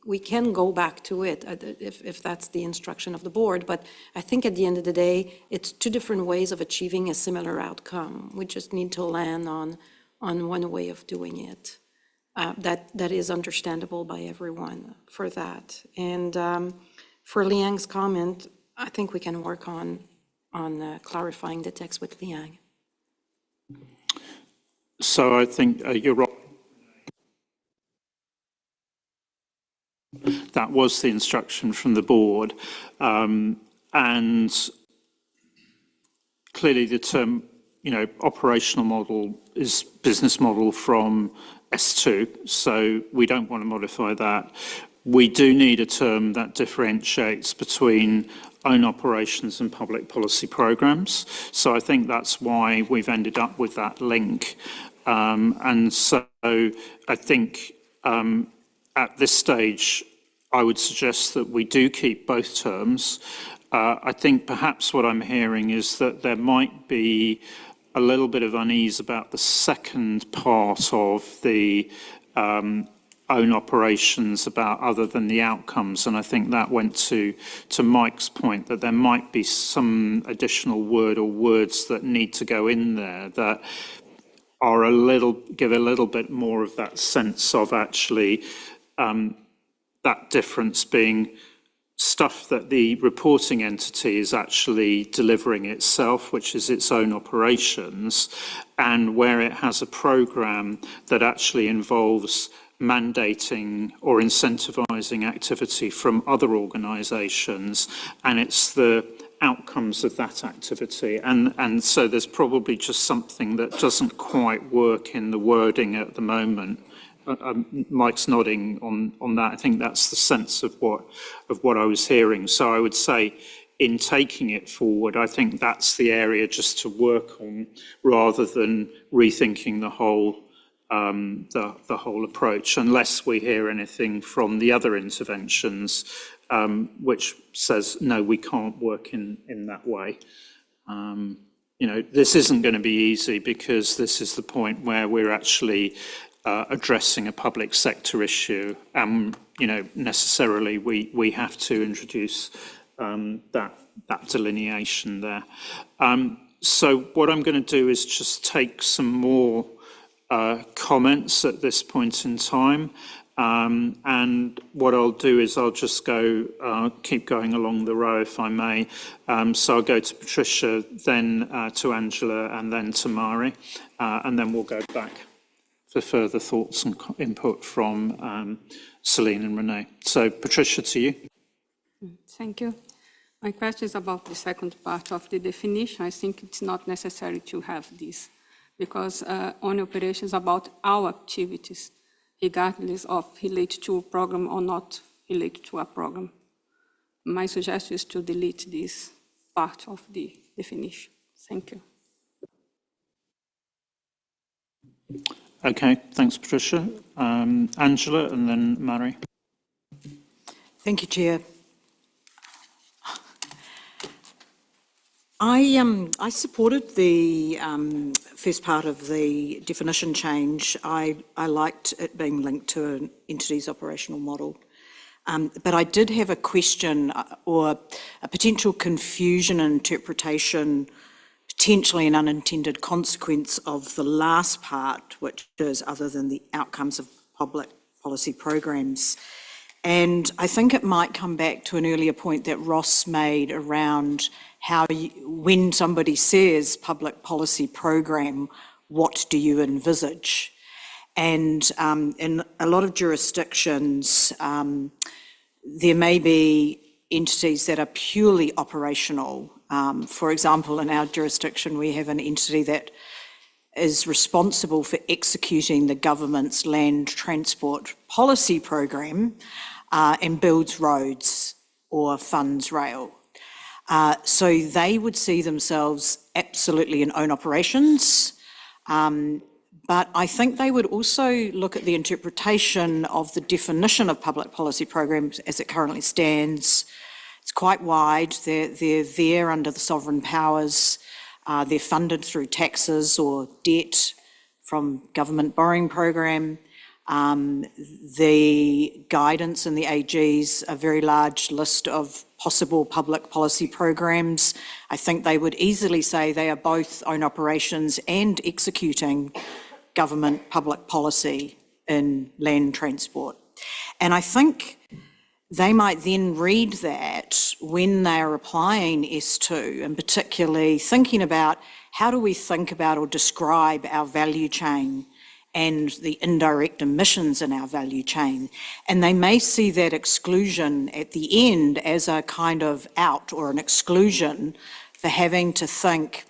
We can go back to it if that's the instruction of the board, but I think at the end of the day, it's two different ways of achieving a similar outcome. We just need to land on one way of doing it that is understandable by everyone for that. And for Liang's comment, I think we can work on clarifying the text with Liang. So I think you're right. That was the instruction from the board, and clearly the term, operational model is business model from S2, so we don't want to modify that. We do need a term that differentiates between own operations and public policy programs. So I think that's why we've ended up with that link. And so I think at this stage, I would suggest that we do keep both terms. I think perhaps what I'm hearing is that there might be a little bit of unease about the second part of the own operations, about other than the outcomes. And I think that went to Mike's point, that there might be some additional word or words that need to go in there that are give a little bit more of that sense of actually that difference being stuff that the reporting entity is actually delivering itself, which is its own operations, and where it has a program that actually involves mandating or incentivizing activity from other organizations, and it's the outcomes of that activity. And so there's probably just something that doesn't quite work in the wording at the moment. Mike's nodding on that. I think that's the sense of what I was hearing. So I would say, in taking it forward, I think that's the area just to work on, rather than rethinking the whole approach, unless we hear anything from the other interventions, which says no, we can't work in that way. This isn't going to be easy, because this is the point where we're actually addressing a public sector issue, and necessarily we have to introduce that delineation there. So what I'm going to do is just take some more comments at this point in time, and what I'll do is I'll just keep going along the row, if I may. So I'll go to Patricia, then to Angela, and then to Mari, and then we'll go back for further thoughts and input from Celine and Renee. So Patricia, to you. Thank you. My question is about the second part of the definition. I think it's not necessary to have this, because on operations about our activities, regardless of relate to a program or not relate to a program. My suggestion is to delete this part of the definition. Thank you. Okay, thanks, Patricia. Angela, and then Mari. Thank you, Chair. I supported the first part of the definition change. I liked it being linked to an entity's operational model. But I did have a question or a potential confusion in interpretation, potentially an unintended consequence of the last part, which is other than the outcomes of public policy programs. And I think it might come back to an earlier point that Ross made around how when somebody says public policy program, what do you envisage? And in a lot of jurisdictions, there may be entities that are purely operational. For example, in our jurisdiction, we have an entity that is responsible for executing the government's land transport policy program and builds roads or funds rail. So they would see themselves absolutely in own operations, but I think they would also look at the interpretation of the definition of public policy programs as it currently stands. It's quite wide. They're there under the sovereign powers. They're funded through taxes or debt from government borrowing program. The guidance in the AG's a very large list of possible public policy programs. I think they would easily say they are both own operations and executing government public policy in land transport. And I think they might then read that when they are applying S2, and particularly thinking about how do we think about or describe our value chain and the indirect emissions in our value chain. And they may see that exclusion at the end as a kind of out or an exclusion for having to think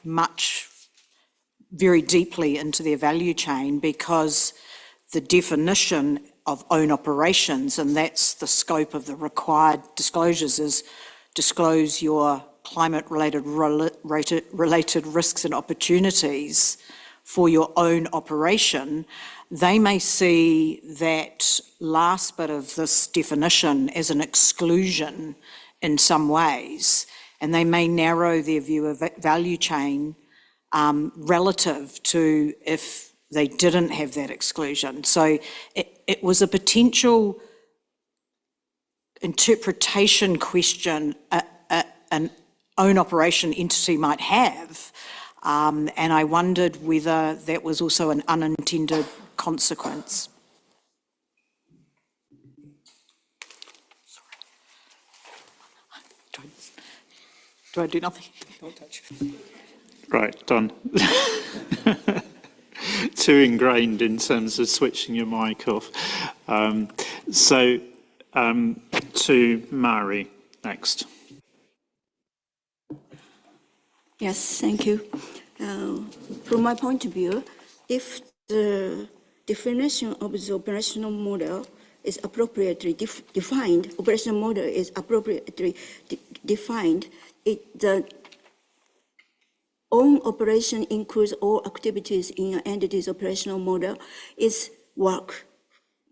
very deeply into their value chain, because the definition of own operations, and that's the scope of the required disclosures, is disclose your climate-related risks and opportunities for your own operation. They may see that last bit of this definition as an exclusion in some ways, and they may narrow their view of value chain relative to if they didn't have that exclusion. So it was a potential interpretation question an own operation entity might have, and I wondered whether that was also an unintended consequence. Do I do nothing? Don't touch. Right, done. Too ingrained in terms of switching your mic off. To Mary next. Yes, thank you. From my point of view, if the definition of the operational model is appropriately defined, operational model is appropriately defined, the own operation includes all activities in an entity's operational model is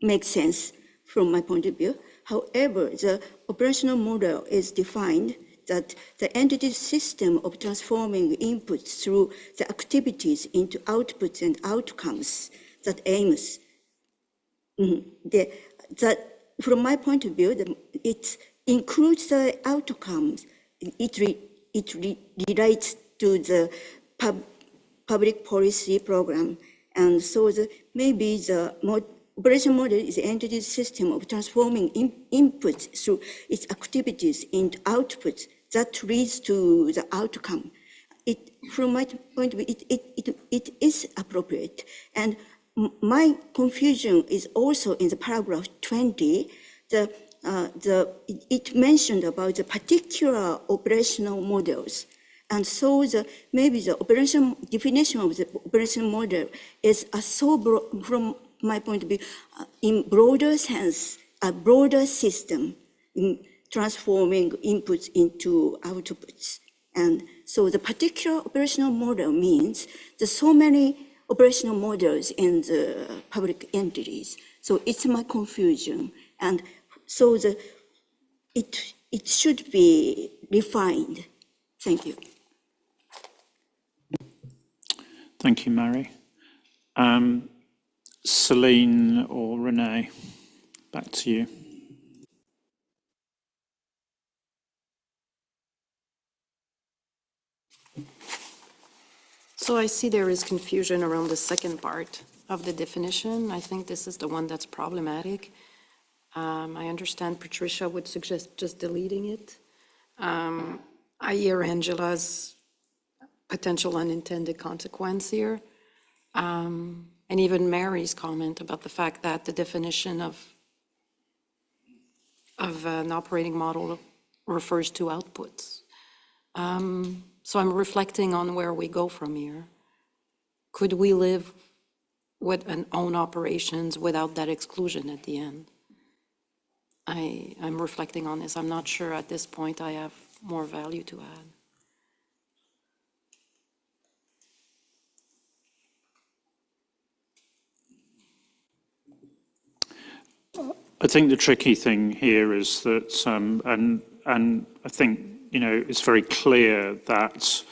makes sense from my point of view. However, the operational model is defined that the entity's system of transforming inputs through the activities into outputs and outcomes that aims. That from my point of view, it includes the outcomes. It relates to the public policy program. And so maybe the operation model is the entity's system of transforming inputs through its activities into outputs that leads to the outcome. From my point of view, it is appropriate. And my confusion is also in the paragraph 20, it mentioned about the particular operational models. And so maybe the definition of the operation model is so broad, from my point of view, in broader sense, a broader system in transforming inputs into outputs. And so the particular operational model means there's so many operational models in the public entities. So it's my confusion. And so it should be refined. Thank you. Thank you, Mary. Celine or Renee, back to you. So I see there is confusion around the second part of the definition. I think this is the one that's problematic. I understand Patricia would suggest just deleting it. I hear Angela's potential unintended consequence here. And even Mary's comment about the fact that the definition of an operating model refers to outputs. So I'm reflecting on where we go from here. Could we live with an own operations without that exclusion at the end? I'm reflecting on this. I'm not sure at this point I have more value to add. I think the tricky thing here is that, and I think, it's very clear that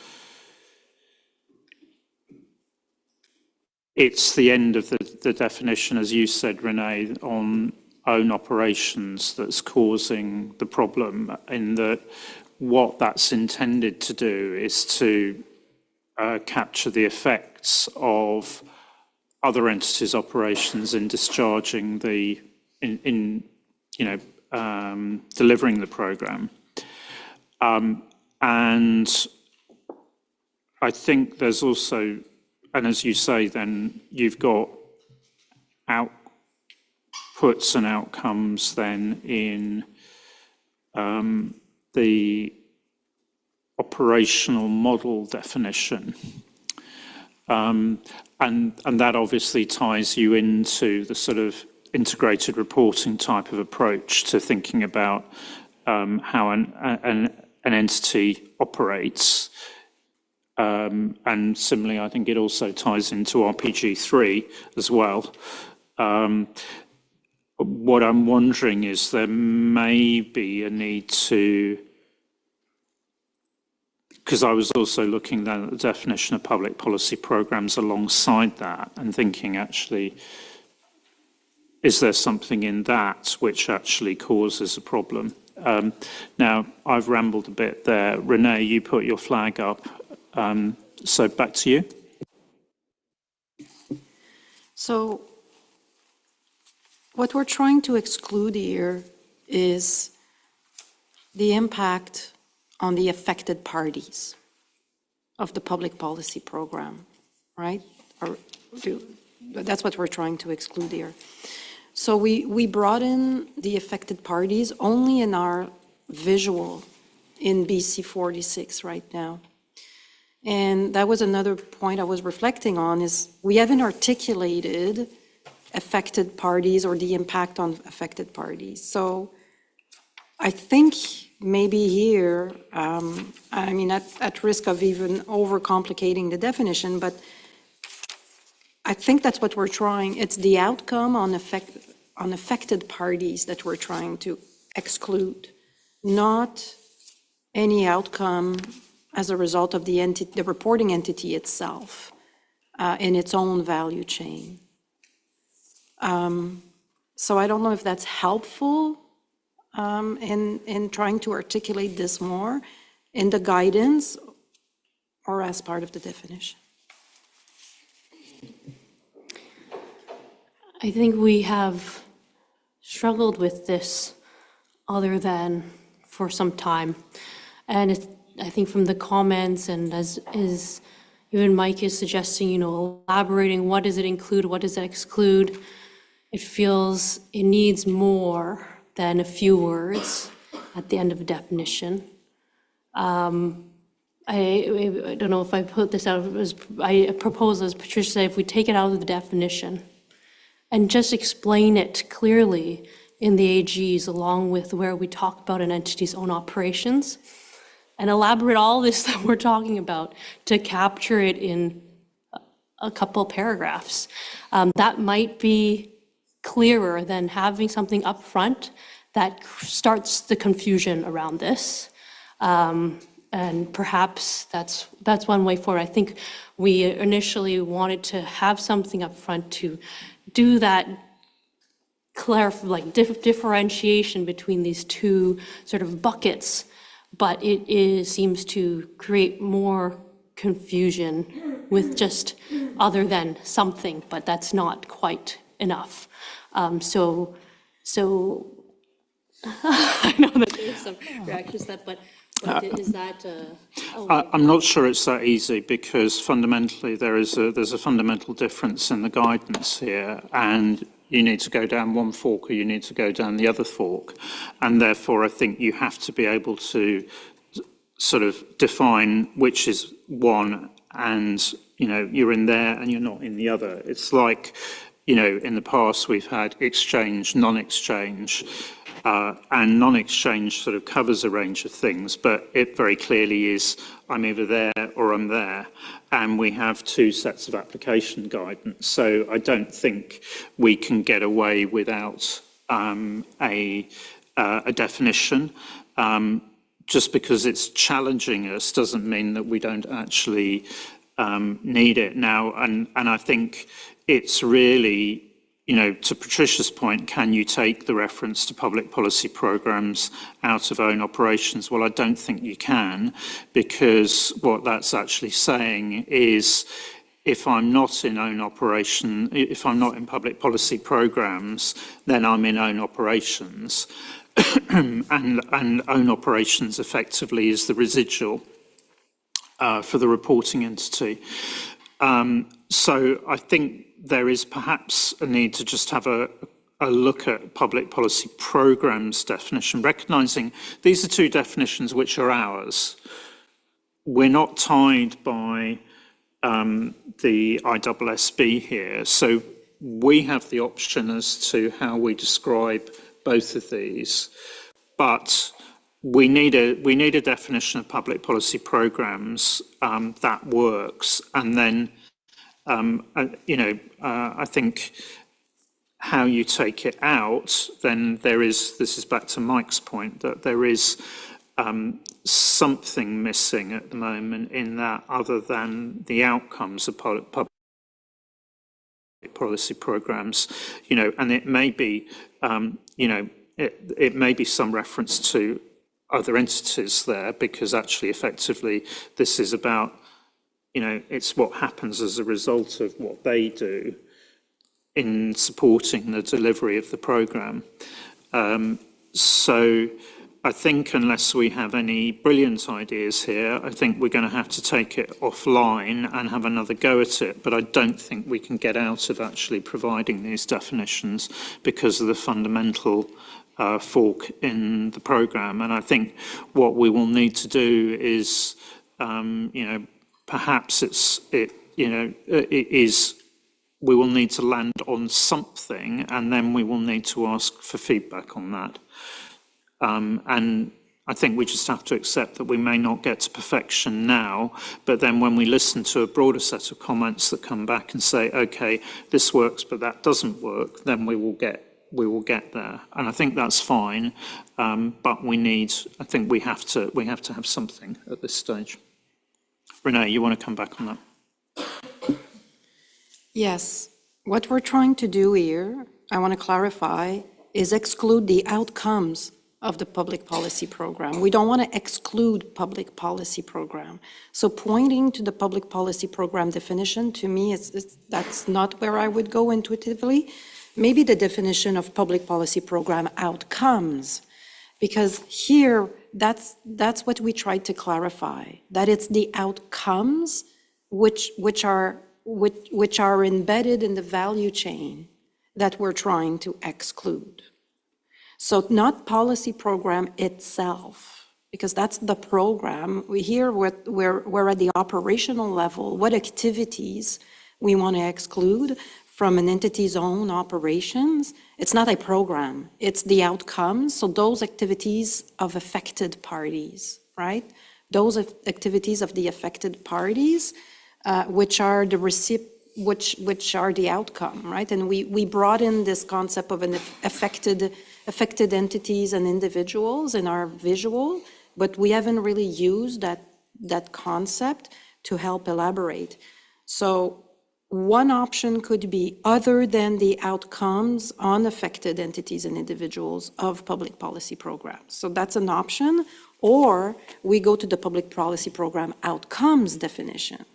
it's the end of the definition, as you said, Renee, on own operations that's causing the problem, in that what that's intended to do is to capture the effects of other entities' operations in discharging delivering the program. And I think there's also, and as you say, then you've got outputs and outcomes then in the operational model definition. And that obviously ties you into the sort of integrated reporting type of approach to thinking about how an entity operates. And similarly, I think it also ties into RPG3 as well. What I'm wondering is there may be a need to, because I was also looking at the definition of public policy programs alongside that and thinking, actually, is there something in that which actually causes a problem? Now, I've rambled a bit there. Renee, you put your flag up. So back to you. So what we're trying to exclude here is the impact on the affected parties of the public policy program, right? That's what we're trying to exclude here. So we brought in the affected parties only in our visual in BC 46 right now. And that was another point I was reflecting on, is we haven't articulated affected parties or the impact on affected parties. So I think maybe here, I mean, at risk of even overcomplicating the definition, but I think that's what we're trying. It's the outcome on affected parties that we're trying to exclude, not any outcome as a result of the reporting entity itself in its own value chain. So I don't know if that's helpful in trying to articulate this more in the guidance or as part of the definition. I think we have struggled with this other than for some time. And I think from the comments and as even Mike is suggesting, elaborating what does it include, what does it exclude, it feels it needs more than a few words at the end of a definition. I don't know if I put this out, I propose, as Patricia said, if we take it out of the definition and just explain it clearly in the AGs along with where we talk about an entity's own operations and elaborate all this that we're talking about to capture it in a couple paragraphs. That might be clearer than having something up front that starts the confusion around this. And perhaps that's one way forward. I think we initially wanted to have something up front to do that differentiation between these two sort of buckets, but it seems to create more confusion with just other than something, but that's not quite enough. So I know that there's some reactions to that, but is that? I'm not sure it's that easy, because fundamentally there's a fundamental difference in the guidance here, and you need to go down one fork or you need to go down the other fork, and therefore I think you have to be able to sort of define which is one, and you're in there and you're not in the other. It's like, in the past we've had exchange, non-exchange. And non-exchange sort of covers a range of things, but it very clearly is, I'm either there or I'm there. And we have two sets of application guidance. So I don't think we can get away without a definition. Just because it's challenging us doesn't mean that we don't actually need it now. And I think it's really, to Patricia's point, can you take the reference to public policy programs out of own operations? Well, I don't think you can, because what that's actually saying is, if I'm not in own operation, if I'm not in public policy programs, then I'm in own operations. and own operations effectively is the residual for the reporting entity. So I think there is perhaps a need to just have a look at public policy programs definition, recognising these are two definitions which are ours. We're not tied by the IPSASB here, so we have the option as to how we describe both of these, but we need a definition of public policy programs that works, and then I think how you take it out, then this is back to Mike's point, that there is something missing at the moment in that, other than the outcomes of public policy programs, and it may be, it may be some reference to other entities there, because actually effectively this is about, it's what happens as a result of what they do in supporting the delivery of the programme. So I think unless we have any brilliant ideas here, I think we're going to have to take it offline and have another go at it. But I don't think we can get out of actually providing these definitions because of the fundamental fork in the programme. And I think what we will need to do is, perhaps we will need to land on something, and then we will need to ask for feedback on that. And I think we just have to accept that we may not get to perfection now, but then when we listen to a broader set of comments that come back and say, okay, this works, but that doesn't work, then we will get there. And I think that's fine, but I think we have to have something at this stage. Renee, you want to come back on that? Yes. What we're trying to do here, I want to clarify, is exclude the outcomes of the public policy program. We don't want to exclude public policy program. So pointing to the public policy program definition, to me, that's not where I would go intuitively. Maybe the definition of public policy program outcomes, because here, that's what we tried to clarify, that it's the outcomes which are embedded in the value chain that we're trying to exclude. So not policy program itself, because that's the program. We're at the operational level, what activities we want to exclude from an entity's own operations. It's not a program, it's the outcomes. So those activities of affected parties, right? Those activities of the affected parties, which are the which are the outcome, right? And we brought in this concept of an affected entities and individuals in our visual, but we haven't really used that concept to help elaborate. So one option could be other than the outcomes on affected entities and individuals of public policy programs. So that's an option, or we go to the public policy program outcomes definition.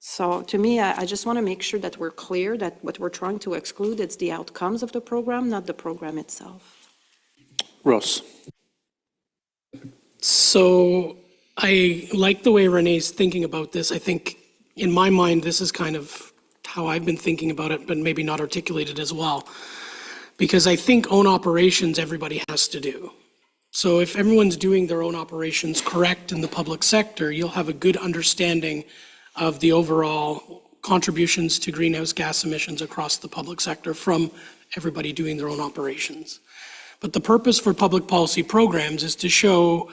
So to me, I just want to make sure that we're clear that what we're trying to exclude, it's the outcomes of the program, not the program itself. Ross. So I like the way Renee's thinking about this. I think in my mind, this is kind of how I've been thinking about it, but maybe not articulated as well. Because I think own operations everybody has to do. So if everyone's doing their own operations correct in the public sector, you'll have a good understanding of the overall contributions to greenhouse gas emissions across the public sector from everybody doing their own operations. But the purpose for public policy programs is to show,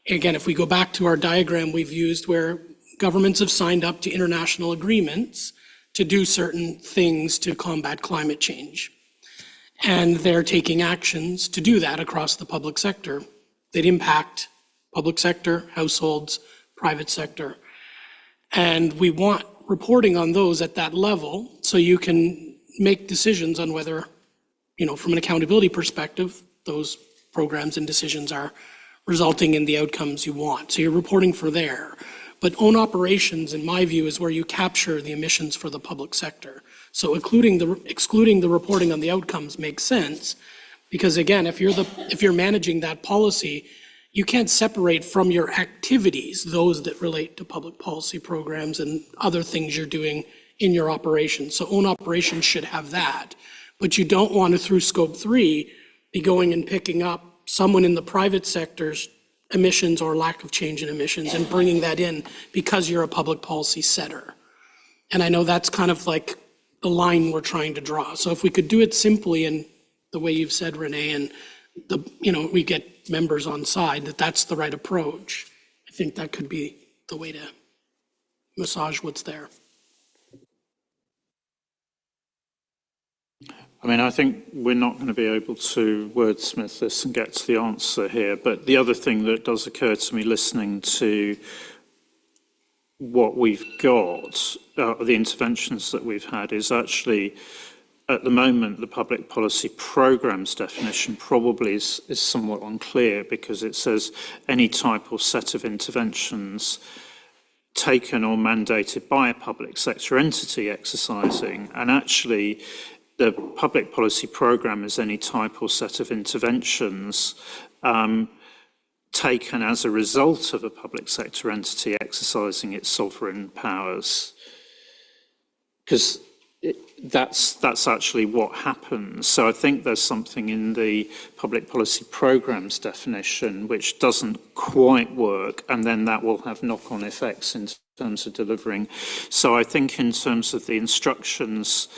again, if we go back to our diagram we've used where governments have signed up to international agreements to do certain things to combat climate change. And they're taking actions to do that across the public sector that impact public sector, households, private sector. And we want reporting on those at that level so you can make decisions on whether, from an accountability perspective, those programs and decisions are resulting in the outcomes you want. So you're reporting for there. But own operations, in my view, is where you capture the emissions for the public sector. So excluding the reporting on the outcomes makes sense, because again, if you're managing that policy, you can't separate from your activities those that relate to public policy programs and other things you're doing in your operations. So own operations should have that. But you don't want to, through scope 3, be going and picking up someone in the private sector's emissions or lack of change in emissions and bringing that in because you're a public policy setter. And I know that's kind of like the line we're trying to draw. So if we could do it simply in the way you've said, Renee, and we get members on side that's the right approach, I think that could be the way to massage what's there. I mean, I think we're not going to be able to wordsmith this and get to the answer here. But the other thing that does occur to me listening to what we've got, the interventions that we've had, is actually, at the moment, the public policy programmes definition probably is somewhat unclear, because it says any type or set of interventions taken or mandated by a public sector entity exercising. And actually, the public policy programme is any type or set of interventions taken as a result of a public sector entity exercising its sovereign powers. Because that's actually what happens. So I think there's something in the public policy programmes definition which doesn't quite work, and then that will have knock-on effects in terms of delivering. So I think in terms of the instructions,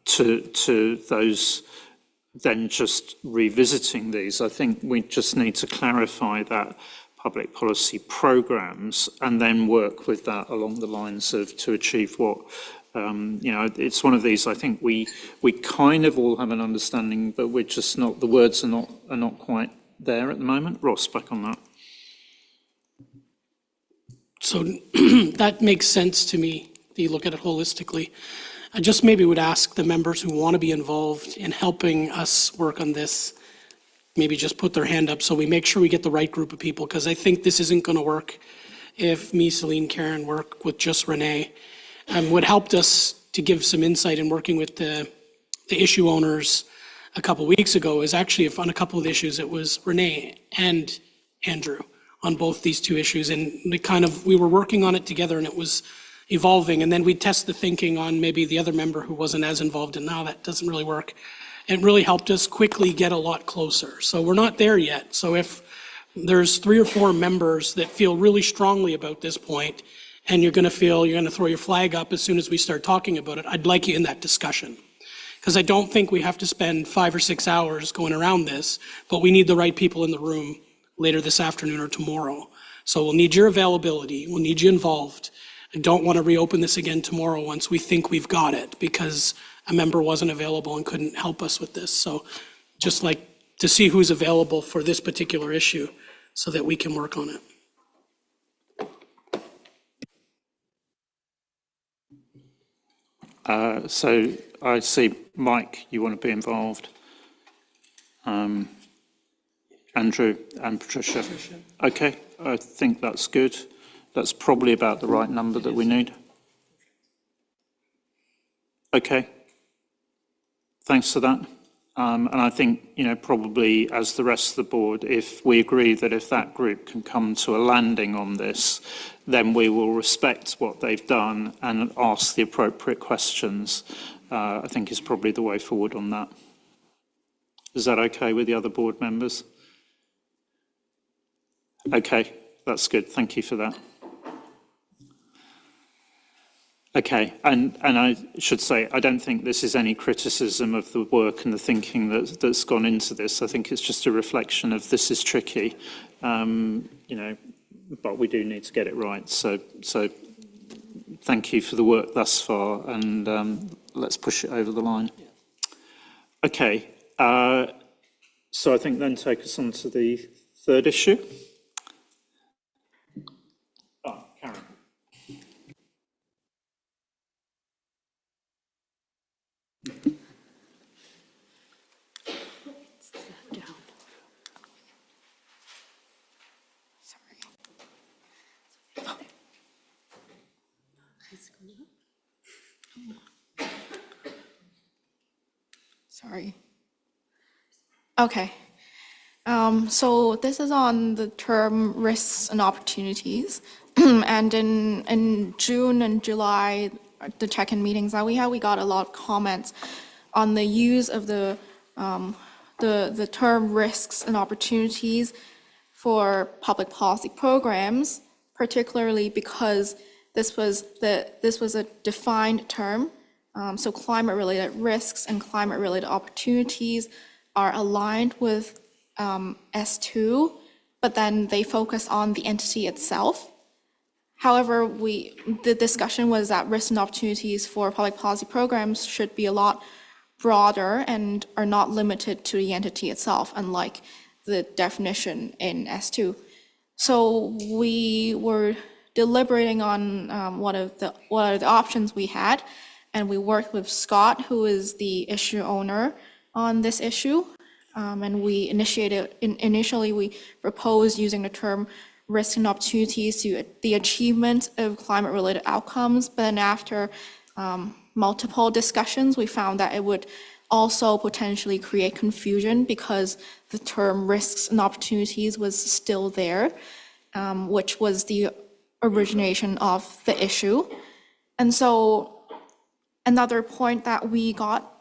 to those then just revisiting these, I think we just need to clarify that public policy programmes and then work with that along the lines of to achieve what, it's one of these, I think we kind of all have an understanding, but we're just not, the words are not quite there at the moment. Ross, back on that. So that makes sense to me, if you look at it holistically. I just maybe would ask the members who want to be involved in helping us work on this, maybe just put their hand up so we make sure we get the right group of people, because I think this isn't going to work if me, Celine, Karen work with just Renee. What helped us to give some insight in working with the issue owners a couple of weeks ago is actually on a couple of issues, it was Renee and Andrew on both these two issues. And we were working on it together and it was evolving. And then we'd test the thinking on maybe the other member who wasn't as involved, and now that doesn't really work. It really helped us quickly get a lot closer. So we're not there yet. So if there's 3 or 4 members that feel really strongly about this point, and you're going to throw your flag up as soon as we start talking about it, I'd like you in that discussion. Because I don't think we have to spend 5 or 6 hours going around this, but we need the right people in the room later this afternoon or tomorrow. So we'll need your availability, we'll need you involved. I don't want to reopen this again tomorrow once we think we've got it, because a member wasn't available and couldn't help us with this. So just like to see who's available for this particular issue so that we can work on it. So I see, Mike, you want to be involved. Andrew and Patricia. Okay, I think that's good. That's probably about the right number that we need. Okay. Thanks for that. And I think, probably as the rest of the board, if we agree that if that group can come to a landing on this, then we will respect what they've done and ask the appropriate questions, I think is probably the way forward on that. Is that okay with the other board members? Okay, that's good. Thank you for that. Okay, and I should say, I don't think this is any criticism of the work and the thinking that's gone into this. I think it's just a reflection of this is tricky, but we do need to get it right. So thank you for the work thus far, and let's push it over the line. Okay, so I think then take us on to the third issue. Karen. Sorry. Okay. So this is on the term risks and opportunities. And in June and July, the check-in meetings that we had, we got a lot of comments on the use of the term risks and opportunities for public policy programs, particularly because this was a defined term. So climate-related risks and climate-related opportunities are aligned with S2, but then they focus on the entity itself. However, the discussion was that risks and opportunities for public policy programs should be a lot broader and are not limited to the entity itself, unlike the definition in S2. So we were deliberating on what are the options we had, and we worked with Scott, who is the issue owner on this issue. And we initially we proposed using the term risks and opportunities to the achievement of climate-related outcomes. But then after multiple discussions, we found that it would also potentially create confusion because the term risks and opportunities was still there, which was the origination of the issue. And so another point that we got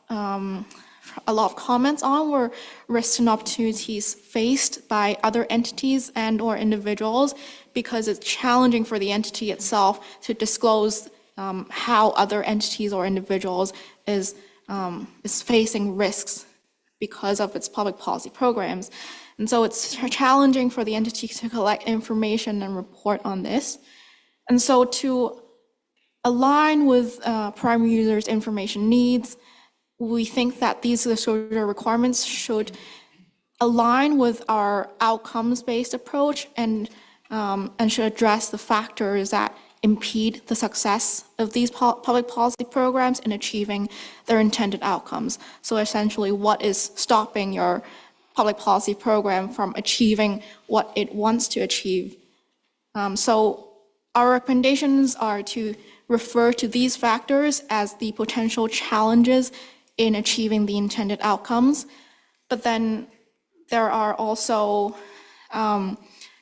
a lot of comments on were risks and opportunities faced by other entities and or individuals, because it's challenging for the entity itself to disclose how other entities or individuals is facing risks because of its public policy programs. And so it's challenging for the entity to collect information and report on this. And so to align with primary users' information needs, we think that these disclosure requirements should align with our outcomes-based approach and should address the factors that impede the success of these public policy programs in achieving their intended outcomes. So essentially, what is stopping your public policy program from achieving what it wants to achieve? So our recommendations are to refer to these factors as the potential challenges in achieving the intended outcomes. But then there are also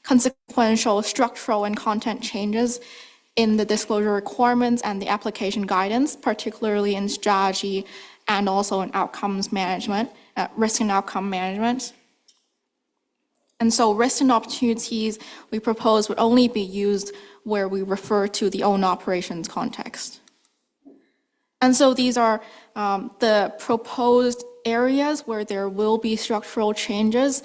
consequential structural and content changes in the disclosure requirements and the application guidance, particularly in strategy and also in outcomes management, risk and outcome management. And so risks and opportunities we propose would only be used where we refer to the own operations context. And so these are the proposed areas where there will be structural changes.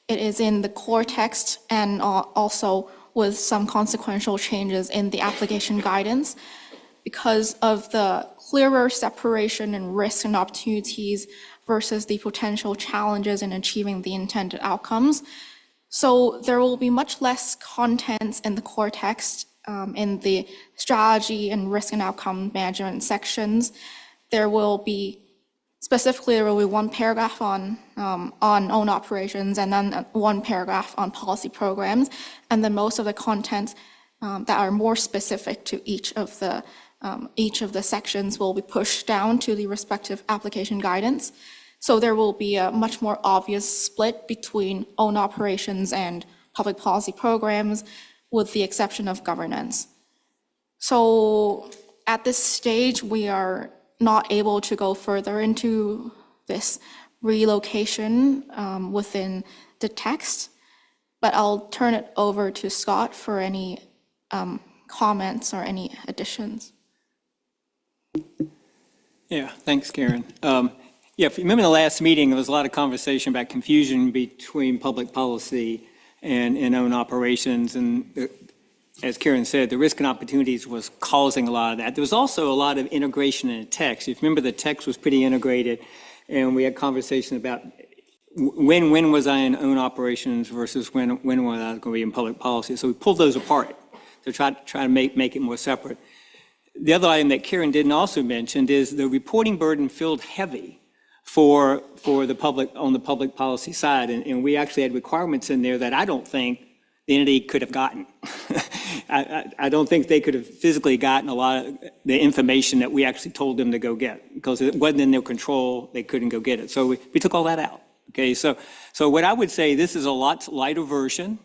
It is in the core text and also with some consequential changes in the application guidance because of the clearer separation in risks and opportunities versus the potential challenges in achieving the intended outcomes. So there will be much less contents in the core text in the strategy and risk and outcome management sections. There will be one paragraph on own operations and then one paragraph on policy programs. And then most of the contents that are more specific to each of the sections will be pushed down to the respective application guidance. So there will be a much more obvious split between own operations and public policy programs, with the exception of governance. So at this stage, we are not able to go further into this relocation within the text, but I'll turn it over to Scott for any comments or any additions. Yeah, thanks, Karen. Yeah, if you remember the last meeting, there was a lot of conversation about confusion between public policy and own operations. And as Karen said, the risk and opportunities was causing a lot of that. There was also a lot of integration in the text. If you remember, the text was pretty integrated, and we had conversation about when was I in own operations versus when was I going to be in public policy. So we pulled those apart to try to make it more separate. The other item that Karen didn't also mention is the reporting burden felt heavy for the public on the public policy side, and we actually had requirements in there that I don't think the entity could have gotten. I don't think they could have physically gotten a lot of the information that we actually told them to go get, because it wasn't in their control. They couldn't go get it. So we took all that out. Okay, so what I would say, this is a lot lighter version,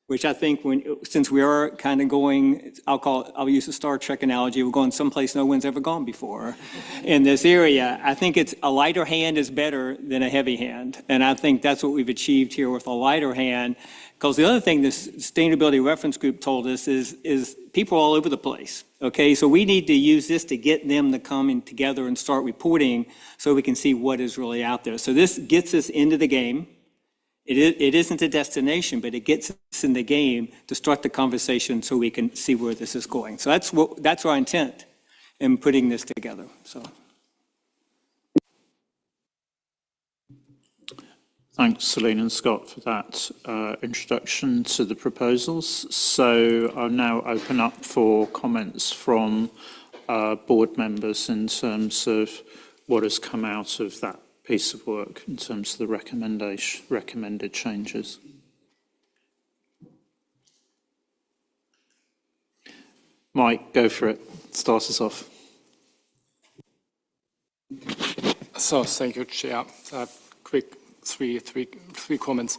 which I think since we are kind of going, I'll use the Star Trek analogy, we're going someplace no one's ever gone before in this area. I think it's a lighter hand is better than a heavy hand. And I think that's what we've achieved here with a lighter hand. Because the other thing the Sustainability Reference Group told us is people all over the place. Okay, so we need to use this to get them to come in together and start reporting so we can see what is really out there. So this gets us into the game. It isn't a destination, but it gets us in the game to start the conversation so we can see where this is going. So that's our intent in putting this together. So. Thanks, Celine and Scott, for that introduction to the proposals. So I'll now open up for comments from board members in terms of what has come out of that piece of work in terms of the recommended changes. Mike, go for it. Start us off. So thank you, Chair. Quick three comments.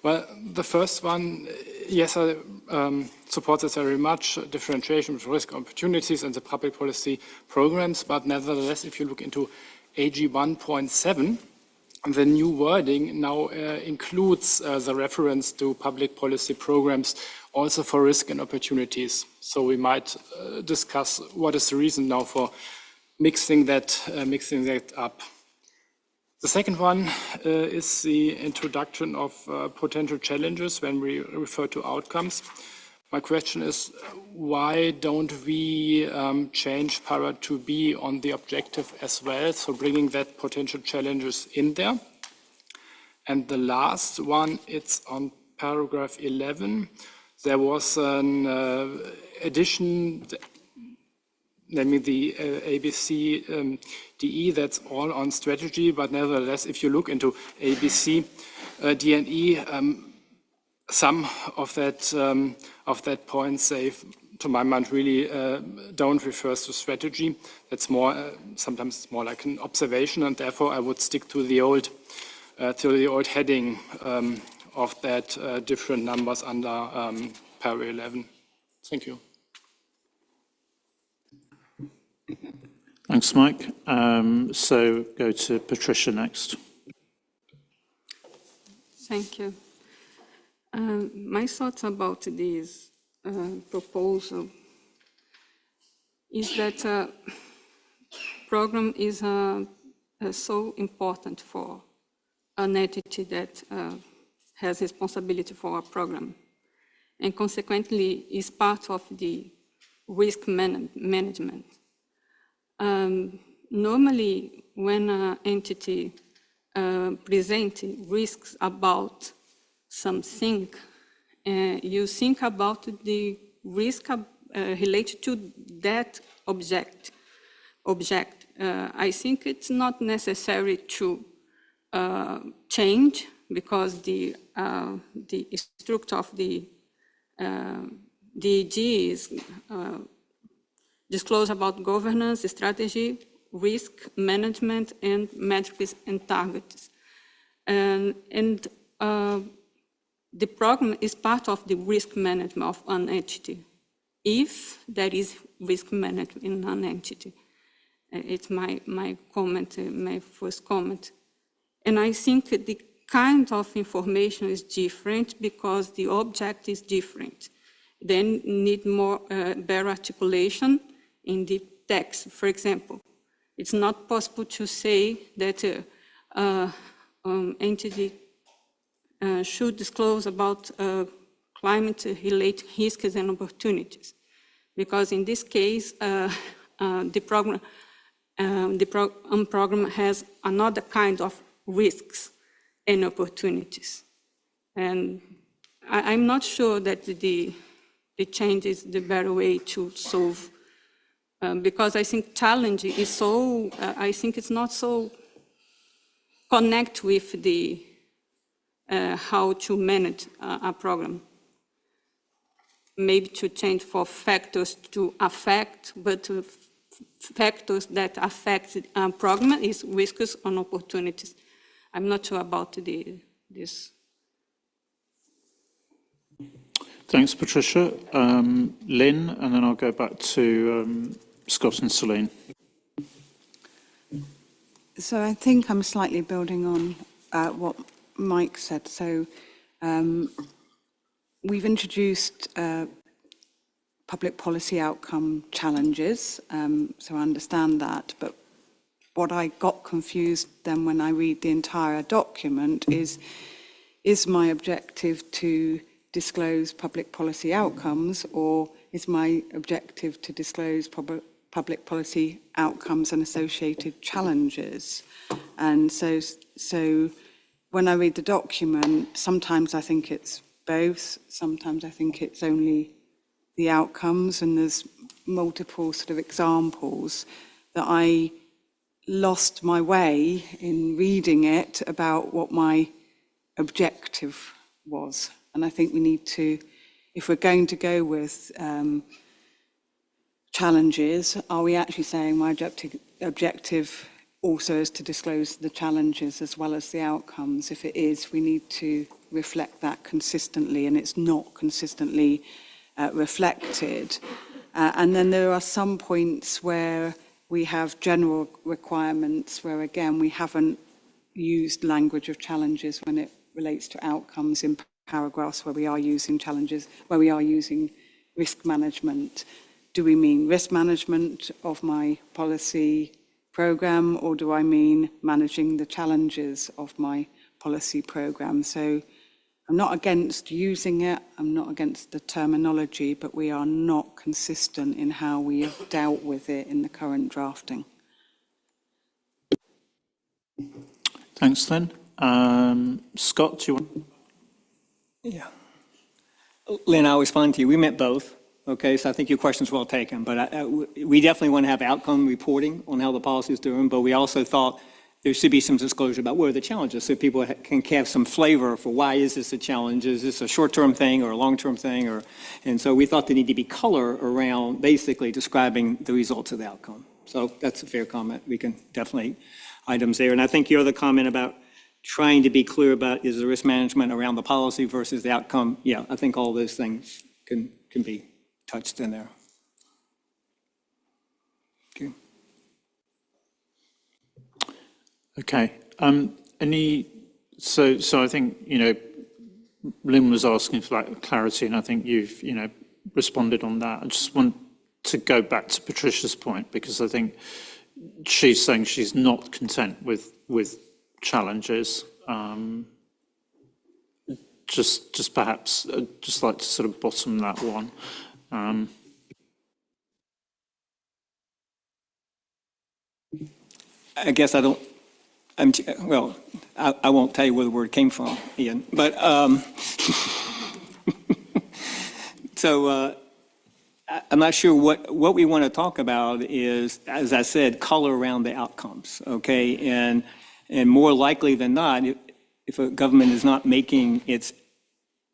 Well, the first one, yes, I support this very much, differentiation between risk and opportunities and the public policy programs, but nevertheless, if you look into AG 1.7, the new wording now includes the reference to public policy programs also for risk and opportunities. So we might discuss what is the reason now for mixing that up. The second one is the introduction of potential challenges when we refer to outcomes. My question is, why don't we change para 2b on the objective as well, so bringing that potential challenges in there? And the last one, it's on paragraph 11. There was an addition, namely the ABC DE, that's all on strategy, but nevertheless, if you look into ABC D&E, some of that points, they, to my mind, really don't refer to strategy. That's more, sometimes it's more like an observation, and therefore I would stick to the old heading of that different numbers under paragraph 11. Thank you. Thanks, Mike. So go to Patricia next. Thank you. My thoughts about this proposal is that program is so important for an entity that has responsibility for a program, and consequently is part of the risk management. Normally, when an entity presents risks about something, you think about the risk related to that object. I think it's not necessary to change, because the structure of the DEG is disclose about governance, strategy, risk management, and metrics and targets. And the program is part of the risk management of an entity, if there is risk management in an entity. It's my comment, my first comment. And I think the kind of information is different because the object is different. Then need more better articulation in the text. For example, it's not possible to say that entity should disclose about climate-related risks and opportunities, because in this case, the program has another kind of risks and opportunities. And I'm not sure that the change is the better way to solve, because I think challenge is so, I think it's not so connect with the how to manage a program. Maybe to change for factors to affect, but factors that affect a program is risks and opportunities. I'm not sure about this. Thanks, Patricia. Lynn, and then I'll go back to Scott and Celine. So I think I'm slightly building on what Mike said. So we've introduced public policy outcome challenges, so I understand that, but what I got confused then when I read the entire document is my objective to disclose public policy outcomes, or is my objective to disclose public policy outcomes and associated challenges? And so when I read the document, sometimes I think it's both, sometimes I think it's only the outcomes, and there's multiple sort of examples that I lost my way in reading it about what my objective was. And I think we need to, if we're going to go with challenges, are we actually saying my objective also is to disclose the challenges as well as the outcomes. If it is, we need to reflect that consistently, and it's not consistently reflected. And then there are some points where we have general requirements where, again, we haven't used language of challenges when it relates to outcomes in paragraphs where we are using challenges, where we are using risk management. Do we mean risk management of my policy program, or do I mean managing the challenges of my policy program? So I'm not against using it, I'm not against the terminology, but we are not consistent in how we have dealt with it in the current drafting. Thanks, Lynn. Scott, do you want? Yeah. Lynn, I'll respond to you. We meant both. Okay, so I think your question's well taken, but we definitely want to have outcome reporting on how the policy is doing, but we also thought there should be some disclosure about what are the challenges so people can have some flavor for why is this a challenge? Is this a short-term thing or a long-term thing? And so we thought there needed to be color around basically describing the results of the outcome. So that's a fair comment. We can definitely items there. And I think your other comment about trying to be clear about is the risk management around the policy versus the outcome. Yeah, I think all those things can be touched in there. Okay. Okay. So I think, Lynn was asking for that clarity, and I think you've, responded on that. I just want to go back to Patricia's point, because I think she's saying she's not content with challenges. Just perhaps, just like to sort of bottom that one. I guess I won't tell you where the word came from, Ian, but so I'm not sure what we want to talk about is, as I said, color around the outcomes, okay? And more likely than not, if a government is not making its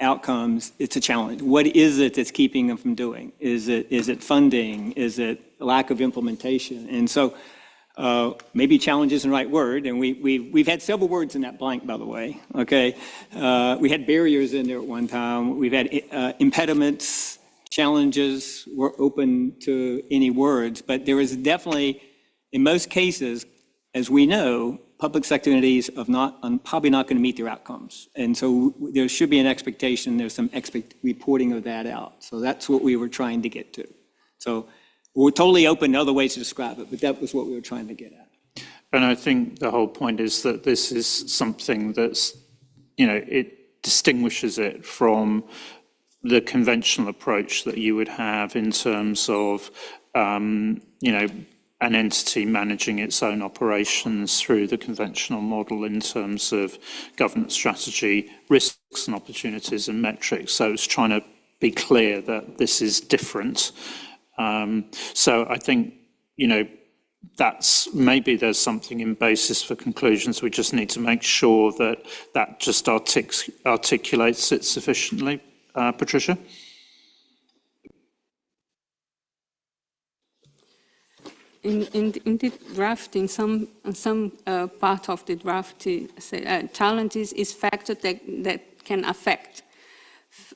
outcomes, it's a challenge. What is it that's keeping them from doing? Is it funding? Is it lack of implementation? And so maybe challenge isn't the right word, and we've had several words in that blank, by the way, okay? We had barriers in there at one time. We've had impediments, challenges. We're open to any words, but there is definitely, in most cases, as we know, public sector entities are probably not going to meet their outcomes. And so there should be an expectation, there's some reporting of that out. So that's what we were trying to get to. So we're totally open to other ways to describe it, but that was what we were trying to get at. And I think the whole point is that this is something that's, it distinguishes it from the conventional approach that you would have in terms of, an entity managing its own operations through the conventional model in terms of governance strategy, risks and opportunities and metrics. So it's trying to be clear that this is different. So I think, maybe there's something in basis for conclusions. We just need to make sure that just articulates it sufficiently. Patricia? In the drafting, some part of the draft challenges is factors that can affect.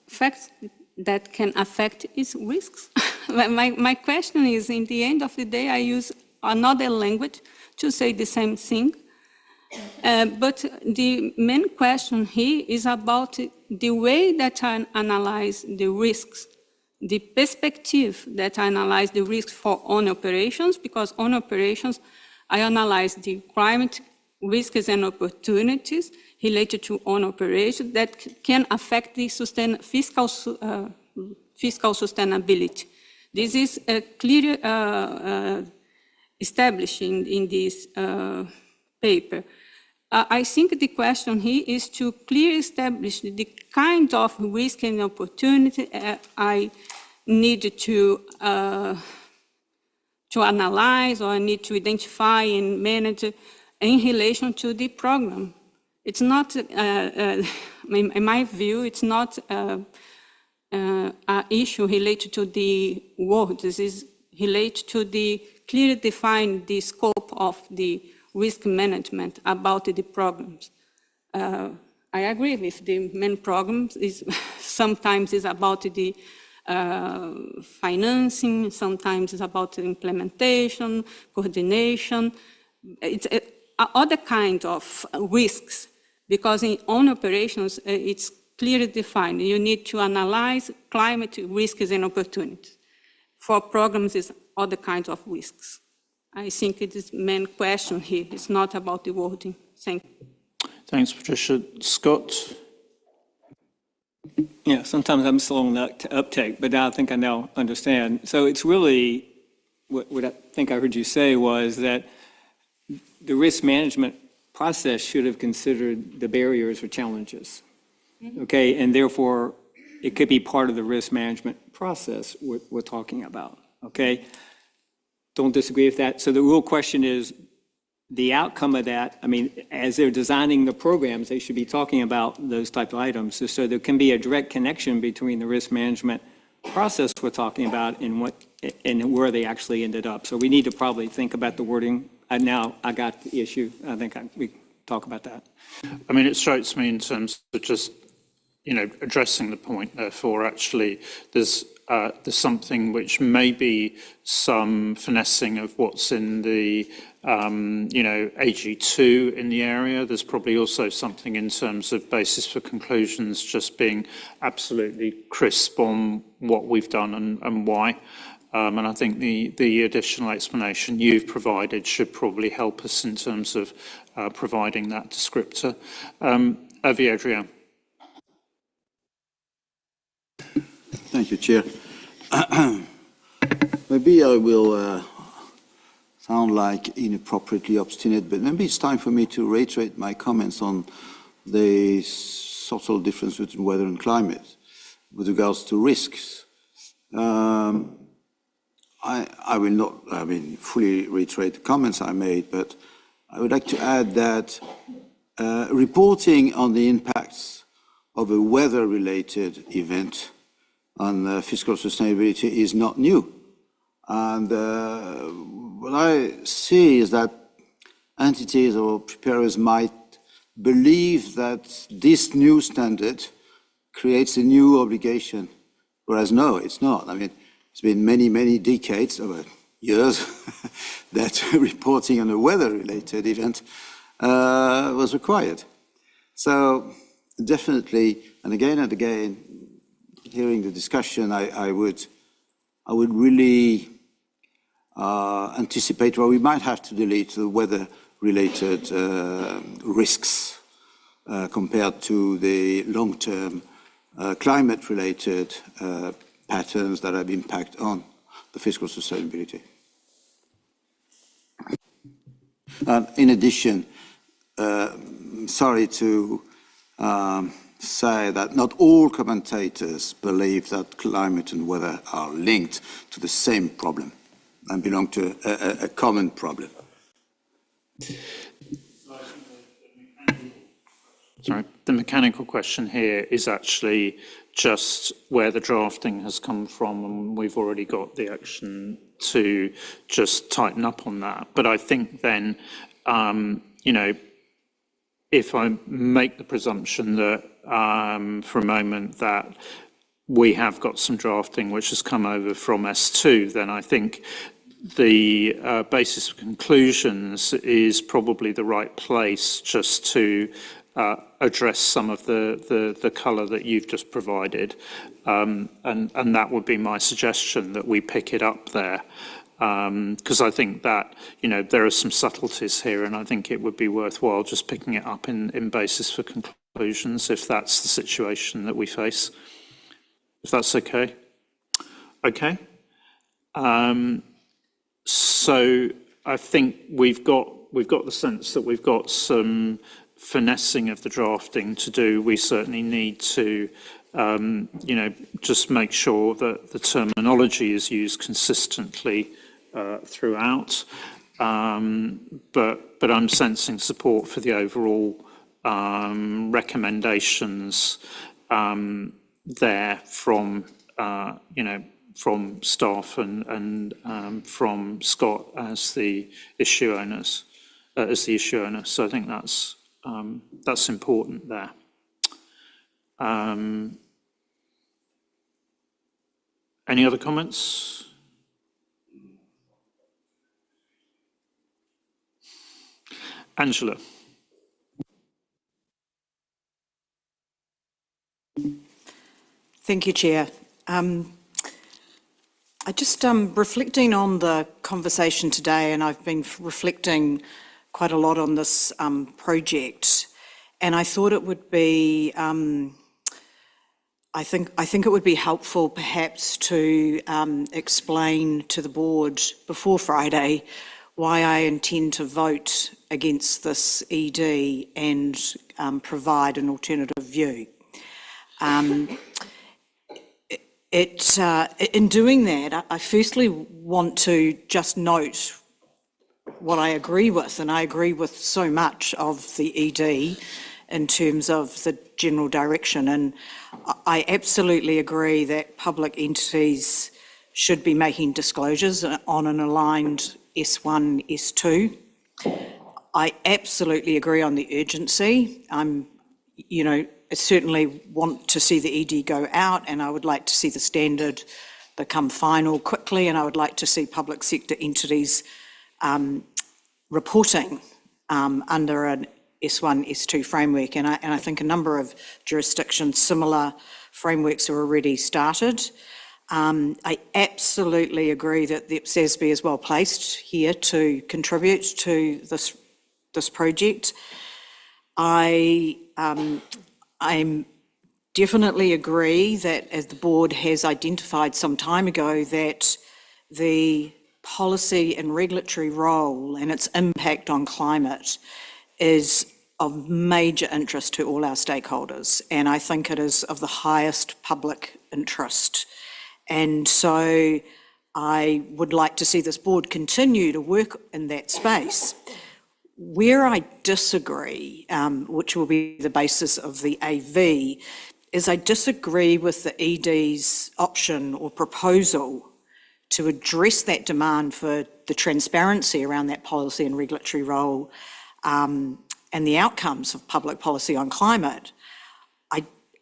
Facts that can affect is risks. My question is, in the end of the day, I use another language to say the same thing. But the main question here is about the way that I analyze the risks, the perspective that I analyze the risks for own operations, because on operations, I analyze the climate risks and opportunities related to own operations that can affect the fiscal sustainability. This is clearly established in this paper. I think the question here is to clearly establish the kind of risk and opportunity I need to analyze, or I need to identify and manage in relation to the program. It's not, in my view, it's not an issue related to the word. This is related to the clearly define the scope of the risk management about the programs. I agree with the main programs is sometimes is about the financing, sometimes it's about the implementation, coordination. It's other kind of risks, because in own operations, it's clearly defined. You need to analyze climate risks and opportunities. For programs, it's other kinds of risks. I think it is the main question here. It's not about the wording. Thank you. Thanks, Patricia. Scott? Yeah, sometimes I'm slow on the uptake, but I think I now understand. So it's really, what I think I heard you say was that the risk management process should have considered the barriers or challenges, okay? And therefore, it could be part of the risk management process we're talking about, okay? Don't disagree with that. So the real question is, the outcome of that, I mean, as they're designing the programs, they should be talking about those type of items. So there can be a direct connection between the risk management process we're talking about and where they actually ended up. So we need to probably think about the wording. Now I got the issue. I think we talk about that. I mean, it strikes me in terms of just, addressing the point, therefore, actually, there's something which may be some finessing of what's in the, AG2 in the area. There's probably also something in terms of basis for conclusions just being absolutely crisp on what we've done and why. And I think the additional explanation you've provided should probably help us in terms of providing that descriptor. Adrian. Thank you, Chair. Maybe I will sound like inappropriately obstinate, but maybe it's time for me to reiterate my comments on the subtle difference between weather and climate with regards to risks. I will not, fully reiterate the comments I made, but I would like to add that reporting on the impacts of a weather-related event on fiscal sustainability is not new. And what I see is that entities or preparers might believe that this new standard creates a new obligation, whereas no, it's not. I mean, it's been many, many decades, or years, that reporting on a weather-related event was required. So definitely, and again, hearing the discussion, I would really anticipate, well, we might have to delete the weather-related risks compared to the long-term climate-related patterns that have impact on the fiscal sustainability. In addition, sorry to say that not all commentators believe that climate and weather are linked to the same problem and belong to a common problem. Sorry, the mechanical question here is actually just where the drafting has come from, and we've already got the action to just tighten up on that. But I think then, if I make the presumption that for a moment that we have got some drafting which has come over from S2, then I think the basis of conclusions is probably the right place just to address some of the colour that you've just provided. And that would be my suggestion, that we pick it up there. Because I think that, there are some subtleties here, and I think it would be worthwhile just picking it up in basis for conclusions, if that's the situation that we face. If that's okay? Okay. So I think we've got the sense that we've got some finessing of the drafting to do. We certainly need to just make sure that the terminology is used consistently throughout, but I'm sensing support for the overall recommendations there from from staff and from Scott as the issue owners. as the issue owner. So I think that's important there. Any other comments? Angela. Thank you, Chair. I just reflecting on the conversation today, and I've been reflecting quite a lot on this project, and I thought it would be, I think it would be helpful perhaps to explain to the board before Friday why I intend to vote against this ED and provide an alternative view. In doing that, I firstly want to just note what I agree with, and I agree with so much of the ED in terms of the general direction. And I absolutely agree that public entities should be making disclosures on an aligned S1, S2. I absolutely agree on the urgency. I certainly want to see the ED go out, and I would like to see the standard become final quickly, and I would like to see public sector entities reporting under an S1, S2 framework. And I think a number of jurisdictions, similar frameworks are already started. I absolutely agree that the IPSASB is well placed here to contribute to this project. I definitely agree that, as the board has identified some time ago, that the policy and regulatory role and its impact on climate is of major interest to all our stakeholders, and I think it is of the highest public interest. And so I would like to see this board continue to work in that space. Where I disagree, which will be the basis of the AV, is I disagree with the ED's option or proposal to address that demand for the transparency around that policy and regulatory role and the outcomes of public policy on climate.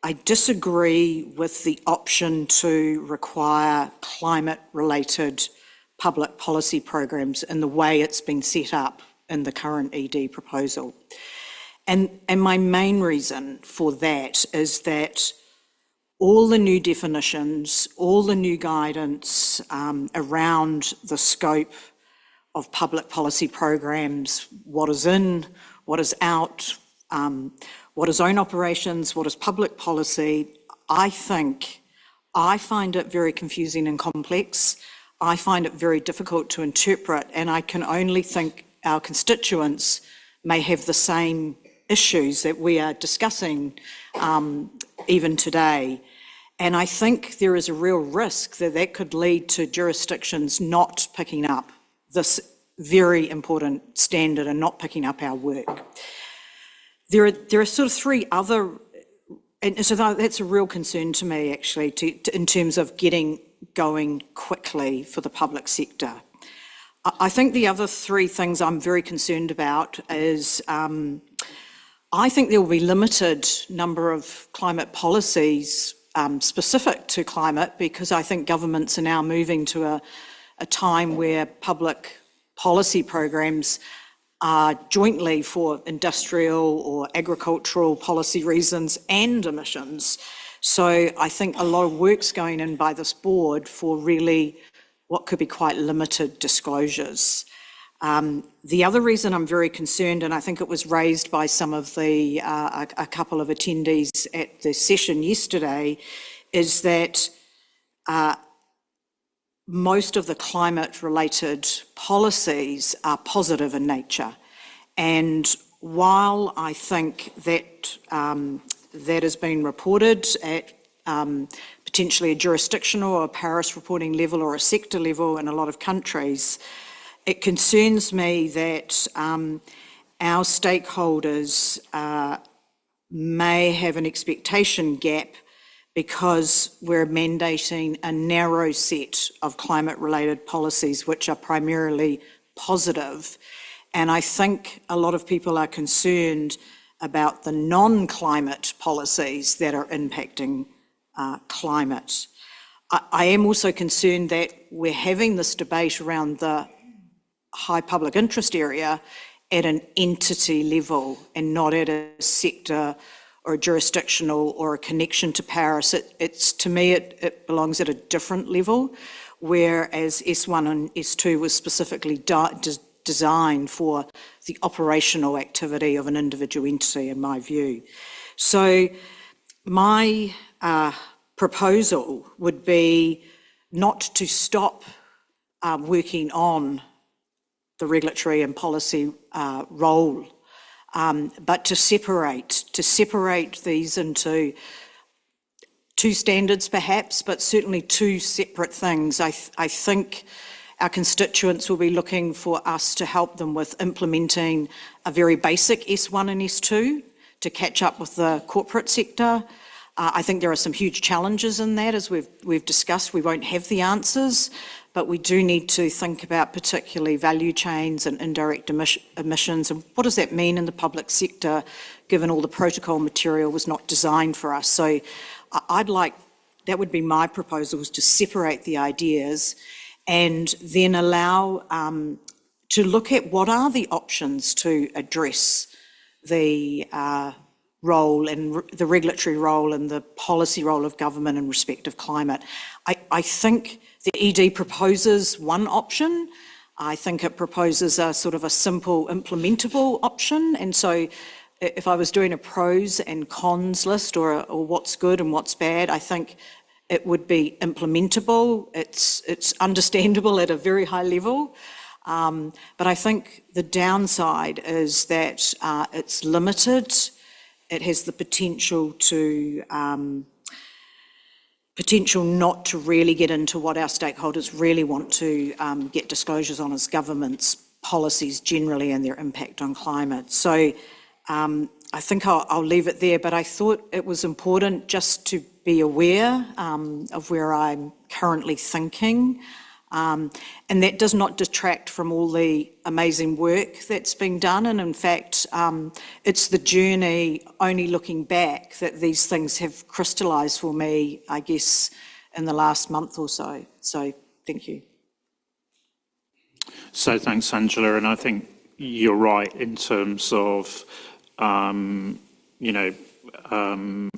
I disagree with the option to require climate-related public policy programs in the way it's been set up in the current ED proposal. And my main reason for that is that all the new definitions, all the new guidance around the scope of public policy programs, what is in, what is out, what is own operations, what is public policy, I find it very confusing and complex. I find it very difficult to interpret, and I can only think our constituents may have the same issues that we are discussing even today. And I think there is a real risk that that could lead to jurisdictions not picking up this very important standard and not picking up our work. There are sort of three other, and so that's a real concern to me actually, in terms of getting going quickly for the public sector. I think the other three things I'm very concerned about is I think there will be limited number of climate policies specific to climate, because I think governments are now moving to a time where public policy programs are jointly for industrial or agricultural policy reasons and emissions. So I think a lot of work's going in by this board for really what could be quite limited disclosures. The other reason I'm very concerned, and I think it was raised by some of the, a couple of attendees at the session yesterday, is that most of the climate-related policies are positive in nature. And while I think that that has been reported at potentially a jurisdictional or a Paris reporting level or a sector level in a lot of countries, it concerns me that our stakeholders may have an expectation gap because we're mandating a narrow set of climate-related policies which are primarily positive. And I think a lot of people are concerned about the non-climate policies that are impacting climate. I am also concerned that we're having this debate around the high public interest area at an entity level and not at a sector or a jurisdictional or a connection to Paris. To me, it belongs at a different level, whereas S1 and S2 was specifically designed for the operational activity of an individual entity, in my view. So my proposal would be not to stop working on the regulatory and policy role, but to separate these into two standards perhaps, but certainly two separate things. I think our constituents will be looking for us to help them with implementing a very basic S1 and S2 to catch up with the corporate sector. I think there are some huge challenges in that, as we've discussed. We won't have the answers, but we do need to think about particularly value chains and indirect emissions, and what does that mean in the public sector, given all the protocol material was not designed for us. So that would be my proposal, is to separate the ideas and then allow to look at what are the options to address the role and the regulatory role and the policy role of government in respect of climate. I think the ED proposes one option. I think it proposes a sort of a simple implementable option. And so if I was doing a pros and cons list or what's good and what's bad, I think it would be implementable. It's understandable at a very high level. But I think the downside is that it's limited. It has the potential not to really get into what our stakeholders really want to get disclosures on as governments' policies generally and their impact on climate. So I think I'll leave it there, but I thought it was important just to be aware of where I'm currently thinking. And that does not detract from all the amazing work that's been done. And in fact, it's the journey, only looking back, that these things have crystallised for me, I guess, in the last month or so. So thank you. So thanks, Angela. And I think you're right in terms of,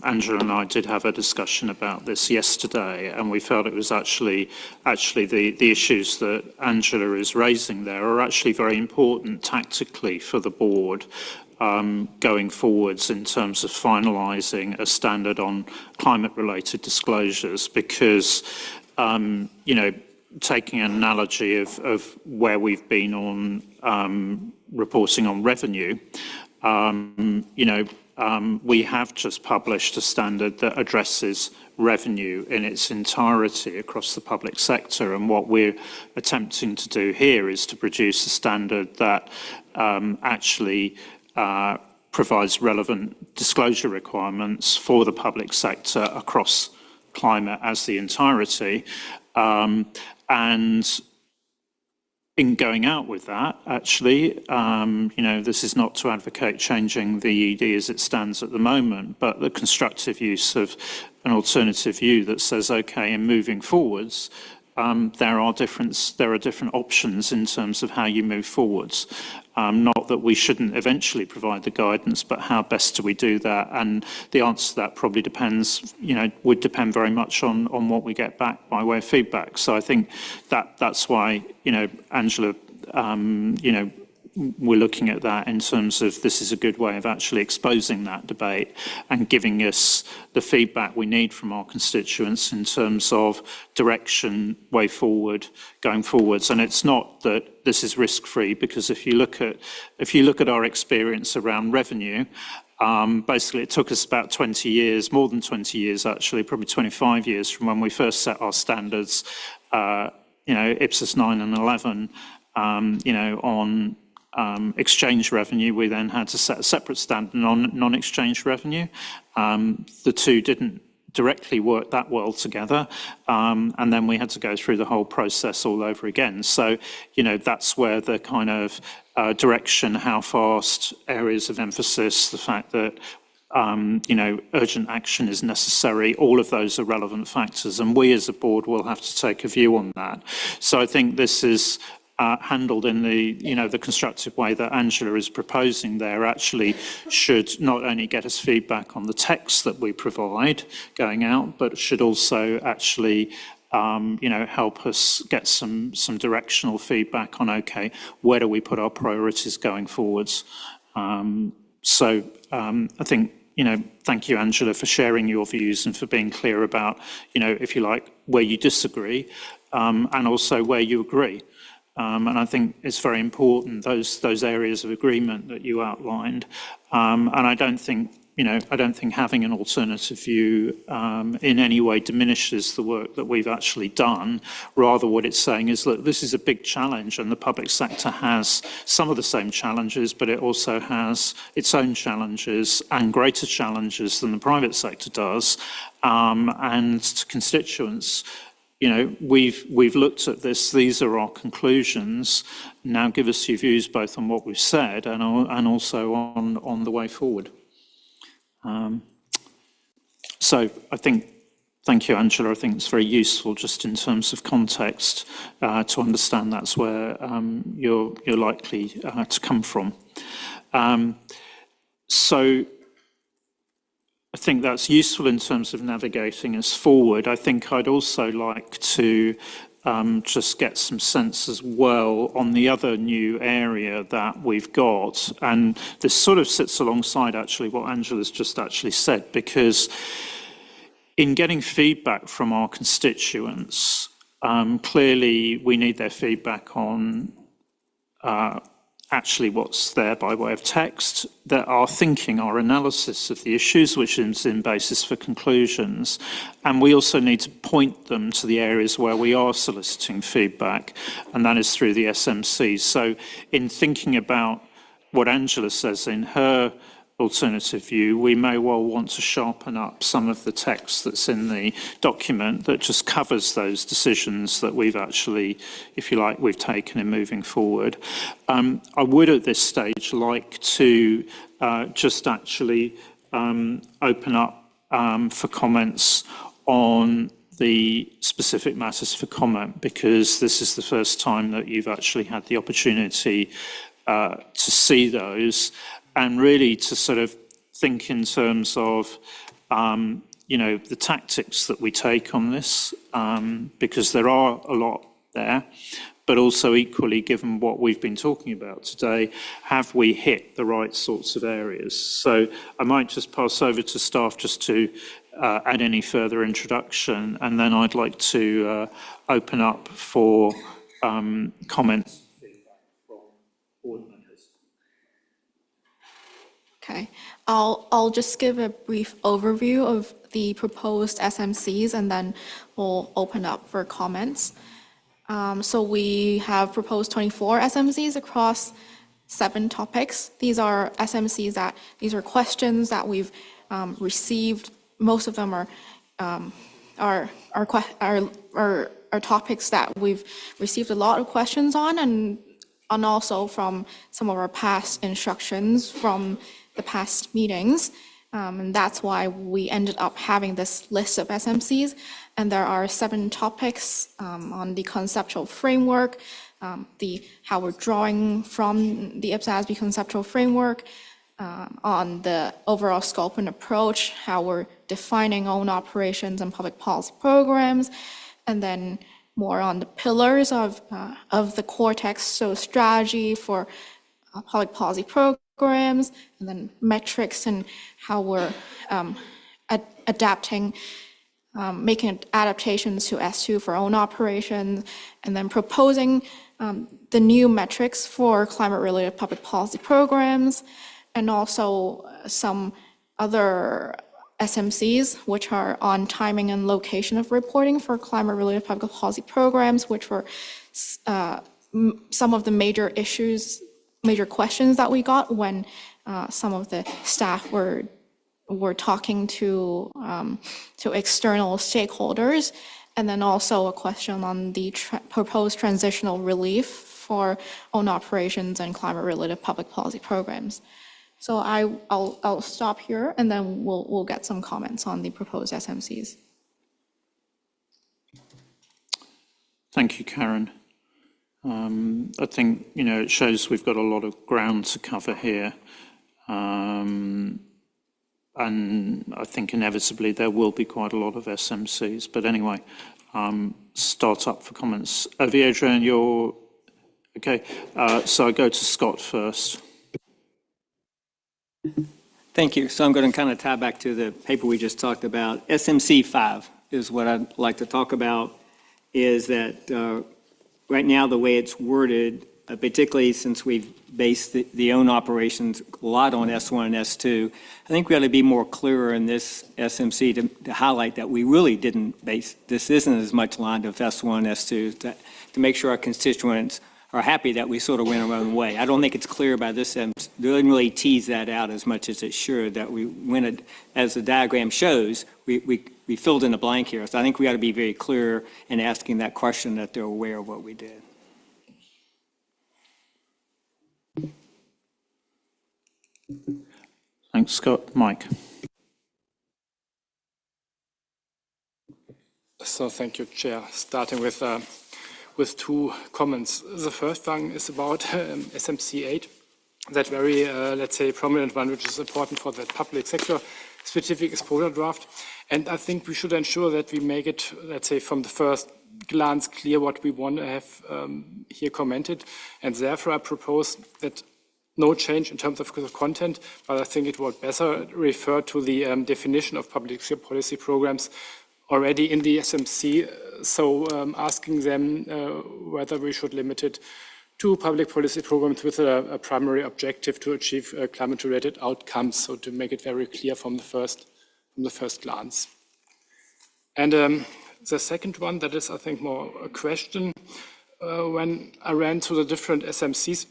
Angela and I did have a discussion about this yesterday, and we felt it was actually the issues that Angela is raising there are actually very important tactically for the board going forwards in terms of finalising a standard on climate-related disclosures, because taking an analogy of where we've been on reporting on revenue, we have just published a standard that addresses revenue in its entirety across the public sector. And what we're attempting to do here is to produce a standard that actually provides relevant disclosure requirements for the public sector across climate as the entirety. And in going out with that, actually, this is not to advocate changing the ED as it stands at the moment, but the constructive use of an alternative view that says, okay, in moving forwards, there are different options in terms of how you move forwards. Not that we shouldn't eventually provide the guidance, but how best do we do that? And the answer to that probably depends, would depend very much on what we get back by way of feedback. So I think that's why, Angela, we're looking at that in terms of this is a good way of actually exposing that debate and giving us the feedback we need from our constituents in terms of direction, way forward, going forwards. And it's not that this is risk-free, because if you look at our experience around revenue, basically it took us about 20 years, more than 20 years actually, probably 25 years from when we first set our standards, IPSAS 9 and 11, on exchange revenue. We then had to set a separate standard on non-exchange revenue. The two didn't directly work that well together. And then we had to go through the whole process all over again. So, that's where the kind of direction, how fast, areas of emphasis, the fact that, urgent action is necessary, all of those are relevant factors. And we as a board will have to take a view on that. So I think this is handled in the constructive way that Angela is proposing there, actually should not only get us feedback on the text that we provide going out, but should also actually help us get some directional feedback on, okay, where do we put our priorities going forwards? So I think, thank you, Angela, for sharing your views and for being clear about, if you like, where you disagree, and also where you agree. And I think it's very important, those areas of agreement that you outlined. And I don't think having an alternative view in any way diminishes the work that we've actually done. Rather, what it's saying is, look, this is a big challenge, and the public sector has some of the same challenges, but it also has its own challenges and greater challenges than the private sector does. And to constituents, we've looked at this. These are our conclusions. Now, give us your views both on what we've said and also on the way forward. So I think, thank you, Angela. I think it's very useful just in terms of context to understand that's where you're likely to come from. So I think that's useful in terms of navigating us forward. I think I'd also like to just get some sense as well on the other new area that we've got. And this sort of sits alongside actually what Angela's just actually said, because in getting feedback from our constituents, clearly we need their feedback on actually what's there by way of text, that our thinking, our analysis of the issues, which is in basis for conclusions. And we also need to point them to the areas where we are soliciting feedback, and that is through the SMCs. So in thinking about what Angela says in her alternative view, we may well want to sharpen up some of the text that's in the document that just covers those decisions that we've actually, if you like, we've taken in moving forward. I would at this stage like to just actually open up for comments on the specific matters for comment, because this is the first time that you've actually had the opportunity to see those, and really to sort of think in terms of, the tactics that we take on this, because there are a lot there, but also equally, given what we've been talking about today, have we hit the right sorts of areas? So I might just pass over to staff just to add any further introduction, and then I'd like to open up for comments. Okay, I'll just give a brief overview of the proposed SMCs, and then we'll open up for comments. So we have proposed 24 SMCs across 7 topics. These are SMCs these are questions that we've received. Most of them are topics that we've received a lot of questions on, and also from some of our past instructions from the past meetings. And that's why we ended up having this list of SMCs. And there are 7 topics on the conceptual framework, how we're drawing from the IPSASB conceptual framework, on the overall scope and approach, how we're defining own operations and public policy programs, and then more on the pillars of the core text, so strategy for public policy programs, and then metrics and how we're adapting, making adaptations to S2 for own operations, and then proposing the new metrics for climate-related public policy programs, and also some other SMCs, which are on timing and location of reporting for climate-related public policy programs, which were some of the major issues, major questions that we got when some of the staff were we're talking to external stakeholders, and then also a question on the proposed transitional relief for own operations and climate-related public policy programs. So I'll stop here, and then we'll get some comments on the proposed SMCs. Thank you, Karen. I think, it shows we've got a lot of ground to cover here. And I think inevitably there will be quite a lot of SMCs. But anyway, start up for comments. Adrian, you're okay. So I go to Scott first. Thank you. So I'm going to kind of tie back to the paper we just talked about. SMC 5 is what I'd like to talk about, is that right now the way it's worded, particularly since we've based the own operations a lot on S1 and S2, I think we ought to be more clearer in this SMC to highlight that we really didn't base, this isn't as much aligned with S1, S2, to make sure our constituents are happy that we sort of went our own way. I don't think it's clear by this, they didn't really tease that out as much as it should, that we went, as the diagram shows, we filled in the blank here. So I think we ought to be very clear in asking that question, that they're aware of what we did. Thanks, Scott. Mike. So thank you, Chair. Starting with two comments. The first one is about SMC 8, that very, let's say, prominent one, which is important for the public sector specific exposure draft. And I think we should ensure that we make it, let's say, from the first glance clear what we want to have here commented. And therefore, I propose that no change in terms of content, but I think it would better refer to the definition of public policy programs already in the SMC. So asking them whether we should limit it to public policy programs with a primary objective to achieve climate-related outcomes. So to make it very clear from the first glance. And the second one, that is, I think, more a question. When I ran through the different SMCs,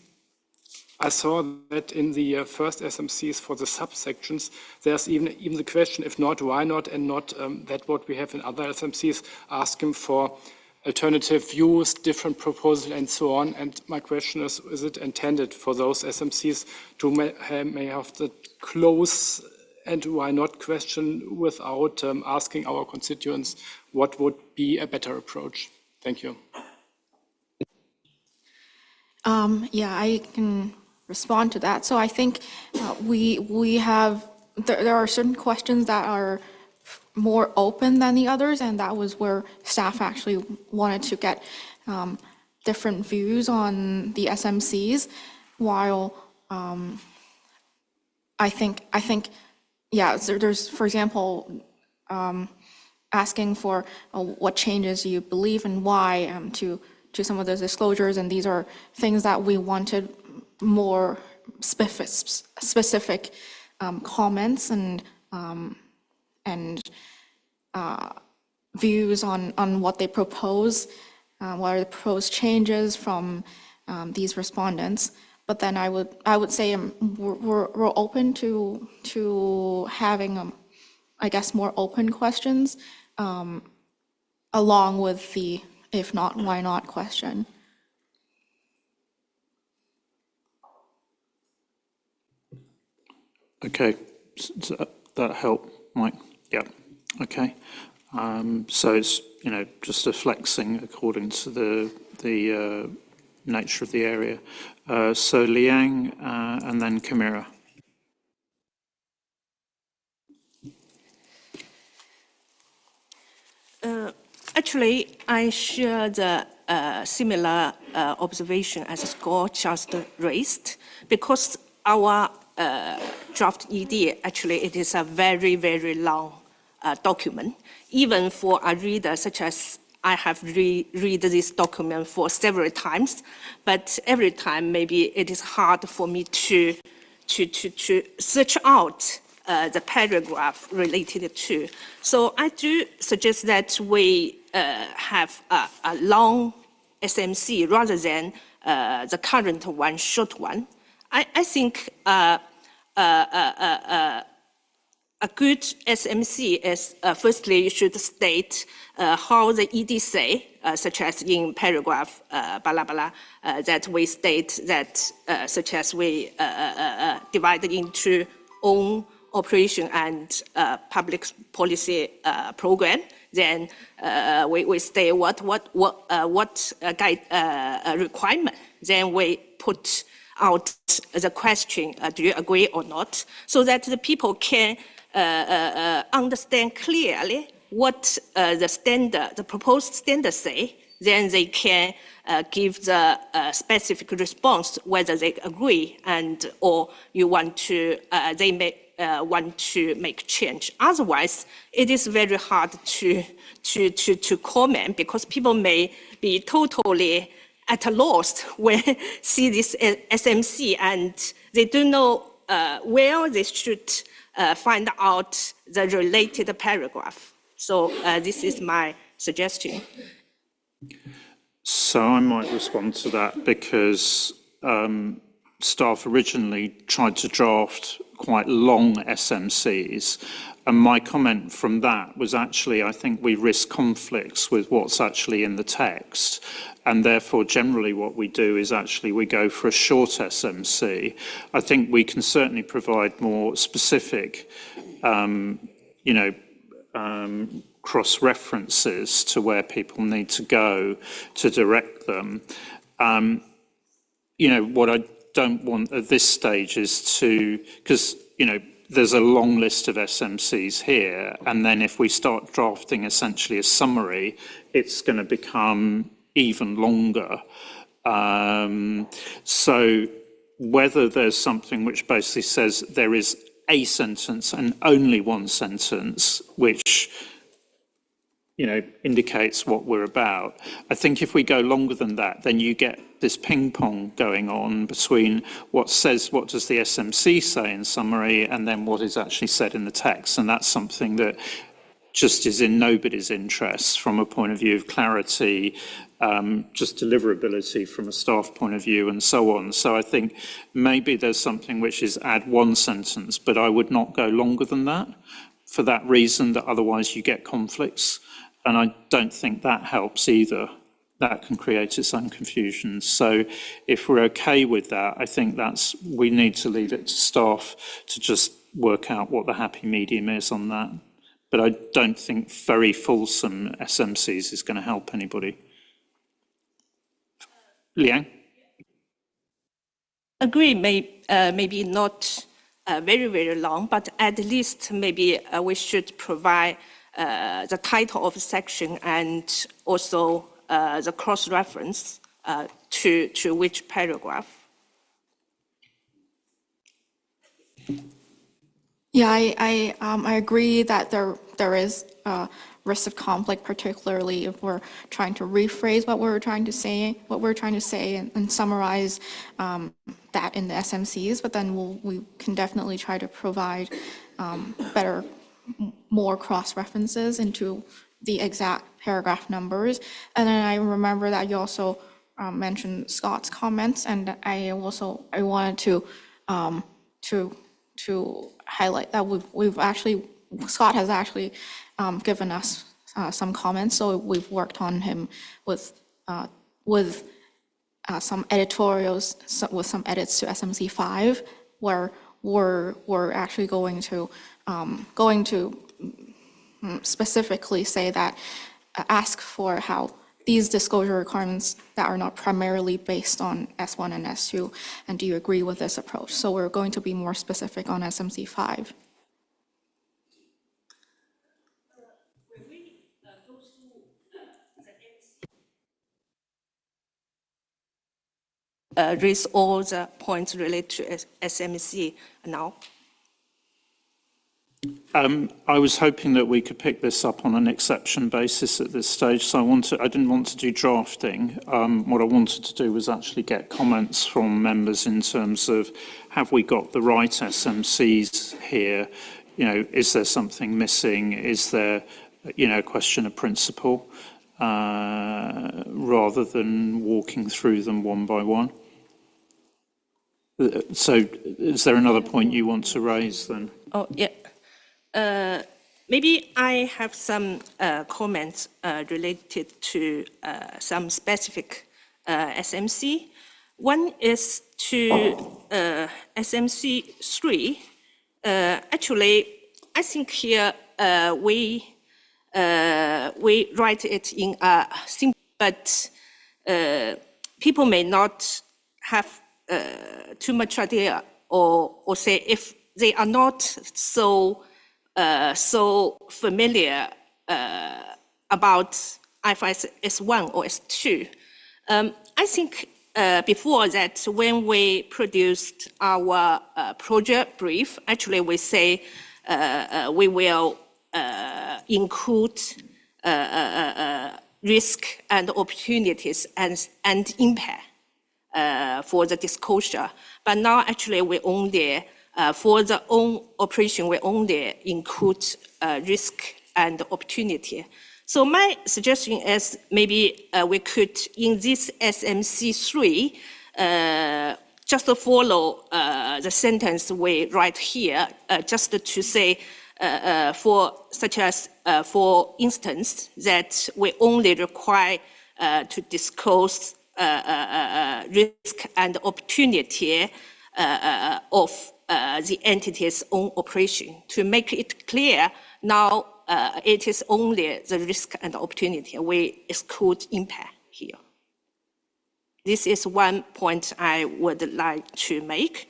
I saw that in the first SMCs for the subsections, there's even the question, if not, why not, and not that what we have in other SMCs, asking for alternative views, different proposals, and so on. And my question is it intended for those SMCs to may have the close and why not question without asking our constituents what would be a better approach? Thank you. Yeah, I can respond to that. So I think we have, there are certain questions that are more open than the others, and that was where staff actually wanted to get different views on the SMCs, while I think, yeah, so there's, for example, asking for what changes you believe and why to some of those disclosures, and these are things that we wanted more specific comments and views on what they propose, what are the proposed changes from these respondents. But then I would say we're open to having I guess more open questions along with the if not, why not question. Okay, does that help, Mike? Yeah, okay. So it's, just a flexing according to the nature of the area. So Liang and then Kamira. Actually, I share the similar observation as Scott just raised, because our draft ED, actually, it is a very, very long document. Even for a reader such as I have read this document for several times, but every time maybe it is hard for me to search out the paragraph related to. So I do suggest that we have a long SMC rather than the current one, short one. I think a good SMC is, firstly, you should state how the ED say, such as in paragraph blah, blah, that we state that, such as we divided into own operation and public policy program. Then we state what guide requirement. Then we put out the question, do you agree or not? So that the people can understand clearly what the proposed standard say, then they can give the specific response whether they agree and or you want to they may want to make change. Otherwise, it is very hard to comment because people may be totally at a loss when see this SMC and they don't know where they should find out the related paragraph. So this is my suggestion. So I might respond to that because staff originally tried to draft quite long SMCs. And my comment from that was actually, I think we risk conflicts with what's actually in the text. And therefore, generally what we do is actually we go for a short SMC. I think we can certainly provide more specific, cross-references to where people need to go to direct them. What I don't want at this stage is to, because, there's a long list of SMCs here, and then if we start drafting essentially a summary, it's going to become even longer. So whether there's something which basically says there is a sentence and only one sentence, which indicates what we're about. I think if we go longer than that, then you get this ping pong going on between what does the SMC say in summary and then what is actually said in the text. And that's something that just is in nobody's interest from a point of view of clarity, just deliverability from a staff point of view and so on. So I think maybe there's something which is add one sentence, but I would not go longer than that for that reason that otherwise you get conflicts. And I don't think that helps either. That can create its own confusion. So if we're okay with that, I think we need to leave it to staff to just work out what the happy medium is on that. But I don't think very fulsome SMCs is going to help anybody. Liang? Agree, maybe not very, very long, but at least maybe we should provide the title of the section and also the cross-reference to which paragraph. Yeah, I agree that there is a risk of conflict, particularly if we're trying to rephrase what we're trying to say, and summarize that in the SMCs. But then we can definitely try to provide more cross-references into the exact paragraph numbers. And then I remember that you also mentioned Scott's comments, and I wanted to highlight that Scott has actually given us some comments, so we've worked on him with some editorials, with some edits to SMC 5, where we're actually going to specifically say that, ask for how these disclosure requirements that are not primarily based on S1 and S2, and do you agree with this approach? So we're going to be more specific on SMC 5. Raise all the points related to SMC now. I was hoping that we could pick this up on an exception basis at this stage, so I didn't want to do drafting. What I wanted to do was actually get comments from members in terms of, have we got the right SMCs here? Is there something missing? Is there, a question of principle, rather than walking through them one by one? So is there another point you want to raise then? Oh, yeah. maybe I have some comments related to some specific SMC. One is to SMC 3. Actually, I think here we write it in a simple, but people may not have too much idea or say if they are not so familiar about IFRS 1 or S2. I think before that, when we produced our project brief, actually we say we will include risk and opportunities and impact for the disclosure. But now actually we only, for the own operation, we only include risk and opportunity. So my suggestion is maybe we could, in this SMC3, just follow the sentence we write here, just to say, such as, for instance, that we only require to disclose risk and opportunity of the entity's own operation. To make it clear, now it is only the risk and opportunity. We exclude impact here. This is one point I would like to make.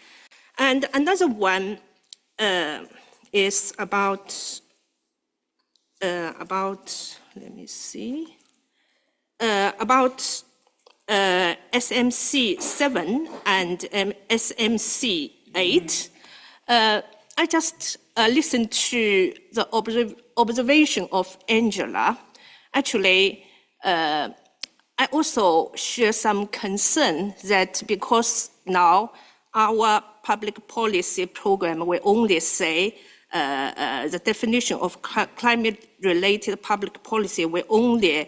And another one is about, let me see, about SMC 7 and SMC 8. I just listened to the observation of Angela. Actually, I also share some concern that because now our public policy program will only say the definition of climate-related public policy will only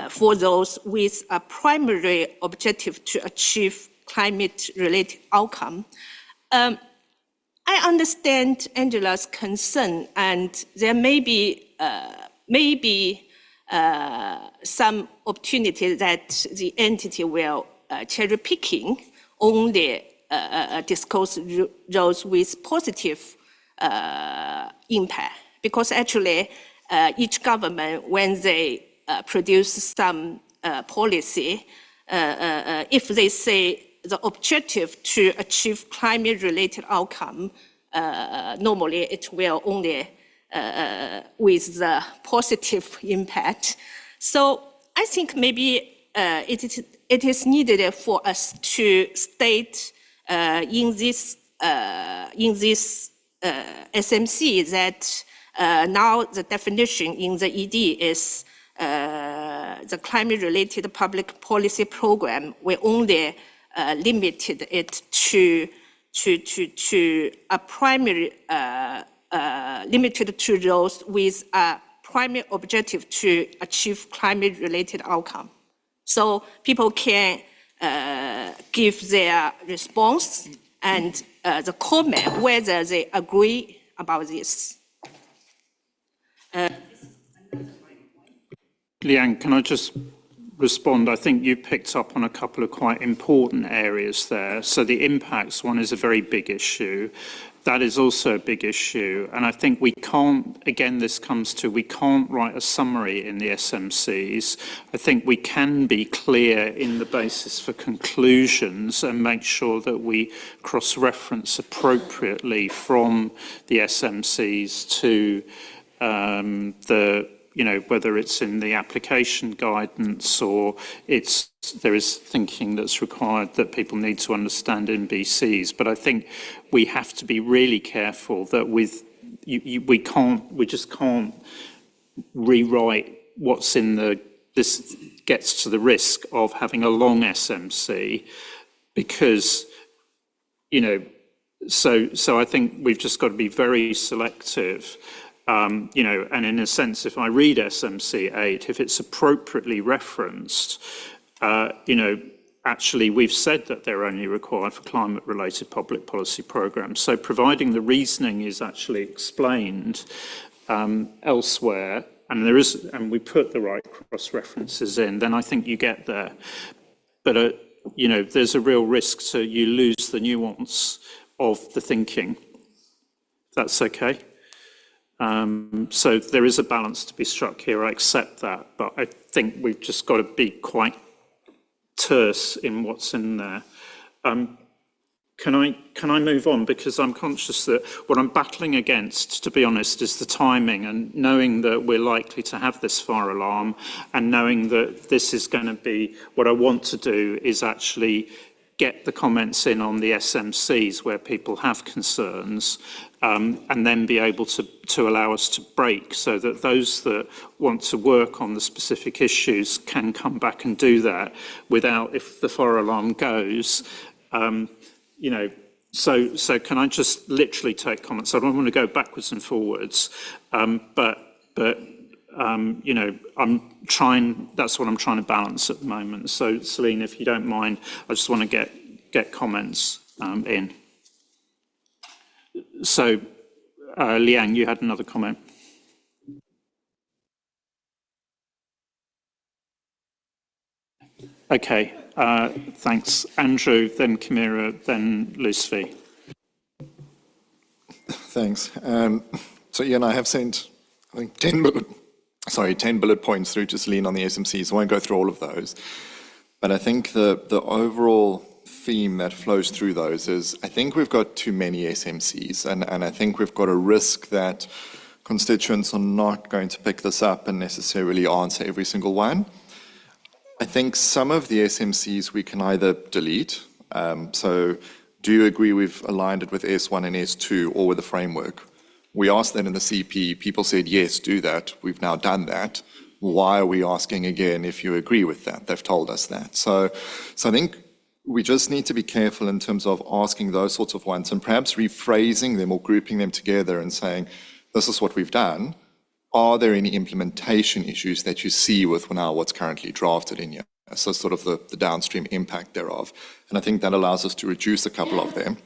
for those with a primary objective to achieve climate-related outcome. I understand Angela's concern, and there may be some opportunity that the entity will cherry picking only disclose those with positive impact, because actually each government, when they produce some policy, if they say the objective to achieve climate-related outcome, normally it will only with the positive impact. So I think maybe it is needed for us to state in this SMC that now the definition in the ED is the climate-related public policy program. We only limited it to a primary, limited to those with a primary objective to achieve climate-related outcome. So people can give their response and the comment whether they agree about this. Leanne, can I just respond? I think you picked up on a couple of quite important areas there. So the impacts one is a very big issue. That is also a big issue. And I think we can't, again, this comes to, we can't write a summary in the SMCs. I think we can be clear in the basis for conclusions and make sure that we cross-reference appropriately from the SMCs to whether it's in the application guidance or there is thinking that's required that people need to understand in BCs. But I think we have to be really careful that we just can't rewrite what's in this gets to the risk of having a long SMC because, so I think we've just got to be very selective. And in a sense, if I read SMC 8, if it's appropriately referenced, actually we've said that they're only required for climate-related public policy programs. So providing the reasoning is actually explained elsewhere, and we put the right cross-references in, then I think you get there. But you know, there's a real risk so you lose the nuance of the thinking. That's okay. So there is a balance to be struck here. I accept that, but I think we've just got to be quite terse in what's in there. Can I move on? Because I'm conscious that what I'm battling against, to be honest, is the timing, and knowing that we're likely to have this fire alarm, and knowing that this is going to be, what I want to do is actually get the comments in on the SMCs where people have concerns, and then be able to allow us to break so that those that want to work on the specific issues can come back and do that without, if the fire alarm goes, you know, so can I just literally take comments? I don't want to go backwards and forwards, but you know, that's what I'm trying to balance at the moment. So Celine, if you don't mind, I just want to get comments in. So Liang, you had another comment. Okay, thanks. Andrew, then Camilla, then Lucy. Thanks. So Ian, I have sent, I think, 10 bullet points through to Celine on the SMCs. I won't go through all of those. But I think the overall theme that flows through those is, I think we've got too many SMCs, and I think we've got a risk that constituents are not going to pick this up and necessarily answer every single one. I think some of the SMCs we can either delete. So do you agree we've aligned it with S1 and S2 or with the framework? We asked that in the CP, people said, yes, do that. We've now done that. Why are we asking again if you agree with that? They've told us that. So I think we just need to be careful in terms of asking those sorts of ones and perhaps rephrasing them or grouping them together and saying, this is what we've done. Are there any implementation issues that you see with now what's currently drafted in here? So sort of the downstream impact thereof. And I think that allows us to reduce a couple of them.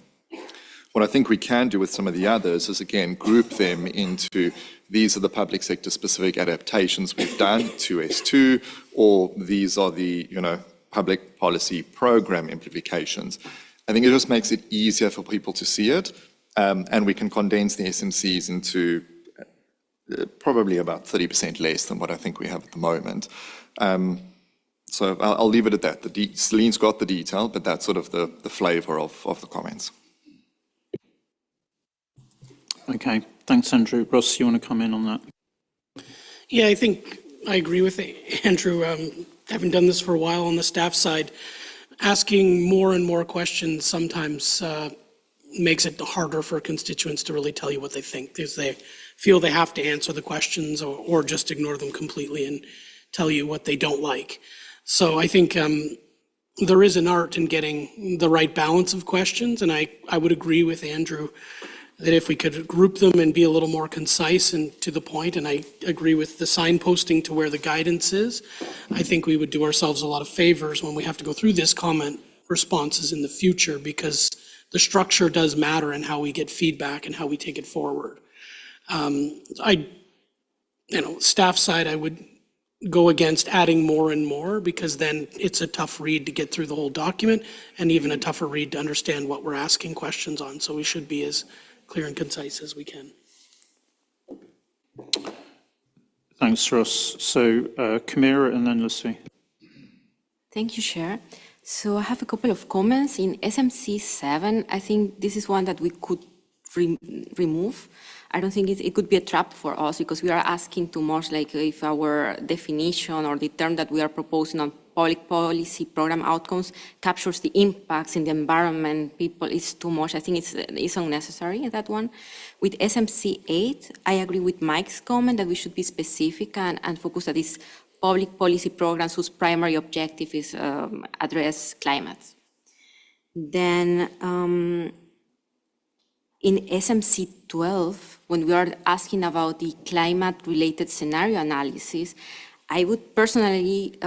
What I think we can do with some of the others is, again, group them into these are the public sector specific adaptations we've done to S2, or these are the, you know, public policy program implications. I think it just makes it easier for people to see it, and we can condense the SMCs into probably about 30% less than what I think we have at the moment. So I'll leave it at that. Celine's got the detail, but that's sort of the flavor of the comments. Okay, thanks, Andrew. Ross, you want to come in on that? Yeah, I think I agree with Andrew. Having done this for a while on the staff side, asking more and more questions sometimes makes it harder for constituents to really tell you what they think, because they feel they have to answer the questions or just ignore them completely and tell you what they don't like. So I think there is an art in getting the right balance of questions, and I would agree with Andrew that if we could group them and be a little more concise and to the point, and I agree with the signposting to where the guidance is, I think we would do ourselves a lot of favors when we have to go through this comment responses in the future, because the structure does matter and how we get feedback and how we take it forward. Staff side, I would go against adding more and more, because then it's a tough read to get through the whole document, and even a tougher read to understand what we're asking questions on. So we should be as clear and concise as we can. Thanks, Ross. So Camilla and then Lucy. Thank you, Chair. So I have a couple of comments. In SMC 7, I think this is one that we could remove. I don't think it could be a trap for us, because we are asking too much, like if our definition or the term that we are proposing on public policy program outcomes captures the impacts in the environment, people, it's too much. I think it's unnecessary, that one. With SMC 8, I agree with Mike's comment that we should be specific and focus on these public policy programs whose primary objective is address climate. Then in SMC 12, when we are asking about the climate-related scenario analysis, I would personally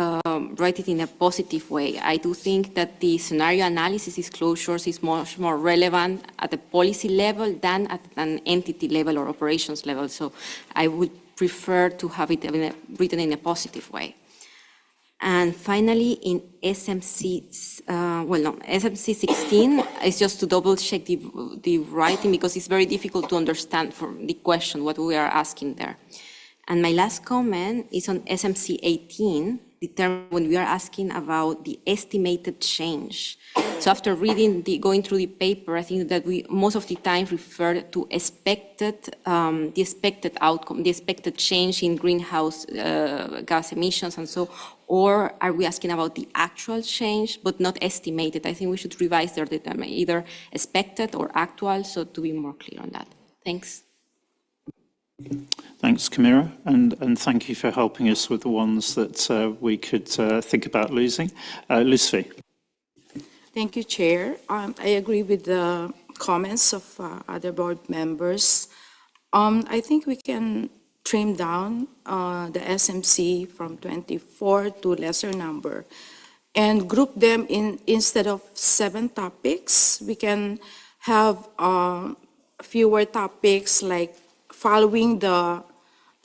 write it in a positive way. I do think that the scenario analysis disclosures is much more relevant at the policy level than at an entity level or operations level. So I would prefer to have it written in a positive way. And finally, in SMC 16, it's just to double check the writing because it's very difficult to understand from the question what we are asking there. And my last comment is on SMC 18, the term when we are asking about the estimated change. So after going through the paper, I think that we most of the time refer to the expected outcome, the expected change in greenhouse gas emissions and so, or are we asking about the actual change but not estimated? I think we should revise their term, either expected or actual, so to be more clear on that. Thanks. Thanks, Camilla, and thank you for helping us with the ones that we could think about losing. Lucy. Thank you, Chair. I agree with the comments of other board members. I think we can trim down the SMC from 24 to lesser number and group them instead of 7 topics. We can have fewer topics like following the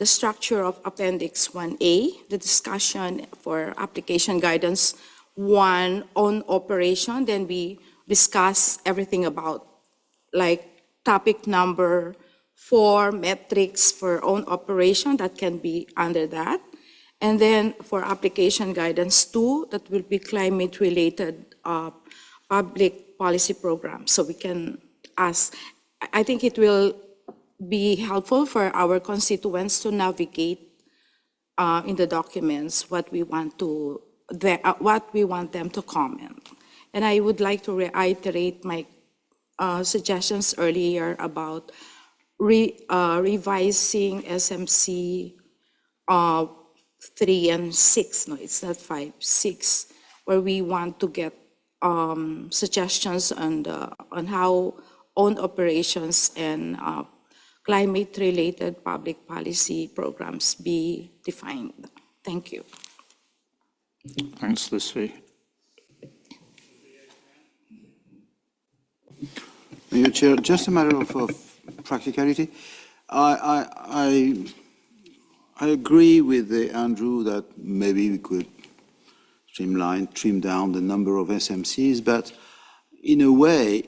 structure of Appendix 1A, the discussion for application guidance 1 on operation, then we discuss everything about like topic number 4, metrics for own operation, that can be under that. And then for application guidance 2, that will be climate-related public policy programs. So we can ask, I think it will be helpful for our constituents to navigate in the documents what we want them to comment. And I would like to reiterate my suggestions earlier about revising SMC 3 and 6. No, it's not 5, 6, where we want to get suggestions on how own operations and climate-related public policy programs be defined. Thank you. Thanks, Lucy. Mr. Chair, just a matter of practicality. I agree with Andrew that maybe we could trim down the number of SMCs, but in a way,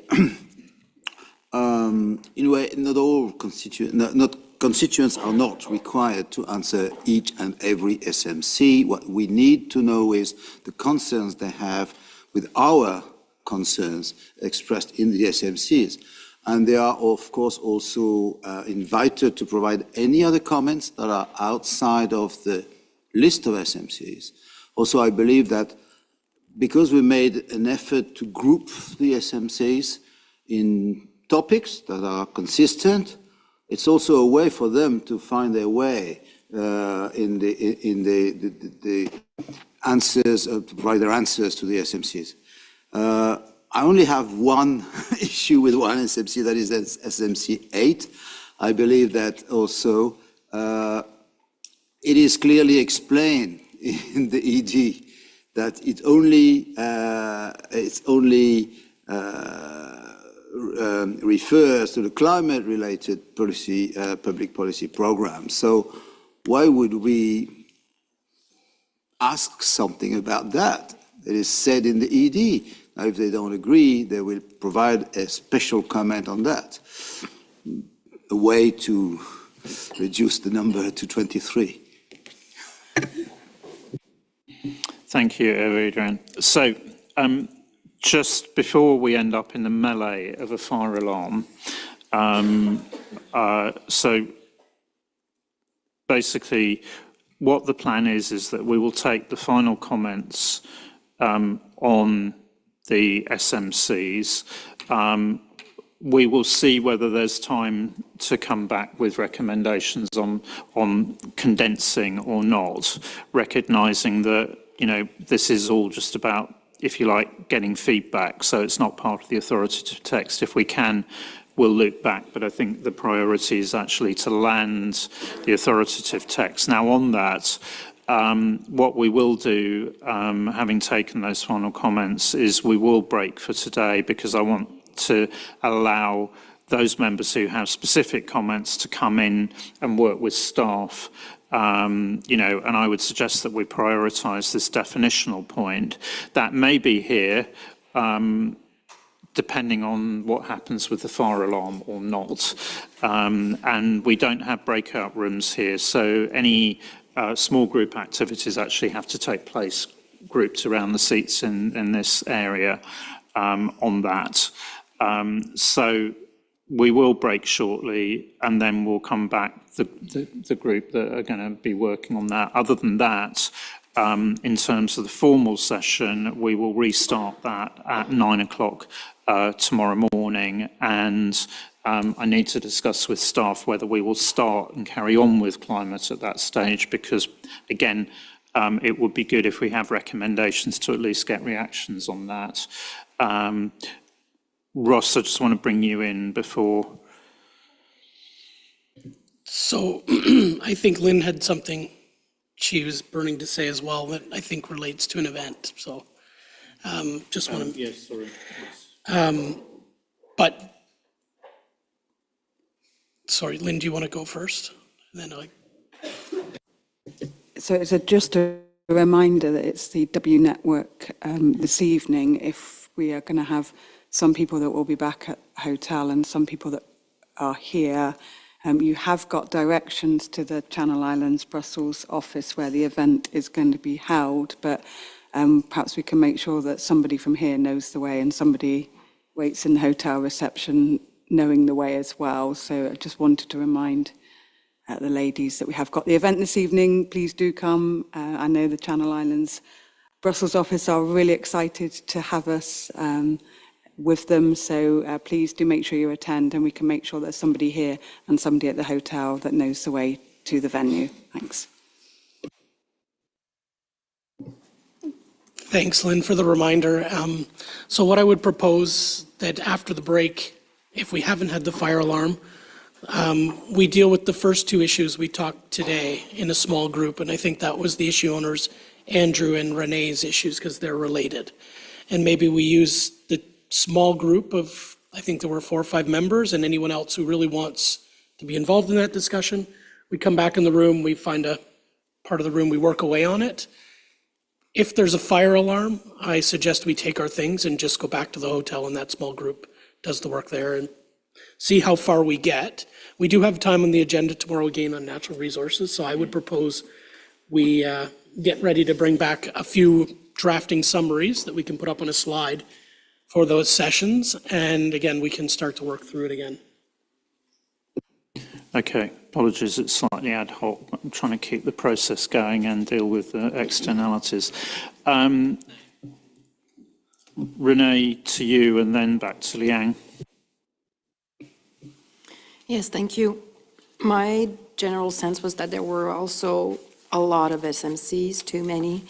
not all constituents are not required to answer each and every SMC. What we need to know is the concerns they have with our concerns expressed in the SMCs. And they are, of course, also invited to provide any other comments that are outside of the list of SMCs. Also, I believe that because we made an effort to group the SMCs in topics that are consistent, it's also a way for them to find their way in the answers, to provide their answers to the SMCs. I only have one issue with one SMC, that is SMC 8. I believe that also it is clearly explained in the ED that it only refers to the climate-related policy, public policy programs. So why would we ask something about that? It is said in the ED. Now, if they don't agree, they will provide a special comment on that. A way to reduce the number to 23. Thank you, Adrian. So, just before we end up in the melee of a fire alarm, so basically what the plan is that we will take the final comments on the SMCs. We will see whether there's time to come back with recommendations on condensing or not, recognising that, you know, this is all just about, if you like, getting feedback, so it's not part of the authoritative text. If we can, we'll loop back, but I think the priority is actually to land the authoritative text. Now, on that, what we will do, having taken those final comments, is we will break for today because I want to allow those members who have specific comments to come in and work with staff. And I would suggest that we prioritise this definitional point that may be here, depending on what happens with the fire alarm or not. And we don't have breakout rooms here, so any small group activities actually have to take place grouped around the seats in this area on that. So we will break shortly, and then we'll come back, the group that are going to be working on that. Other than that, in terms of the formal session, we will restart that at 9 o'clock tomorrow morning, and I need to discuss with staff whether we will start and carry on with climate at that stage, because, again, it would be good if we have recommendations to at least get reactions on that. Ross, I just want to bring you in before. So I think Lynn had something she was burning to say as well that I think relates to an event. So just want to. Yes, sorry. But sorry, Lynn, do you want to go first? And then So it's just a reminder that it's the W Network this evening. If we are going to have some people that will be back at hotel and some people that are here, you have got directions to the Channel Islands Brussels office where the event is going to be held, but perhaps we can make sure that somebody from here knows the way and somebody waits in the hotel reception knowing the way as well. So I just wanted to remind the ladies that we have got the event this evening. Please do come. I know the Channel Islands Brussels office are really excited to have us with them, so please do make sure you attend, and we can make sure there's somebody here and somebody at the hotel that knows the way to the venue. Thanks. Thanks, Lynn, for the reminder. So what I would propose that after the break, if we haven't had the fire alarm, we deal with the first two issues we talked today in a small group, and I think that was the issue owners, Andrew and Renee's issues, because they're related. And maybe we use the small group of, I think there were 4 or 5 members, and anyone else who really wants to be involved in that discussion. We come back in the room, we find a part of the room, we work away on it. If there's a fire alarm, I suggest we take our things and just go back to the hotel, and that small group does the work there and see how far we get. We do have time on the agenda tomorrow again on natural resources, so I would propose we get ready to bring back a few drafting summaries that we can put up on a slide for those sessions, and again, we can start to work through it again. Okay, apologies, it's slightly ad hoc. I'm trying to keep the process going and deal with the externalities. Renee, to you, and then back to Liang. Yes, thank you. My general sense was that there were also a lot of SMCs, too many,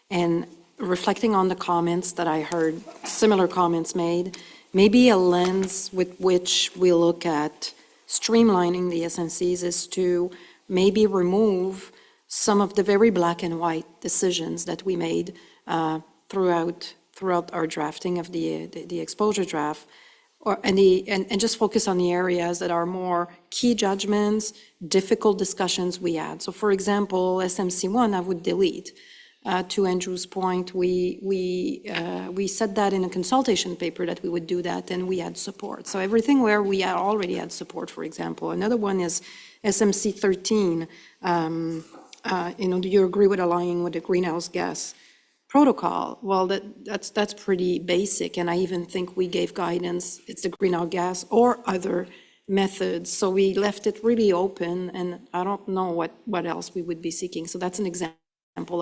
and reflecting on the comments that I heard, similar comments made, maybe a lens with which we look at streamlining the SMCs is to maybe remove some of the very black and white decisions that we made throughout our drafting of the exposure draft, and just focus on the areas that are more key judgments, difficult discussions we had. So for example, SMC1, I would delete. To Andrew's point, we said that in a consultation paper that we would do that, and we had support. So everything where we already had support, for example. Another one is SMC 13. Do you agree with aligning with the greenhouse gas protocol? Well, that's pretty basic, and I even think we gave guidance. It's the greenhouse gas or other methods. So we left it really open, and I don't know what else we would be seeking. So that's an example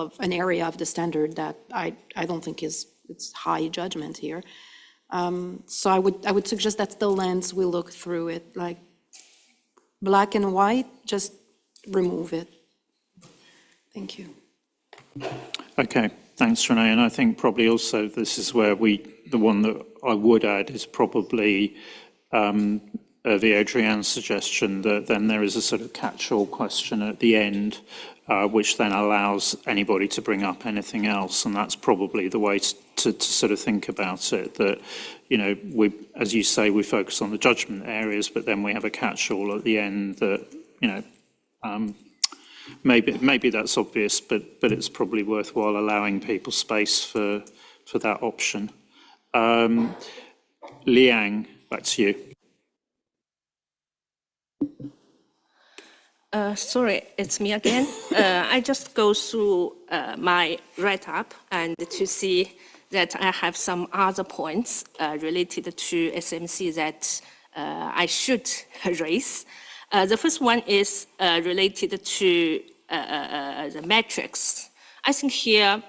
of an area of the standard that I don't think it's high judgment here. So I would suggest that's the lens we look through it, like black and white, just remove it. Thank you. Okay, thanks, Renee. And I think probably also this is where the one that I would add is probably the Adrian's suggestion that then there is a sort of catch-all question at the end, which then allows anybody to bring up anything else, and that's probably the way to sort of think about it. That, you know, we, as you say, we focus on the judgment areas, but then we have a catch-all at the end that, you know, maybe that's obvious, but it's probably worthwhile allowing people space for that option. Liang, back to you. Sorry, it's me again. I just go through my write-up and to see that I have some other points related to SMC that I should raise. The first one is related to the metrics. I think here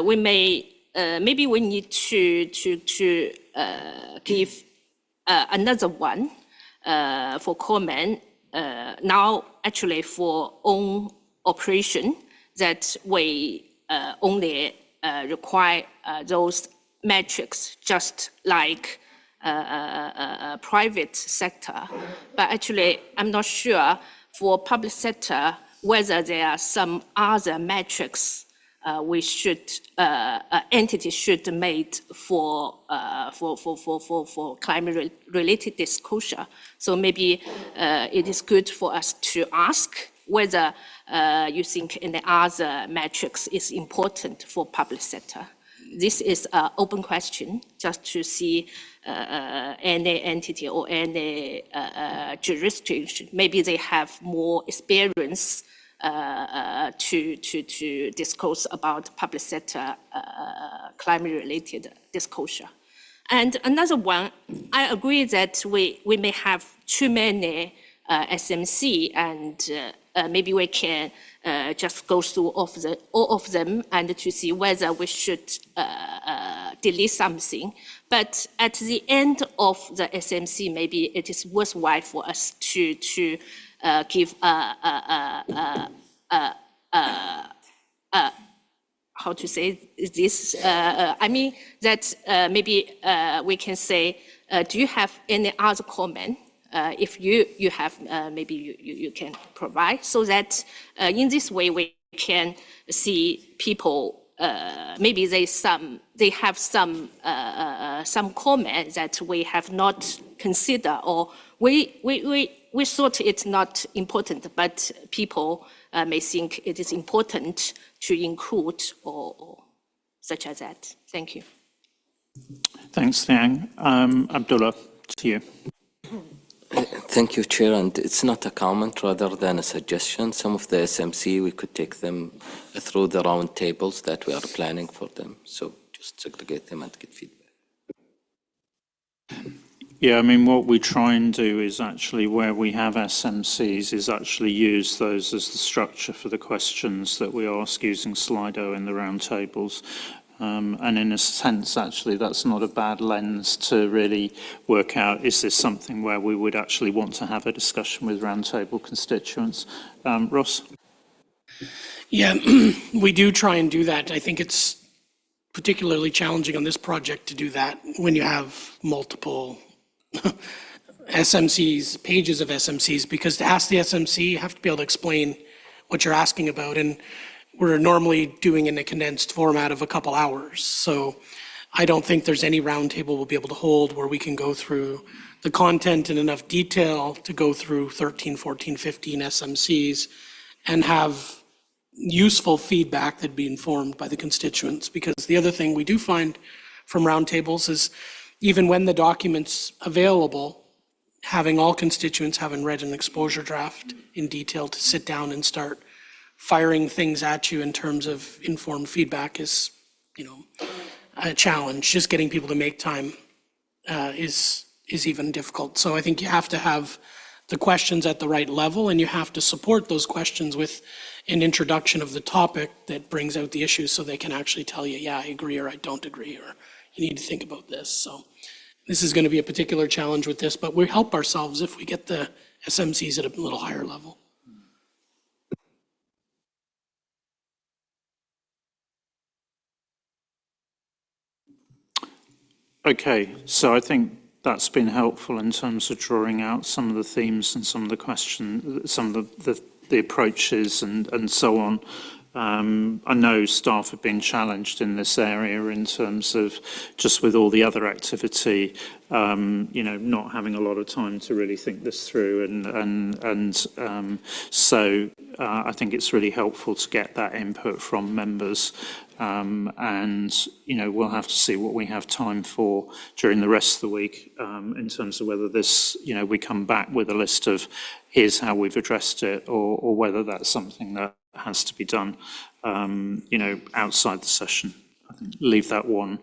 we may maybe we need to give another one for comment. Now, actually, for own operation, that we only require those metrics, just like private sector. But actually, I'm not sure for public sector whether there are some other metrics we should entity should made for climate-related disclosure. So maybe it is good for us to ask whether you think any other metrics is important for public sector. This is an open question, just to see any entity or any jurisdiction. Maybe they have more experience to discuss about public sector climate-related disclosure. And another one, I agree that we may have too many SMC, and maybe we can just go through all of them and to see whether we should delete something. But at the end of the SMC, maybe it is worthwhile for us to give how to say this? I mean that maybe we can say, do you have any other comment? If you have, maybe you can provide, so that in this way we can see people. Maybe they have some comment that we have not considered, or we thought it's not important, but people may think it is important to include, or such as that. Thank you. Thanks, Liang. Abdullah, to you. Thank you, Chair. And it's not a comment rather than a suggestion. Some of the SMC, we could take them through the round tables that we are planning for them. So just segregate them and get feedback. Yeah, I mean, what we try and do is actually, where we have SMCs, is actually use those as the structure for the questions that we ask using Slido in the round tables. And in a sense, actually, that's not a bad lens to really work out, is this something where we would actually want to have a discussion with roundtable constituents? Ross? Yeah, we do try and do that. I think it's particularly challenging on this project to do that when you have multiple SMCs, pages of SMCs, because to ask the SMC, you have to be able to explain what you're asking about. And we're normally doing in a condensed format of a couple hours. So I don't think there's any roundtable we'll be able to hold where we can go through the content in enough detail to go through 13, 14, 15 SMCs and have useful feedback that'd be informed by the constituents. Because the other thing we do find from roundtables is even when the document's available, having all constituents having read an exposure draft in detail to sit down and start firing things at you in terms of informed feedback is, a challenge. Just getting people to make time is even difficult. So I think you have to have the questions at the right level, and you have to support those questions with an introduction of the topic that brings out the issues, so they can actually tell you, yeah, I agree, or I don't agree, or you need to think about this. So this is going to be a particular challenge with this, but we help ourselves if we get the SMCs at a little higher level. Okay, so I think that's been helpful in terms of drawing out some of the themes and some of the questions, some of the approaches and so on. I know staff have been challenged in this area in terms of just with all the other activity, not having a lot of time to really think this through, so I think it's really helpful to get that input from members, we'll have to see what we have time for during the rest of the week in terms of whether this, we come back with a list of here's how we've addressed it, or whether that's something that has to be done, outside the session. I think leave that one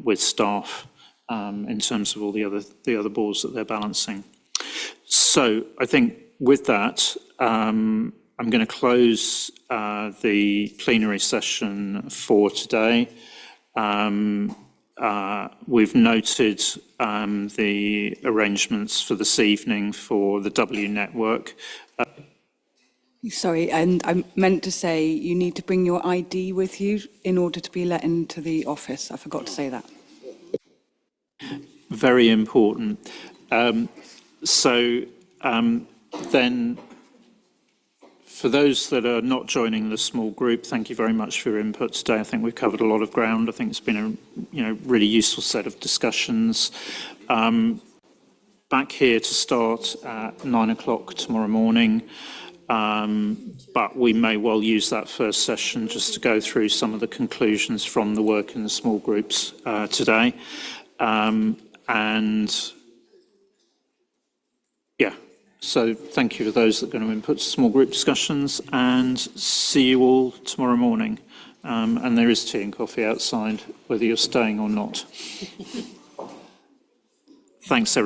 with staff in terms of all the other balls that they're balancing. So I think with that, I'm going to close the plenary session for today. We've noted the arrangements for this evening for the W network. Sorry, and I meant to say you need to bring your ID with you in order to be let into the office. I forgot to say that. Very important. Then, for those that are not joining the small group, thank you very much for your input today. I think we've covered a lot of ground. I think it's been a really useful set of discussions. Back here to start at 9 o'clock tomorrow morning. But we may well use that first session just to go through some of the conclusions from the work in the small groups today. So thank you for those that are going to input small group discussions, and see you all tomorrow morning. And there is tea and coffee outside, whether you're staying or not. Thanks, everyone.